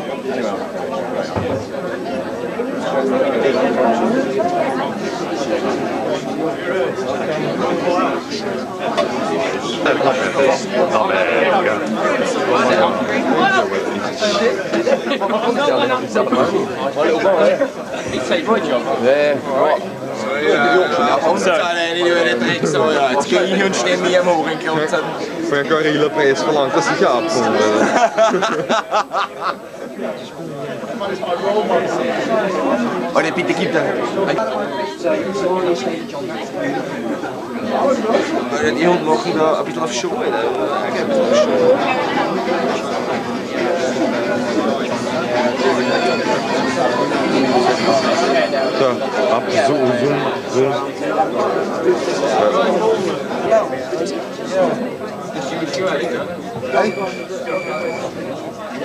Jetzt gehe ich und stehe mir am Hoch in Konzert. Für einen Gorilla-Preis verlangt er sicher abgefunden. Alter, bitte gib da. Alter, die Hunde machen da ein bisschen auf Show, Alter. So, ab, zoom.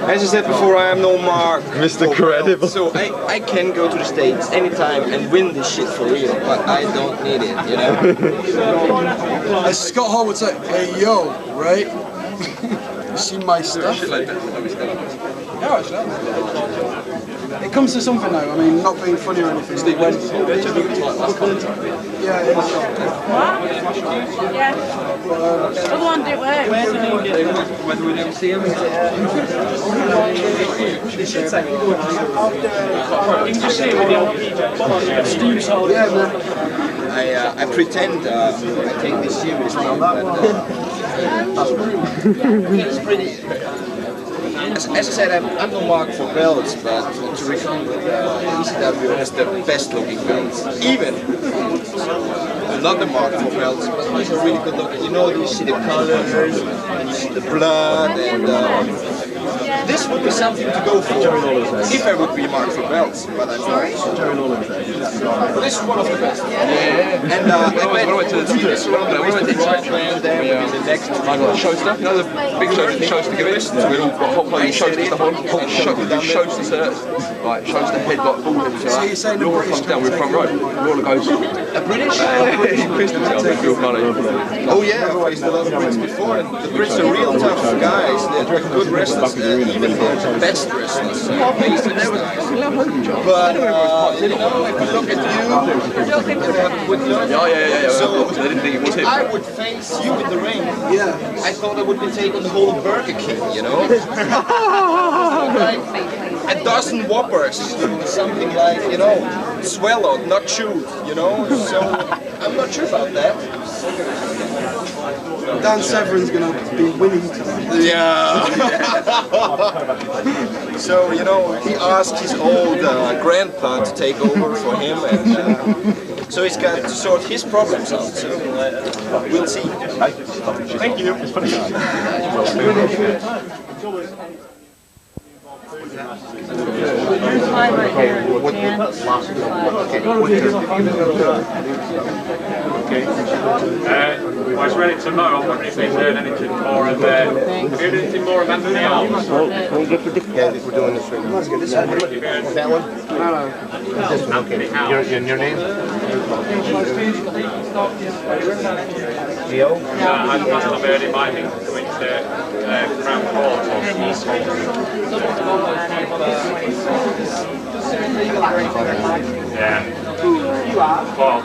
As I said before, I am no Mark. Mr. Credible. So I can go to the States anytime and win this shit for real, but I don't need it, you know? As Scott Hall would say, hey yo, right? You see my stuff? Yeah, actually. It comes to something though, I mean, not being funny or anything. Steve, when... Yeah, What? Yeah. Other one didn't work. Whether we never see him. You can just see him with the old Steve's holding. Yeah, man. I pretend I take this seriously, but it's pretty. As I said, I'm no mark for belts, but to recount that ECW has the best looking belts. Even not the mark for belts, but these are really good looking. You know, you see the colors, and you see the blood, and this would be something to go for if I would be marked for belts, but I'm not. This is one of the best. Yeah. And I went to the TV around the West Brand there in the next show stuff, you know, the big shows to give it. So we all got hot plate shows and stuff on. Shows the shirts, like shows the head like ball heads. So you're saying the British comes down with front row. We all goes. A British? He pissed himself. They feel funny. Oh yeah, I've faced a lot of Brits before, and the Brits are real tough guys. They're good wrestlers, even the best wrestlers. Amazing guys. But you know, if you look at you have a quick look. Yeah. So I didn't think it was him. I would face you in the ring. Yeah. I thought I would be taking the whole Burger King, you know. Like a dozen Whoppers, something like, you know, swallowed, not chewed, you know. So I'm not sure about that. Dan Severn's going to be winning tonight. Yeah. So, you know, he asked his old grandpa to take over for him, and so he's got to sort his problems out. So we'll see. Thank you. I was ready to know. I'm wondering if you've heard anything more of have you heard anything more of Anthony Arms? Yeah, we're doing this right now. That one? This one, okay. Your name? Leo? I must have heard it might be going to Crown Court. Yeah. Well,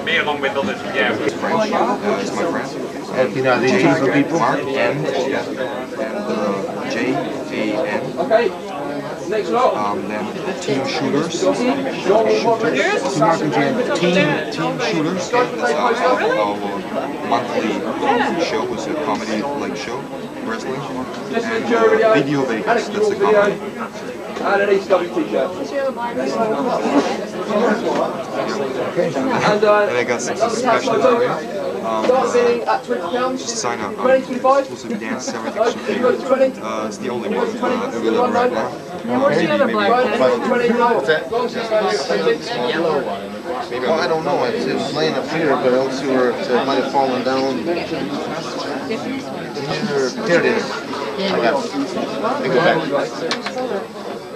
me along with others, yeah. He's my friend. You know, these teams of people. Mark M. And J-A-N. Okay. Next up. Then team shooters. Mark and J. Team shooters. That's our monthly show. It's a comedy-like show, wrestling. And Video Vegas. That's the comedy. And an East W t-shirt. And I got some special for you. Just sign up. Exclusive dance, everything should be. It's the only one available right now. Where's the other black pen? Well, I don't know. It's laying up here, but else you were, it might have fallen down. Here it is. I got it. I go back.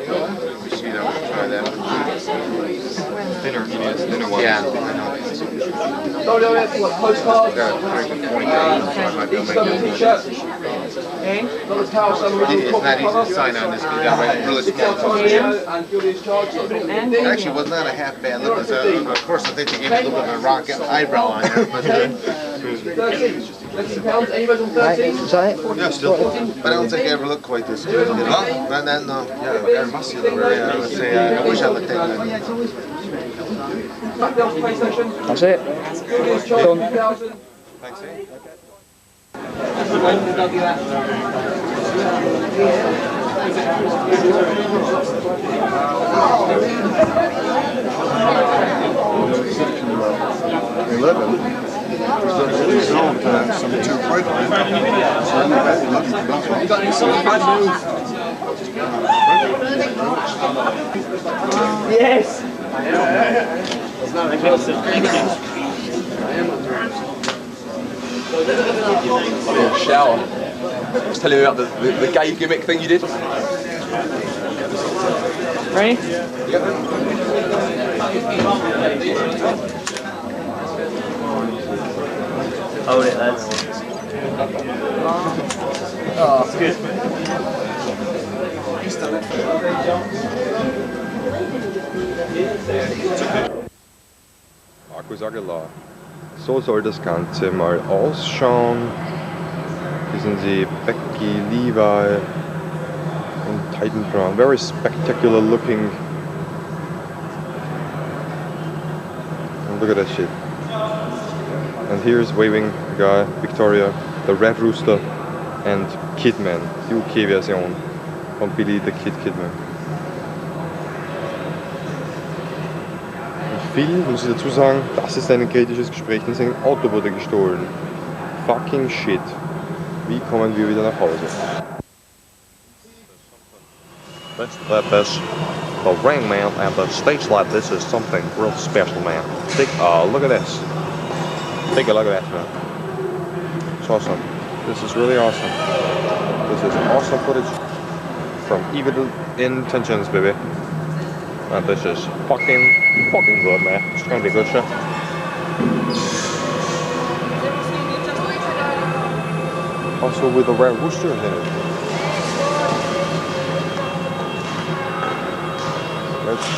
Sweet, I'm gonna try that. Thinner, you need a thinner one. Yeah, I know. Postcards. It's not easy to sign on this because I'm really small. It actually was not a half bad look. Of course, I think they gave me a little bit of a rock eyebrow on there. But, yeah, still. But I don't think I ever looked quite this good. Huh? Not that, no. Yeah, very muscular. Yeah, I would say I wish I looked that good. That's it. Done. Thanks, Yes. It's not impressive. Shower. I was telling you about the gay gimmick thing you did. Ready? Hold it, lads. Oh, it's good. Markus Aguilar. So soll das Ganze mal ausschauen. Hier sind sie Becky, Levi und Titan Brown. Very spectacular looking. And look at that shit. And here's waving the guy, Victoria, the Red Rooster and Kidman, die UK-Version von Billy the Kid Kidman. Phil, muss ich dazu sagen, das ist ein kritisches Gespräch, denn sein Auto wurde gestohlen. Fucking shit. Wie kommen wir wieder nach Hause? The ring, man, and the stage like this is something real special, man. Take a look at this. Take a look at that, man. It's awesome. This is really awesome. This is awesome footage from Evil Intentions, baby. And this is fucking good, man. It's gonna be a good show. Also with the Red Rooster in it. Let's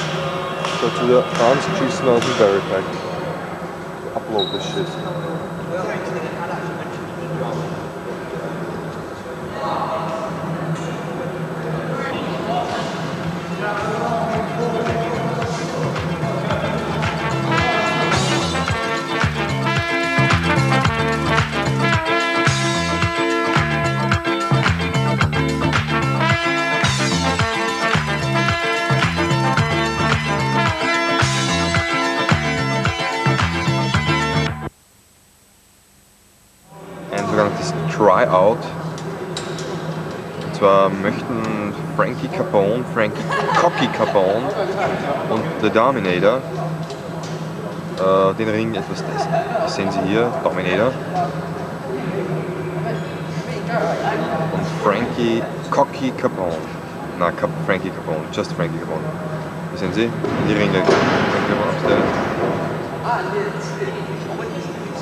go to the Hans Cheese Melted Berry Pack. Upload this shit. Tryout. Und zwar möchten Frankie Capone, Frankie Cocky Capone und The Dominator den Ring etwas testen. Das sehen Sie hier, Dominator. Und Frankie Cocky Capone. Na, Frankie Capone, just Frankie Capone. sehen Sie? Die Ringe.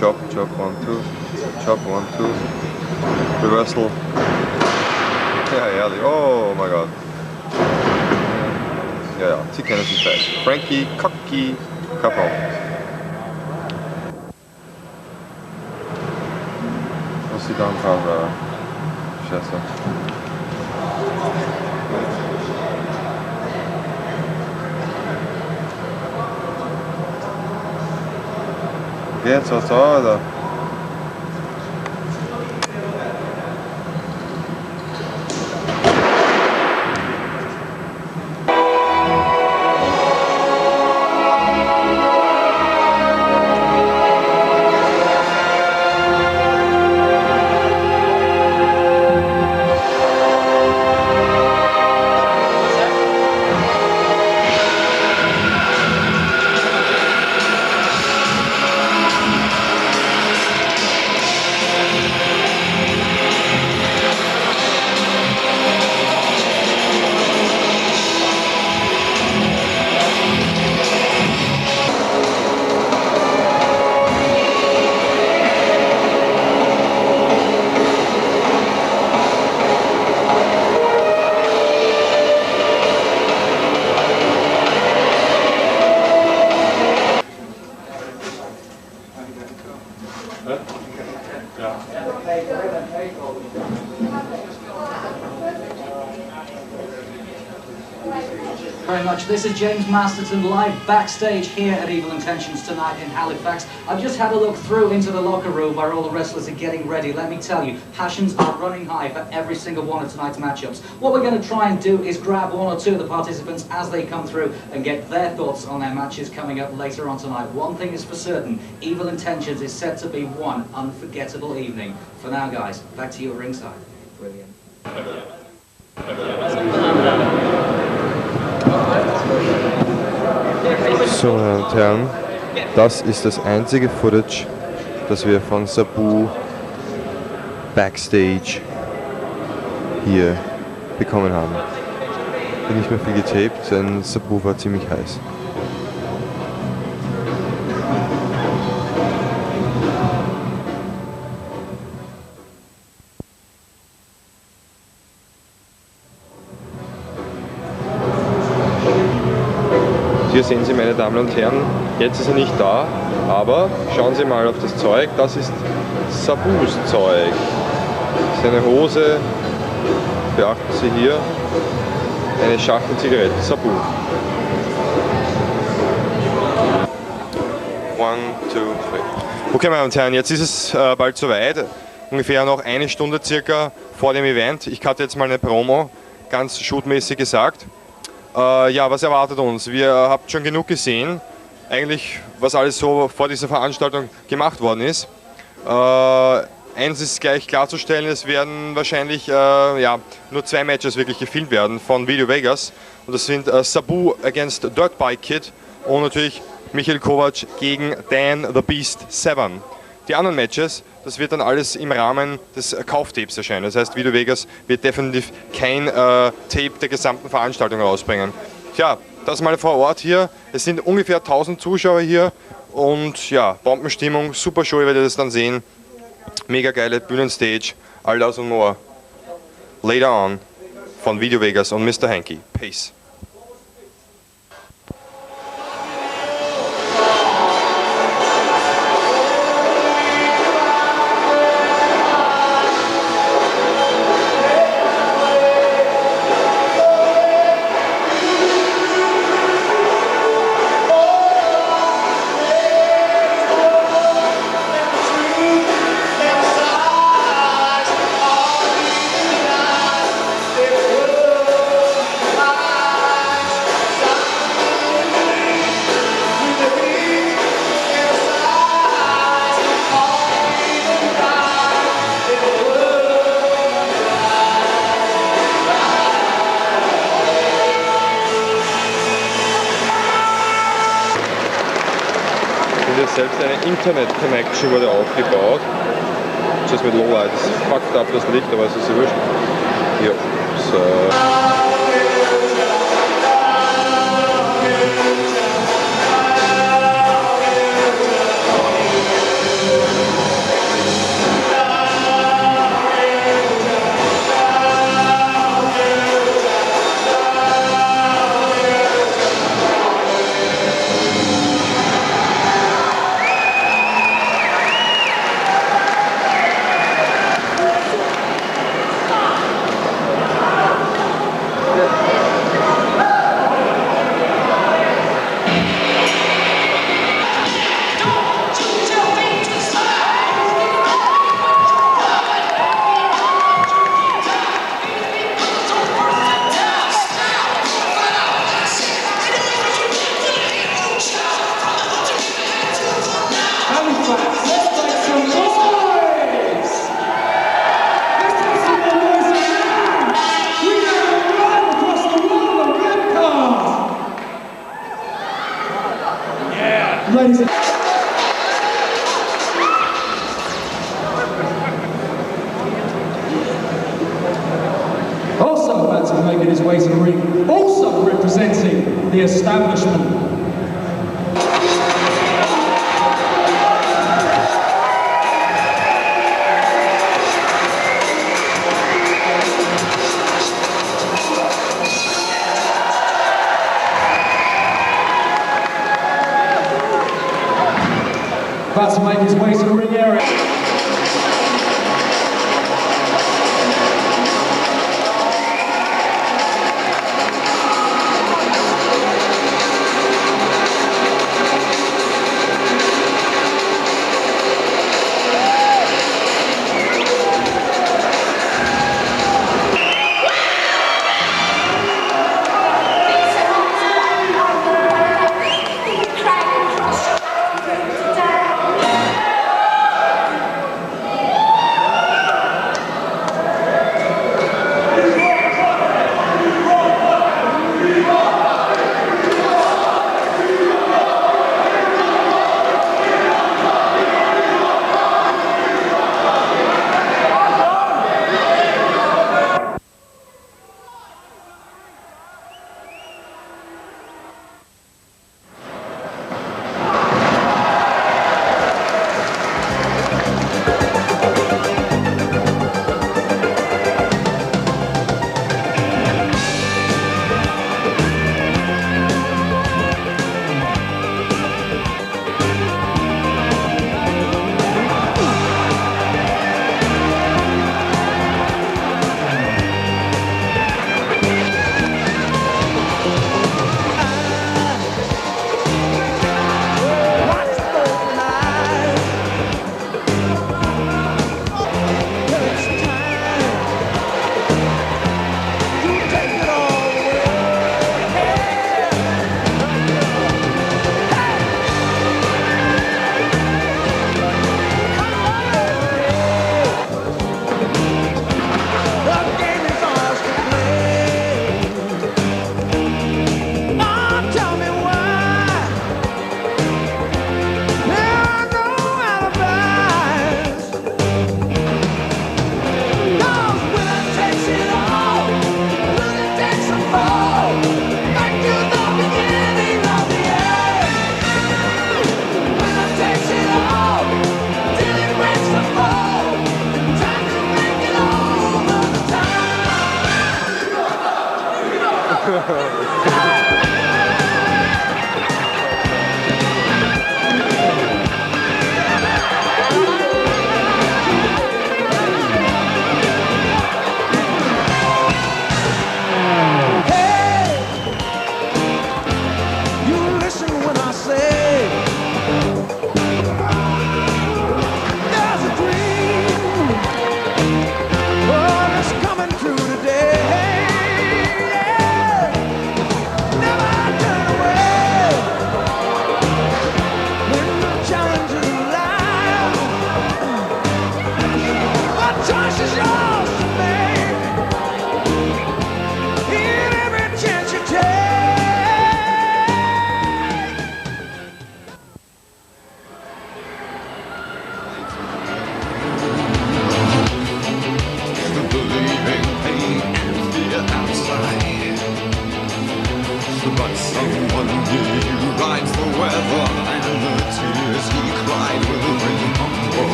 Chop, chop, 1, 2. Chop, 1, 2. Reversal. Ja, ehrlich. Oh mein Gott. Ja, ja, Sie kennen sich gleich. Frankie, Cocky, Capon. Was Sie da anfangen, Scheiße. Geht's, was da, oder? Very much. This is James Masterton live backstage here at Evil Intentions tonight in Halifax. I've just had a look through into the locker room where all the wrestlers are getting ready. Let me tell you, passions are running high for every single one of tonight's matchups. What we're going to try and do is grab one or two of the participants as they come through and get their thoughts on their matches coming up later on tonight. One thing is for certain, Evil Intentions is set to be one unforgettable evening. For now, guys, back to you at ringside. Brilliant. So, meine Damen und Herren, das ist das einzige Footage, das wir von Sabu Backstage hier bekommen haben. Bin nicht mehr viel getaped, denn Sabu war ziemlich heiß. Hier sehen Sie, meine Damen und Herren, jetzt ist er nicht da, aber schauen Sie mal auf das Zeug, das ist Sabus Zeug. Seine Hose, beachten Sie hier, eine Schachtel Zigaretten, Sabu. 1, 2, 3. Okay, meine Damen und Herren, jetzt ist es bald soweit, ungefähr noch eine Stunde circa vor dem Event. Ich hatte jetzt mal eine Promo, ganz shootmäßig gesagt. Ja, was erwartet uns? Wir habt schon genug gesehen, eigentlich was alles so vor dieser Veranstaltung gemacht worden ist. Eins ist gleich klarzustellen, es werden wahrscheinlich ja, nur 2 Matches wirklich gefilmt werden von Video Vegas. Und das sind Sabu against Dirt Bike Kid und natürlich Michael Kovac gegen Dan the Beast Severn. Die anderen Matches, das wird dann alles im Rahmen des Kauftapes erscheinen. Das heißt, Video Vegas wird definitiv kein Tape der gesamten Veranstaltung rausbringen. Tja, das mal vor Ort hier. Es sind ungefähr 1000 Zuschauer hier und ja, Bombenstimmung, super Show, ihr werdet es dann sehen. Mega geile Bühnenstage, all das und more. Later on von Video Vegas und Mr. Hankey. Peace. Selbst eine Internet-Connection wurde aufgebaut. Das mit Lowlight, das fuckt ab das Licht, aber es ist ja wurscht. Hier, so. to making his way to the ring, also representing the establishment. About to make his way to the ring area.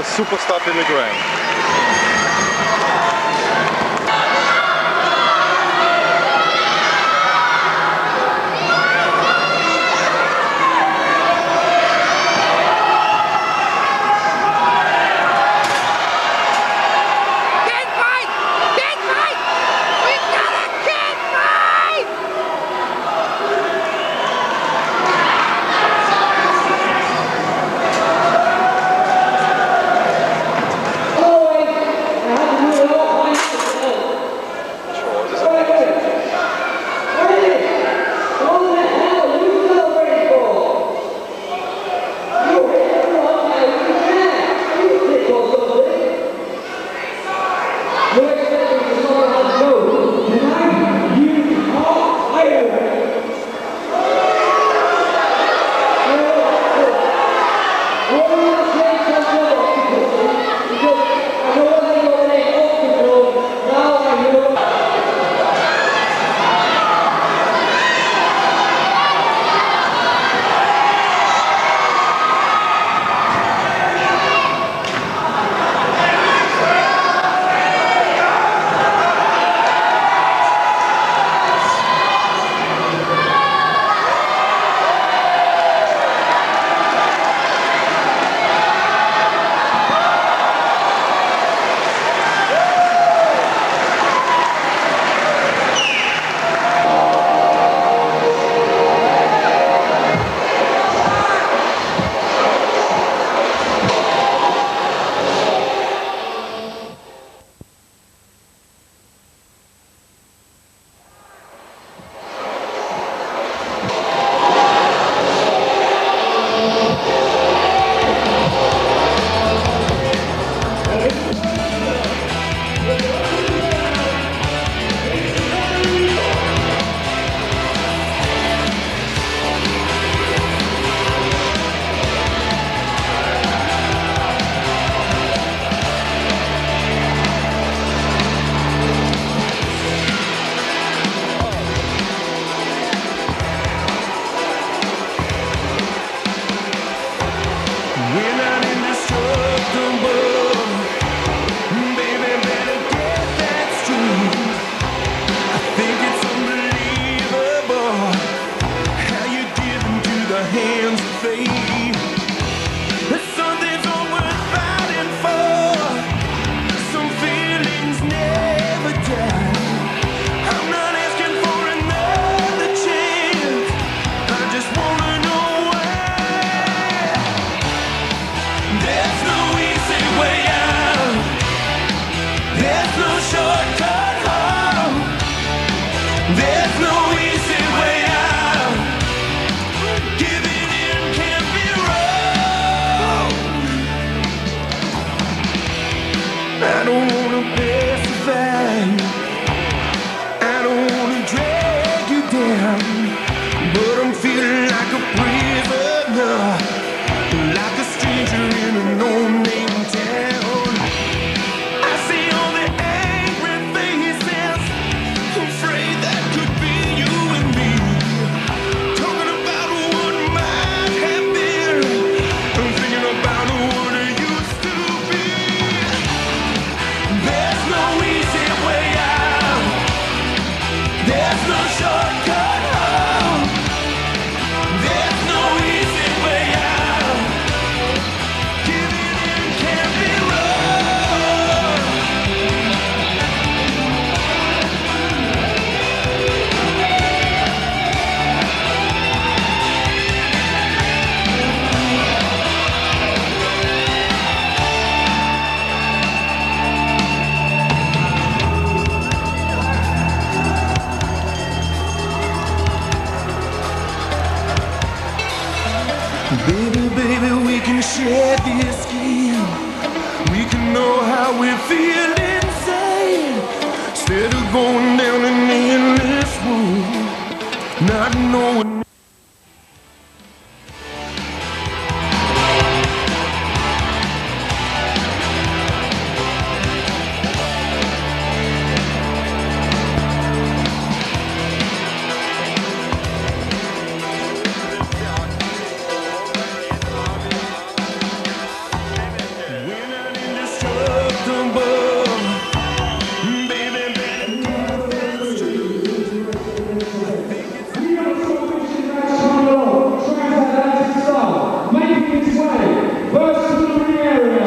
Super stuff in the ground. Oh! Baby, baby, we can share this skin. We can know how we feel inside. Instead of going down an endless road, not knowing.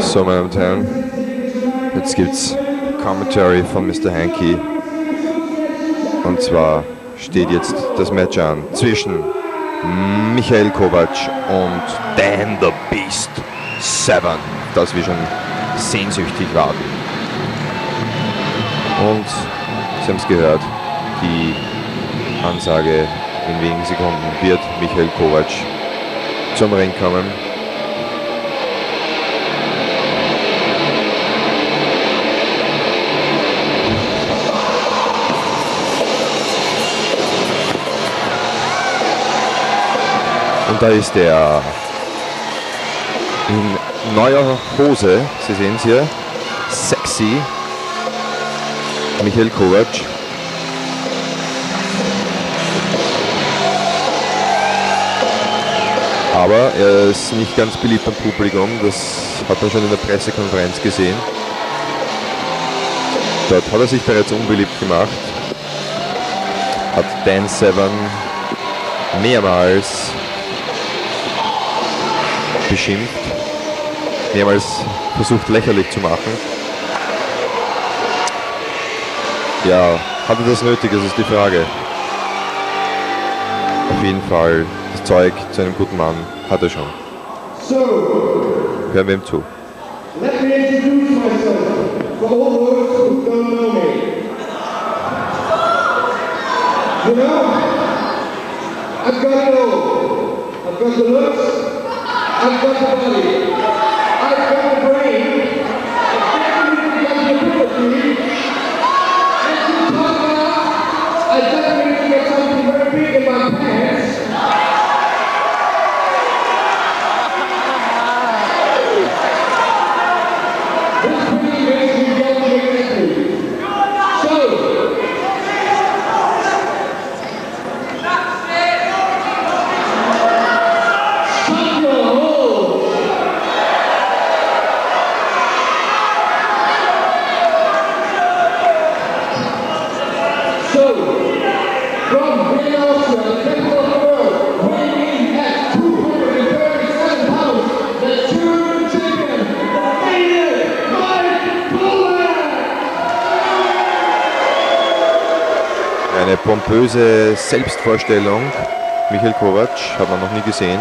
So, meine Damen und Herren, jetzt gibt's Commentary von Mr. Hankey. Und zwar steht jetzt das Match an zwischen Michael Kovac und Dan the Beast Severn, das wir schon sehnsüchtig warten. Und Sie haben es gehört, die Ansage: in wenigen Sekunden wird Michael Kovac zum Ring kommen. Und da ist er in neuer Hose, Sie sehen es hier, sexy, Michael Kovac. Aber er ist nicht ganz beliebt beim Publikum, das hat man schon in der Pressekonferenz gesehen. Dort hat er sich bereits unbeliebt gemacht, hat Dan Severn mehrmals beschimpft, mehrmals versucht lächerlich zu machen. Ja, hat er das nötig, das ist die Frage. Auf jeden Fall, das Zeug zu einem guten Mann hat er schon. Hören wir ihm zu. Let me introduce myself for all those who don't know me. You know, I've got it all. I've got the looks, I've got the body, I've got the brain, I've got the ability, and to talk about, I definitely get something very big in my pants. This really makes me go to the country. So, eine pompöse Selbstvorstellung. Michael Kovac hat man noch nie gesehen.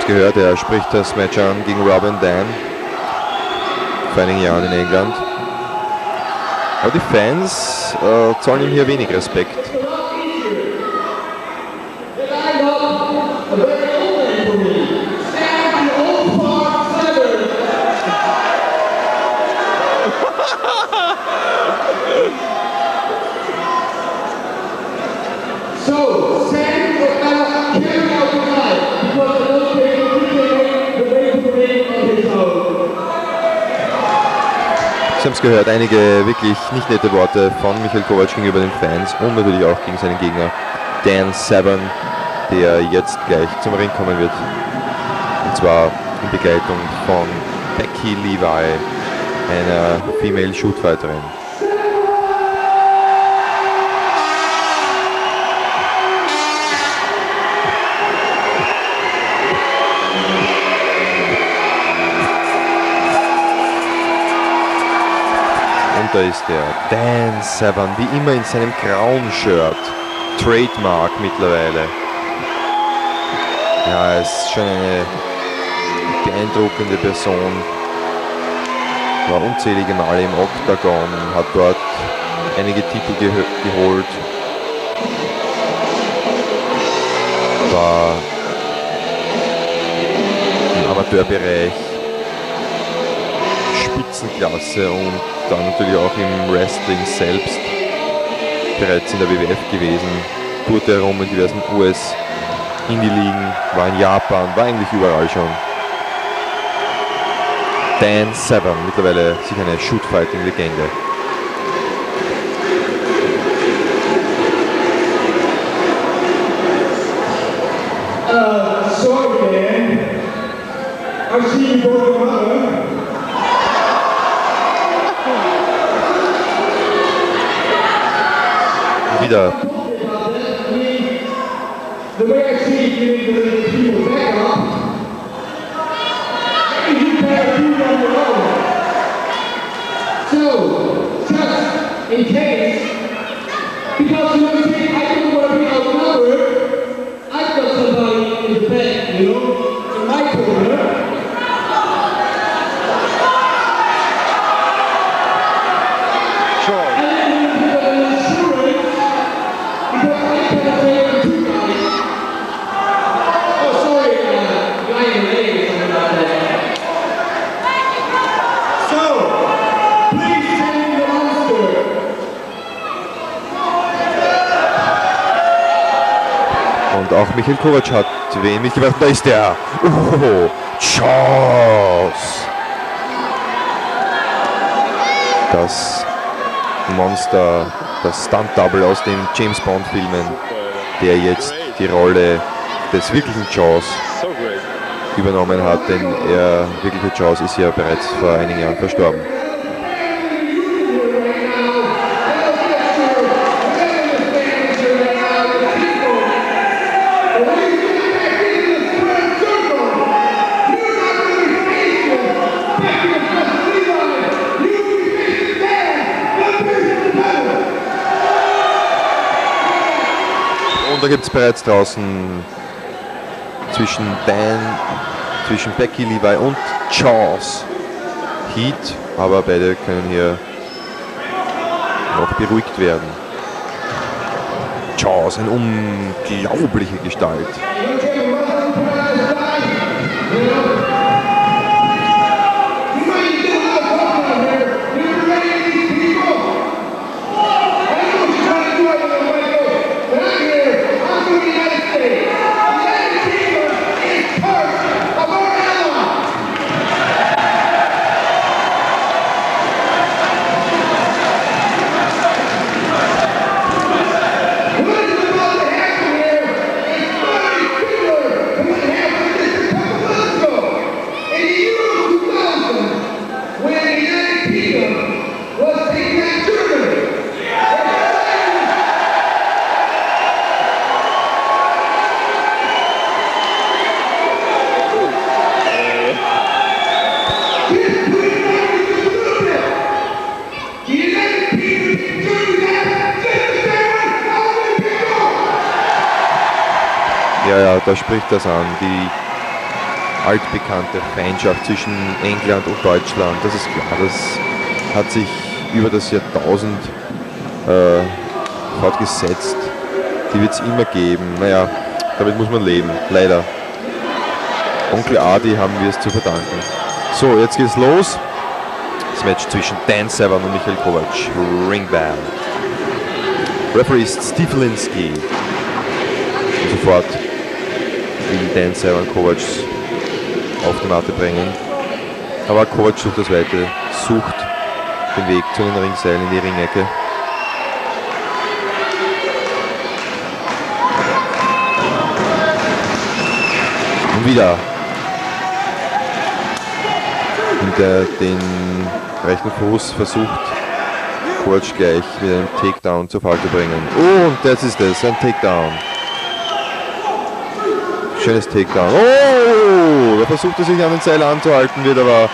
Gehört, er spricht das Match an gegen Robin Dan vor einigen Jahren in England. Aber die Fans zollen ihm hier wenig Respekt. Sie haben es gehört, einige wirklich nicht nette Worte von Michael Kovac gegenüber den Fans und natürlich auch gegen seinen Gegner Dan Severn, der jetzt gleich zum Ring kommen wird. Und zwar in Begleitung von Becky Levi, einer Female Shootfighterin. Und da ist der Dan Severn, wie immer in seinem grauen Shirt. Trademark mittlerweile. Ja, er ist schon eine beeindruckende Person. War unzählige Male im Oktagon, hat dort einige Titel geholt. War im Amateurbereich Spitzenklasse und dann natürlich auch im Wrestling selbst bereits in der WWF gewesen. Tourte herum in diversen US-Indie-Ligen, war in Japan, war eigentlich überall schon. Dan Severn, mittlerweile sicher eine Shoot-Fighting-Legende. Sorry, Dan. I see you brought your mother. Wieder. The way I see it, you need to let the people back up. You better do it on your own. So, just in case, because you know, I don't want to be outnumbered, I've got somebody in the back, you know, in my corner. Und auch Michael Kovac hat wen mitgebracht. Da ist der. Oh, Chance. Das Monster, das Stunt-Double aus den James Bond-Filmen, der jetzt die Rolle des wirklichen Jaws übernommen hat, denn er, wirkliche Jaws, ist ja bereits vor einigen Jahren verstorben. Und da gibt es bereits draußen zwischen Becky, Levi und Jaws Heat, aber beide können hier noch beruhigt werden. Jaws, eine unglaubliche Gestalt. Ja, da spricht das an, die altbekannte Feindschaft zwischen England und Deutschland, das ist klar, das hat sich über das Jahrtausend fortgesetzt, die wird es immer geben, naja, damit muss man leben, leider. Onkel Adi haben wir es zu verdanken. So, jetzt geht's los, das Match zwischen Dan Severn und Michael Kovac, Ring Bell. Referee ist Steve Linsky. Und sofort will Dan Severn Kovac auf die Matte bringen. Aber Kovac sucht das Weite, sucht den Weg zu den Ringseilen in die Ringecke. Und wieder hinter den rechten Fuß versucht Kovac gleich mit einem Takedown zu Fall zu bringen. Oh, und das ist es, ein Takedown. Schönes Takedown. Oh, da versucht er sich an den Seil anzuhalten, wird aber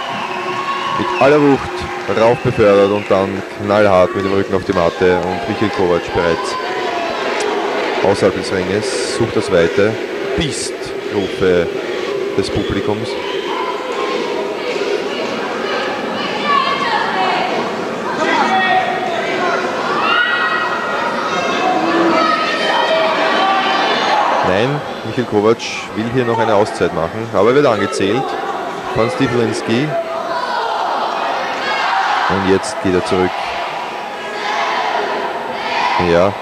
mit aller Wucht rauf befördert und dann knallhart mit dem Rücken auf die Matte und Michael Kovac bereits außerhalb des Ringes, sucht das Weite, Biest-Rufe des Publikums. Nein, Michael Kovac will hier noch eine Auszeit machen, aber er wird angezählt von Stifelinski. Und jetzt geht er zurück. Ja.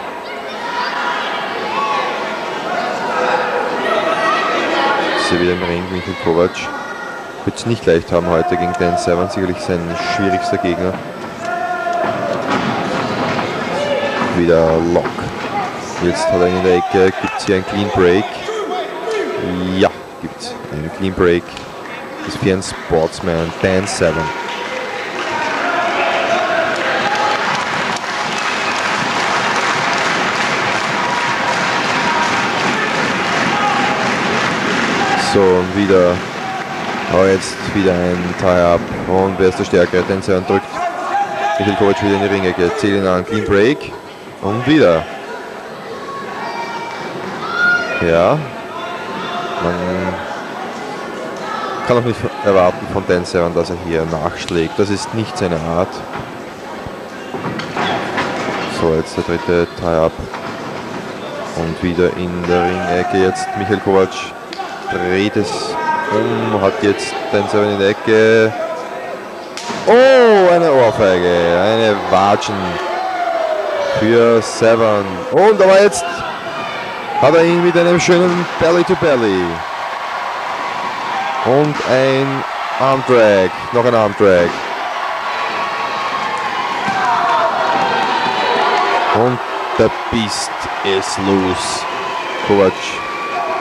Ist er wieder im Ring, Michael Kovac. Wird es nicht leicht haben heute gegen Dan Severn, sicherlich sein schwierigster Gegner. Wieder Lock. Jetzt hat er ihn in der Ecke, gibt es hier einen Clean Break. Ja, gibt es einen Clean Break des fairen Sportsman Dan Severn. So, und wieder, aber jetzt wieder ein Tie-Up und wer ist der Stärkere? Dan Severn drückt Michael Kovac wieder in die Ringecke, zählt ihn an, Clean Break und wieder. Ja, man kann auch nicht erwarten von Dan Severn, dass er hier nachschlägt. Das ist nicht seine Art. So, jetzt der dritte Tie-Up. Und wieder in der Ringecke jetzt Michael Kovac dreht es um, hat jetzt Dan Severn in der Ecke. Oh, eine Ohrfeige, eine Watschen für Severn. Und aber jetzt hat er ihn mit einem schönen Belly-to-Belly. Und ein Armdrag, noch ein Armdrag. Und der Beast ist loose. Kovac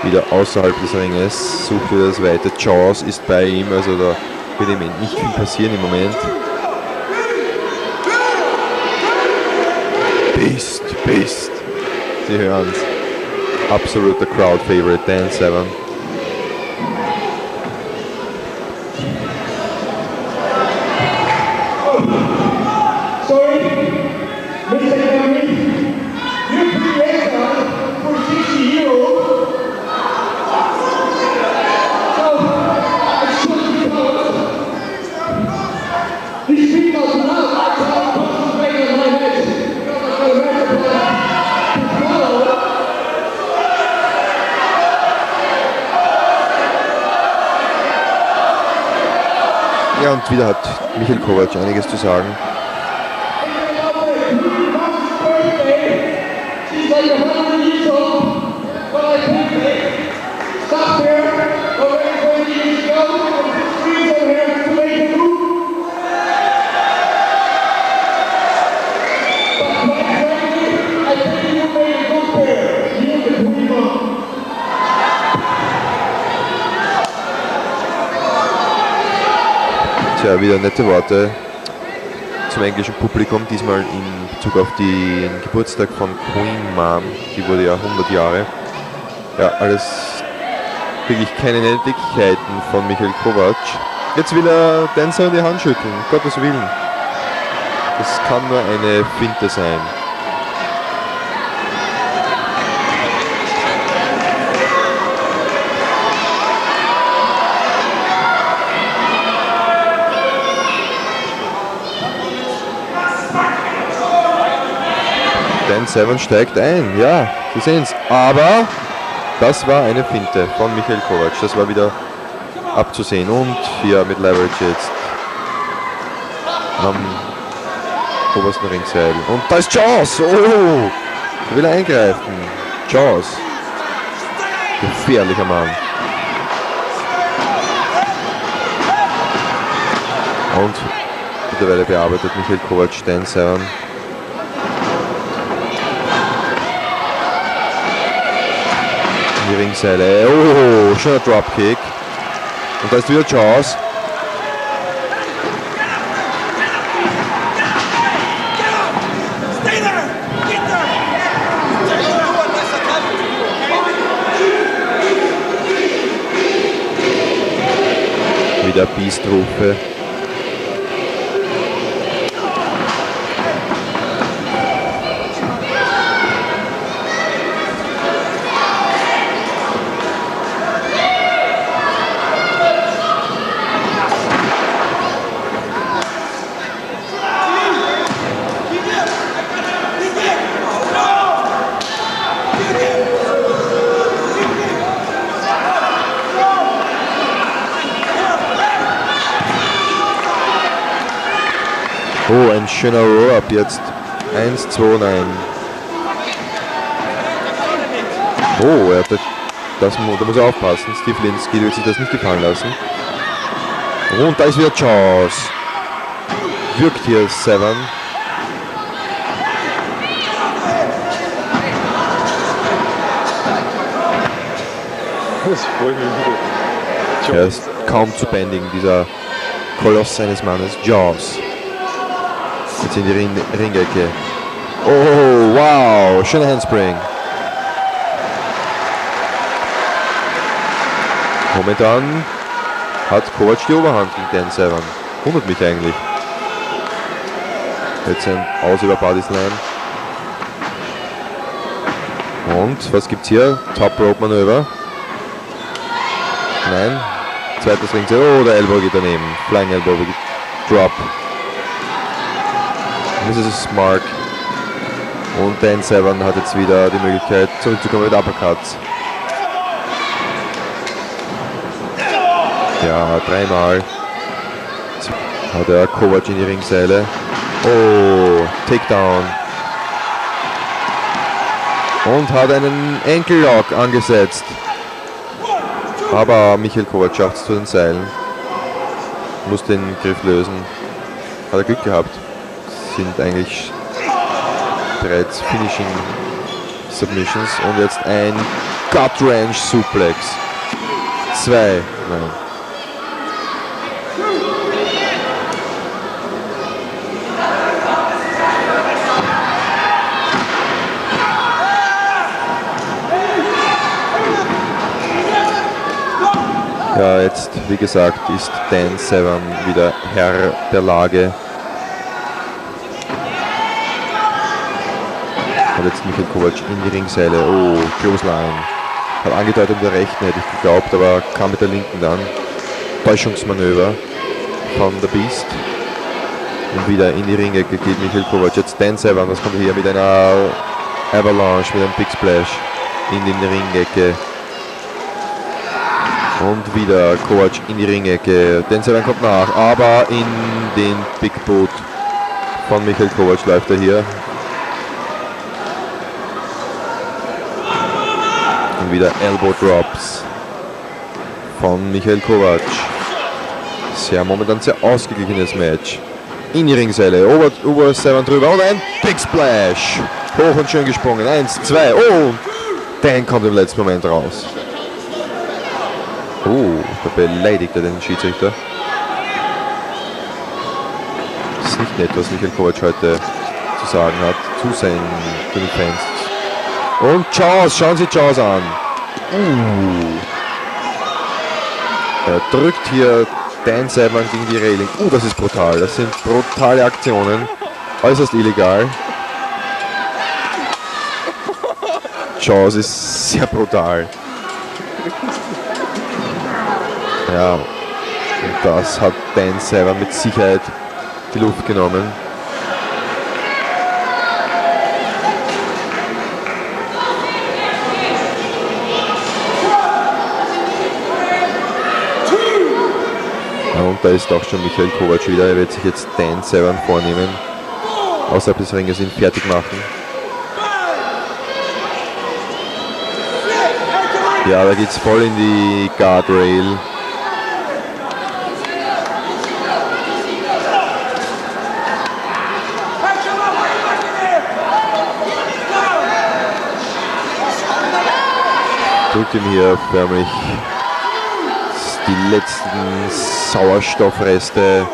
wieder außerhalb des Ringes, sucht wieder das Weite. Jaws ist bei ihm, also da wird ihm nicht viel passieren im Moment. Beast. Sie hören es. Absoluter Crowd-Favorite, Dan Severn. Sorry, Mr. Henry, you create for 60 euros. So, I should be out. These people now, I can't concentrate on my match because I've got a match to follow. Ja, und wieder hat Michael Kovac einiges zu sagen. She's like 100 years old, but I think stop there already 20 years ago, and the streets over here to make a move. But quite frankly, I think you made a good pair. You and the Queen Mom. Tja, wieder nette Worte zum englischen Publikum, diesmal in Bezug auf den Geburtstag von Queen Mom, die wurde ja 100 Jahre. Ja, alles wirklich keine Nettigkeiten von Michael Kovac. Jetzt will er Dan Severn die Hand schütteln, Gottes Willen. Das kann nur eine Finte sein. Dan Severn steigt ein, ja, Sie sehen es. Aber das war eine Finte von Michael Kovac. Das war wieder abzusehen. Und hier mit Leverage jetzt am obersten Ringseil. Und da ist Jaws. Oh, er will eingreifen. Jaws. Gefährlicher Mann. Und mittlerweile bearbeitet Michael Kovac Dan Severn. Die Ringseile. Oh, schöner Dropkick. Und da ist wieder Jaws. Wieder Beast-Rufe. Oh, ein schöner Roll-Up jetzt. 1, 2, nein. Oh, da muss er aufpassen. Steve Linsky wird sich das nicht gefallen lassen. Und da ist wieder Jaws. Wirkt hier Severn. Er ist kaum zu bändigen, dieser Koloss seines Mannes, Jaws. Jetzt in die Ringecke. Oh, wow, schöner Handspring. Momentan hat Kovac die Oberhand gegen Dan Severn. Wundert mich eigentlich. Jetzt ein Aus über Body Slam. Und was gibt's hier? Top Rope Manöver. Nein. Zweites Ringseil. Oh, der Elbow geht daneben. Flying Elbow. Drop. Mrs. Mark. Und Dan Severn hat jetzt wieder die Möglichkeit zurückzukommen mit Uppercuts. Ja, dreimal hat er Kovac in die Ringseile. Oh, Takedown. Und hat einen Ankle Lock angesetzt. Aber Michael Kovac schafft es zu den Seilen. Muss den Griff lösen. Hat er Glück gehabt. Sind eigentlich bereits Finishing Submissions. Und jetzt ein Gut Range Suplex. 2. Nein. Ja, jetzt, wie gesagt, ist Dan Severn wieder Herr der Lage. Hat jetzt Michael Kovac in die Ringseile. Oh, Clothesline. Hat angedeutet mit der rechten, hätte ich geglaubt, aber kam mit der linken dann. Täuschungsmanöver von The Beast. Und wieder in die Ringecke geht Michael Kovac. Jetzt Dan Severn, was kommt hier mit einer Avalanche, mit einem Big Splash in die Ringecke. Und wieder Kovac in die Ringecke. Dan Severn kommt nach, aber in den Big Boot von Michael Kovac läuft er hier. Und wieder Elbow Drops von Michael Kovac. Momentan sehr ausgeglichenes Match. In die Ringseile, Ober Severn drüber und ein Big Splash. Hoch und schön gesprungen. 1, 2, oh! Dan kommt im letzten Moment raus. Oh, da beleidigt er den Schiedsrichter. Das ist nicht nett, was Michael Kovac heute zu sagen hat zu seinen Fans. Und Jaws, schauen Sie Jaws an. Er drückt hier Dan Severn gegen die Reling. Das ist brutal. Das sind brutale Aktionen. Äußerst illegal. Jaws ist sehr brutal. Ja, und das hat Dan Severn mit Sicherheit die Luft genommen. Ja, und da ist auch schon Michael Kovac wieder. Er wird sich jetzt Dan Severn vornehmen. Außerhalb des Ringes ihn fertig machen. Ja, da geht's voll in die Guardrail. Drückt ihm hier förmlich die letzten Sauerstoffreste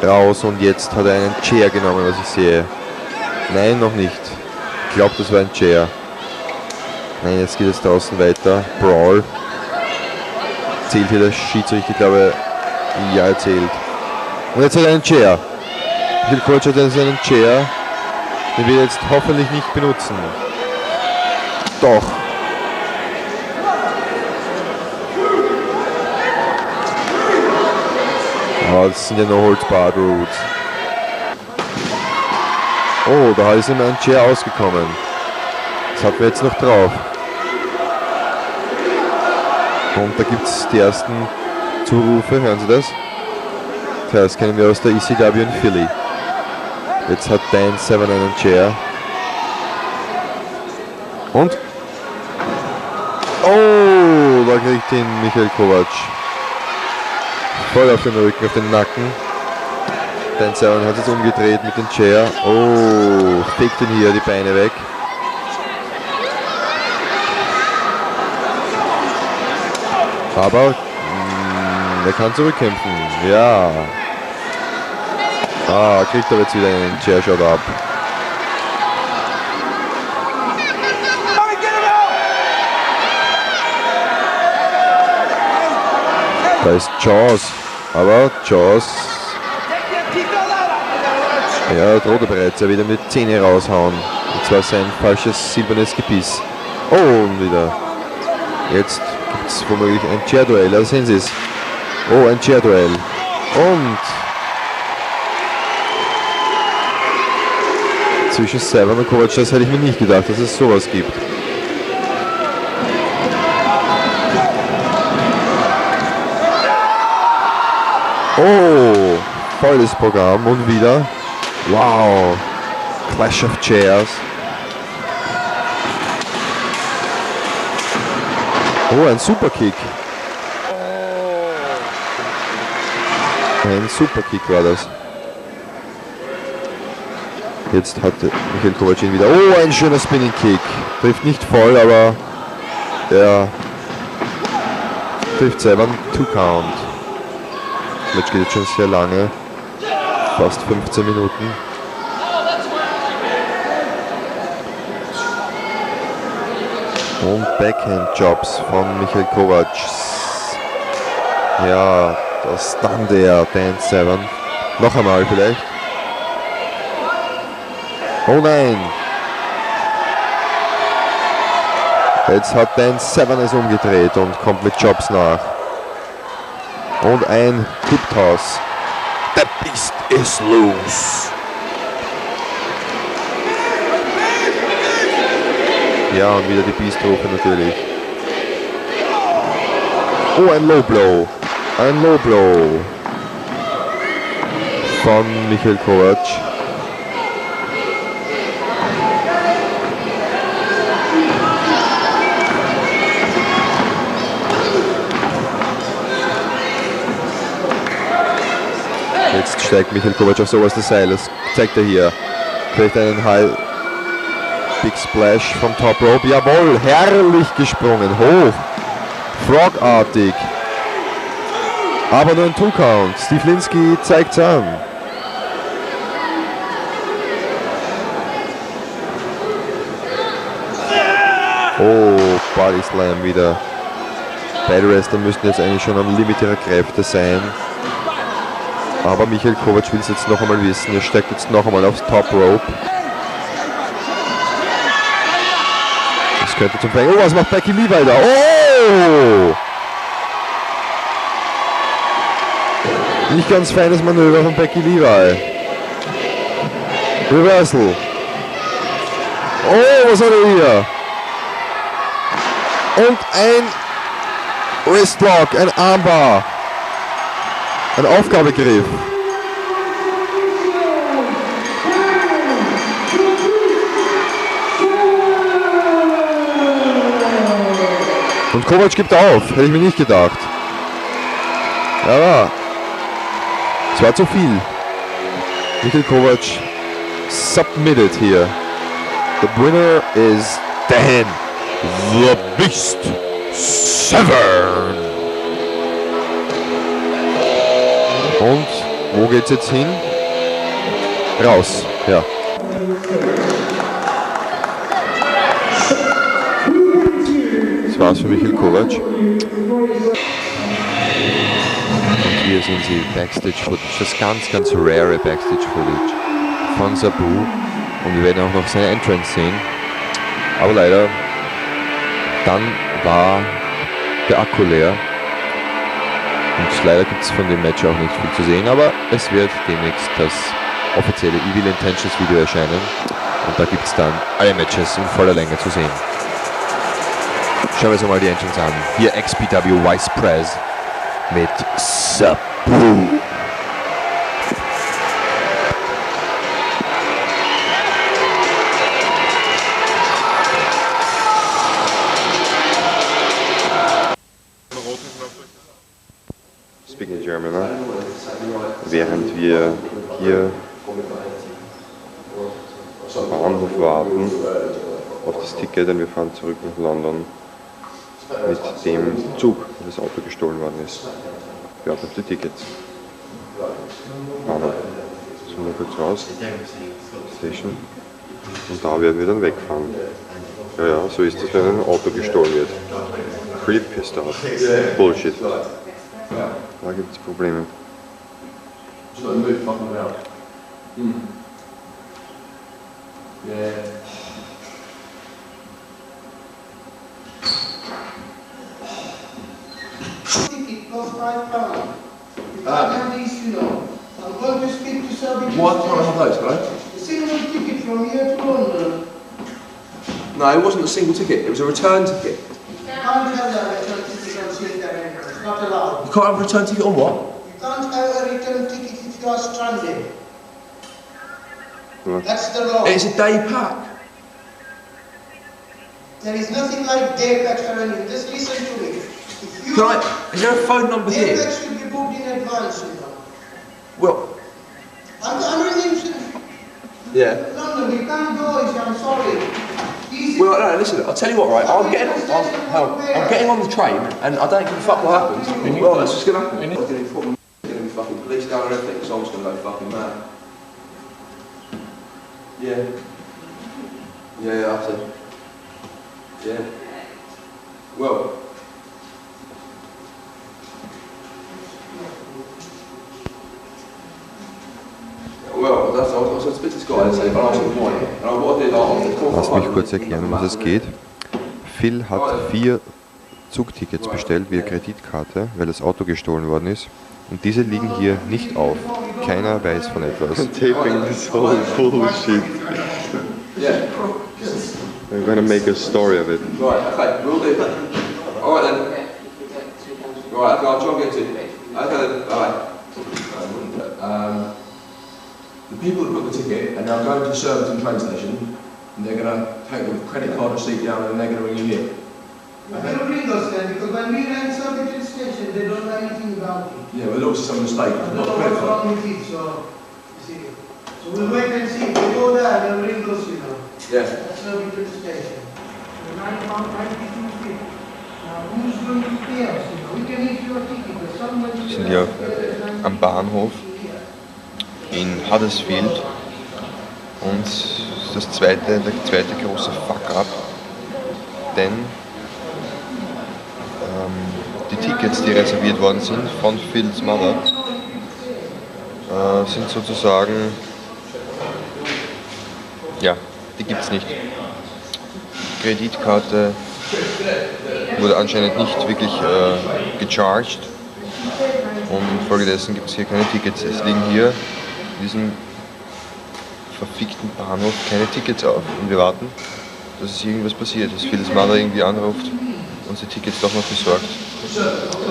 raus und jetzt hat er einen Chair genommen, was ich sehe. Nein, noch nicht. Ich glaube, das war ein Chair. Nein, jetzt geht es draußen weiter. Brawl. Zählt hier der Schiedsrichter, ich glaube, ja, er zählt. Und jetzt hat er einen Chair. Michael Kovac hat jetzt einen Chair. Den wir jetzt hoffentlich nicht benutzen. Doch. Oh, das sind ja No-Holds-Barred Rules. Oh, da ist ihm ein Chair ausgekommen. Das hatten wir jetzt noch drauf. Und da gibt es die ersten Zurufe, hören Sie das? Outcast kennen wir aus der ECW in Philly. Jetzt hat Dan Severn einen Chair. Und? Oh, da kriegt ihn Michael Kovac. Voll auf den Rücken, auf den Nacken. Dan Severn hat es umgedreht mit dem Chair. Oh, fegt ihn hier die Beine weg. Aber er kann zurückkämpfen. Ja. Kriegt aber jetzt wieder einen Chairshot ab. Da ist Jaws. Aber Jaws. Ja, droht er bereits. Er wieder mit Zähne raushauen. Und zwar sein falsches silbernes Gebiss. Oh, und wieder. Jetzt gibt es womöglich ein Chair-Duell. Da sehen Sie es. Oh, ein Chair-Duell. Und zwischen Severn und Kovac, das hätte ich mir nicht gedacht, dass es sowas gibt. Oh, volles Programm und wieder. Wow, Clash of Chairs. Oh, ein Superkick. Ein Superkick war das. Jetzt hat Michael Kovac ihn wieder. Oh, ein schöner Spinning Kick. Trifft nicht voll, aber der trifft Severn. 2 Count. Das Match geht jetzt schon sehr lange. Fast 15 Minuten. Und Backhand-Jobs von Michael Kovac. Ja, das dann der Dan Severn. Noch einmal vielleicht. Oh nein! Jetzt hat Dan Severn es umgedreht und kommt mit Jobs nach. Und ein Hip Toss. The beast is loose. Ja, und wieder die Beast-Rufe natürlich. Oh, ein Low Blow. Ein Low Blow von Michael Kovac. Jetzt steigt Michael Kovac auf sowas des Seiles. Zeigt er hier. Vielleicht einen High Big Splash vom Top Rope. Jawohl, herrlich gesprungen. Hoch. Frog-artig. Aber nur ein 2 Count. Steve Linsky zeigt's an. Oh, Body Slam wieder. Beide Wrestler müssten jetzt eigentlich schon am Limit ihrer Kräfte sein. Aber Michael Kovac will es jetzt noch einmal wissen. Er steigt jetzt noch einmal aufs Top Rope. Das könnte zum Fängen. Oh, was macht Becky Levi da? Oh! Nicht ganz feines Manöver von Becky Levi. Reversal. Oh, was hat er hier? Und ein Wristlock, ein Armbar. Ein Aufgabegriff. Und Kovac gibt auf, hätte ich mir nicht gedacht. Ja, es war zu viel. Michael Kovac submitted here. The winner is Dan the Beast Severn. Und wo geht's jetzt hin? Raus, ja. Das war's für Michael Kovac. Und hier sehen Sie Backstage-Footage, das ganz rare Backstage-Footage von Sabu. Und wir werden auch noch seine Entrance sehen. Aber leider, dann war der Akku leer. Und leider gibt es von dem Match auch nicht viel zu sehen, aber es wird demnächst das offizielle Evil Intentions Video erscheinen. Und da gibt es dann alle Matches in voller Länge zu sehen. Schauen wir uns mal die Entrance an. Hier XPW Vice Prez mit Sabu. Terminal, während wir hier am Bahnhof warten auf das Ticket, denn wir fahren zurück nach London mit dem Zug, wo das Auto gestohlen worden ist. Wir warten auf die Tickets. Bahnhof. So, mal kurz raus. Station. Und da werden wir dann wegfahren. Ja, ja, so ist es, wenn ein Auto gestohlen wird. Pretty pissed off. Bullshit. Da gibt es Probleme. Ticket costs £5. I'm going to speak to Severn. Why can't I have those, can I? A single ticket from here to London. No, it wasn't a single ticket, it was a return ticket. You can't have a return ticket on Severn. It's not allowed. You can't have a return ticket on what? You can't have a return ticket if you are stranded. That's the law. It's a day pack. There is nothing like day packs for anything. Just listen to me. If you Is there a phone number day here? packs should be booked in advance, you know. Well, I'm really yeah. London, you can't go, I'm sorry. Easy. Well, no, listen, I'll tell you what, right? I'm getting on the train, and I don't give a fuck what happens. Well, that's just gonna happen. There's gonna be fucking police down and everything, so I'm just gonna go fucking mad. Yeah. Yeah, I have to. Yeah. Well. Well, that's all. I was speak to this guy and say, but I was morning, and what I did, Lass mich kurz erklären, um was es geht. Phil hat 4 Zugtickets bestellt via Kreditkarte, weil das Auto gestohlen worden ist. Und diese liegen hier nicht auf. Keiner weiß von etwas. Taping this whole bullshit. Yeah. We're gonna make a story of it. Right, okay, we'll do. Alright then. Right, okay, I'll try and get to it. Okay then, alright. The people that book the ticket and they're going to Severn train station and they're going to take the credit card receipt down and they're going to ring you here. They don't ring us then, because when we ran Severn station, they don't know anything about it. Yeah, well, there's some mistake. I don't know what's wrong with it, so, you see. So we'll wait and see. If they go there, they'll ring us, you know. Yeah. That's Severn station. Now, who's going to pay us, you know? We can issue a ticket, but someone... Wir sind hier am Bahnhof in Huddersfield und der zweite große Fuck-up, denn die Tickets, die reserviert worden sind von Phils Mother, sind sozusagen, ja, die gibt's nicht. Kreditkarte wurde anscheinend nicht wirklich gecharged und infolgedessen gibt es hier keine Tickets. Es liegen hier in diesem verfickten Bahnhof keine Tickets auf und wir warten, dass es irgendwas passiert, dass Phil's Mother irgendwie anruft und uns die Tickets doch noch besorgt. Das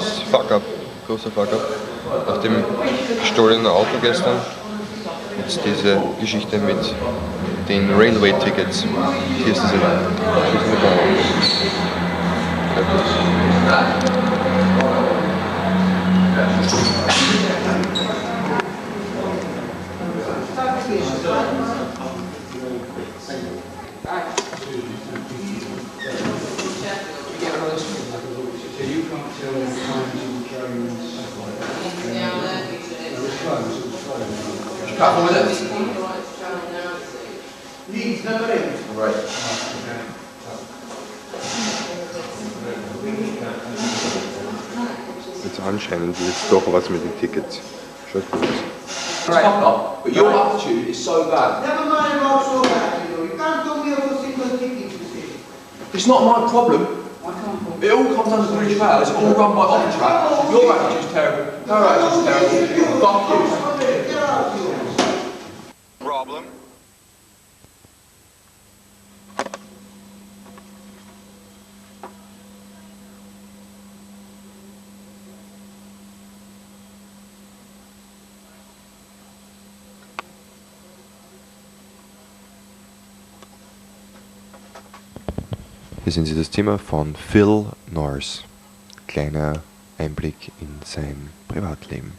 ist Fuck-up, großer Fuck-up. Nach dem gestohlenen Auto gestern jetzt diese Geschichte mit den Railway-Tickets. Hier ist diese Bahnhof. Jetzt anscheinend ist doch was mit den Tickets. Schaut gut aus. But your attitude is so bad. Never mind about so bad, you know. You can't come here for single tickets, you see. It's not my problem. It all comes under the British Rail. It's all run by Oftrack. Your attitude's terrible. Her attitude's terrible. Fuck you. Problem. Hier sehen Sie das Zimmer von Phil Norris. Kleiner Einblick in sein Privatleben.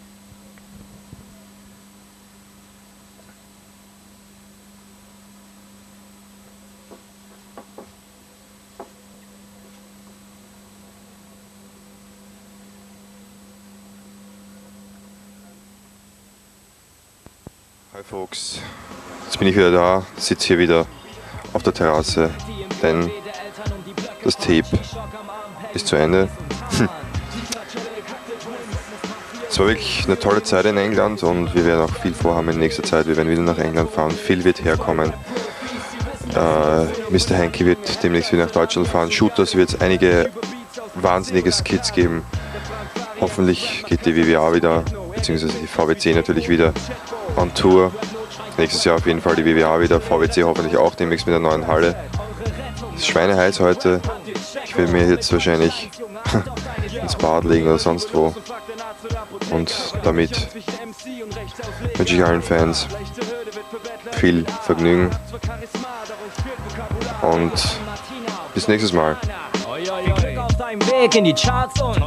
Hi Folks, jetzt bin ich wieder da, sitze hier wieder auf der Terrasse, denn das Tape ist zu Ende. Es war wirklich eine tolle Zeit in England und wir werden auch viel vorhaben in nächster Zeit. Wir werden wieder nach England fahren, Phil wird herkommen, Mr. Hankey wird demnächst wieder nach Deutschland fahren, Shooters wird es einige wahnsinnige Skits geben. Hoffentlich geht die WWA wieder, beziehungsweise die VWC natürlich wieder on Tour. Nächstes Jahr auf jeden Fall die WWA wieder, VWC hoffentlich auch demnächst mit der neuen Halle. Es ist schweineheiß heute. Ich will mir jetzt wahrscheinlich ins Bad legen oder sonst wo. Und damit wünsche ich allen Fans viel Vergnügen und bis nächstes Mal. Glück auf deinem Weg in die Charts und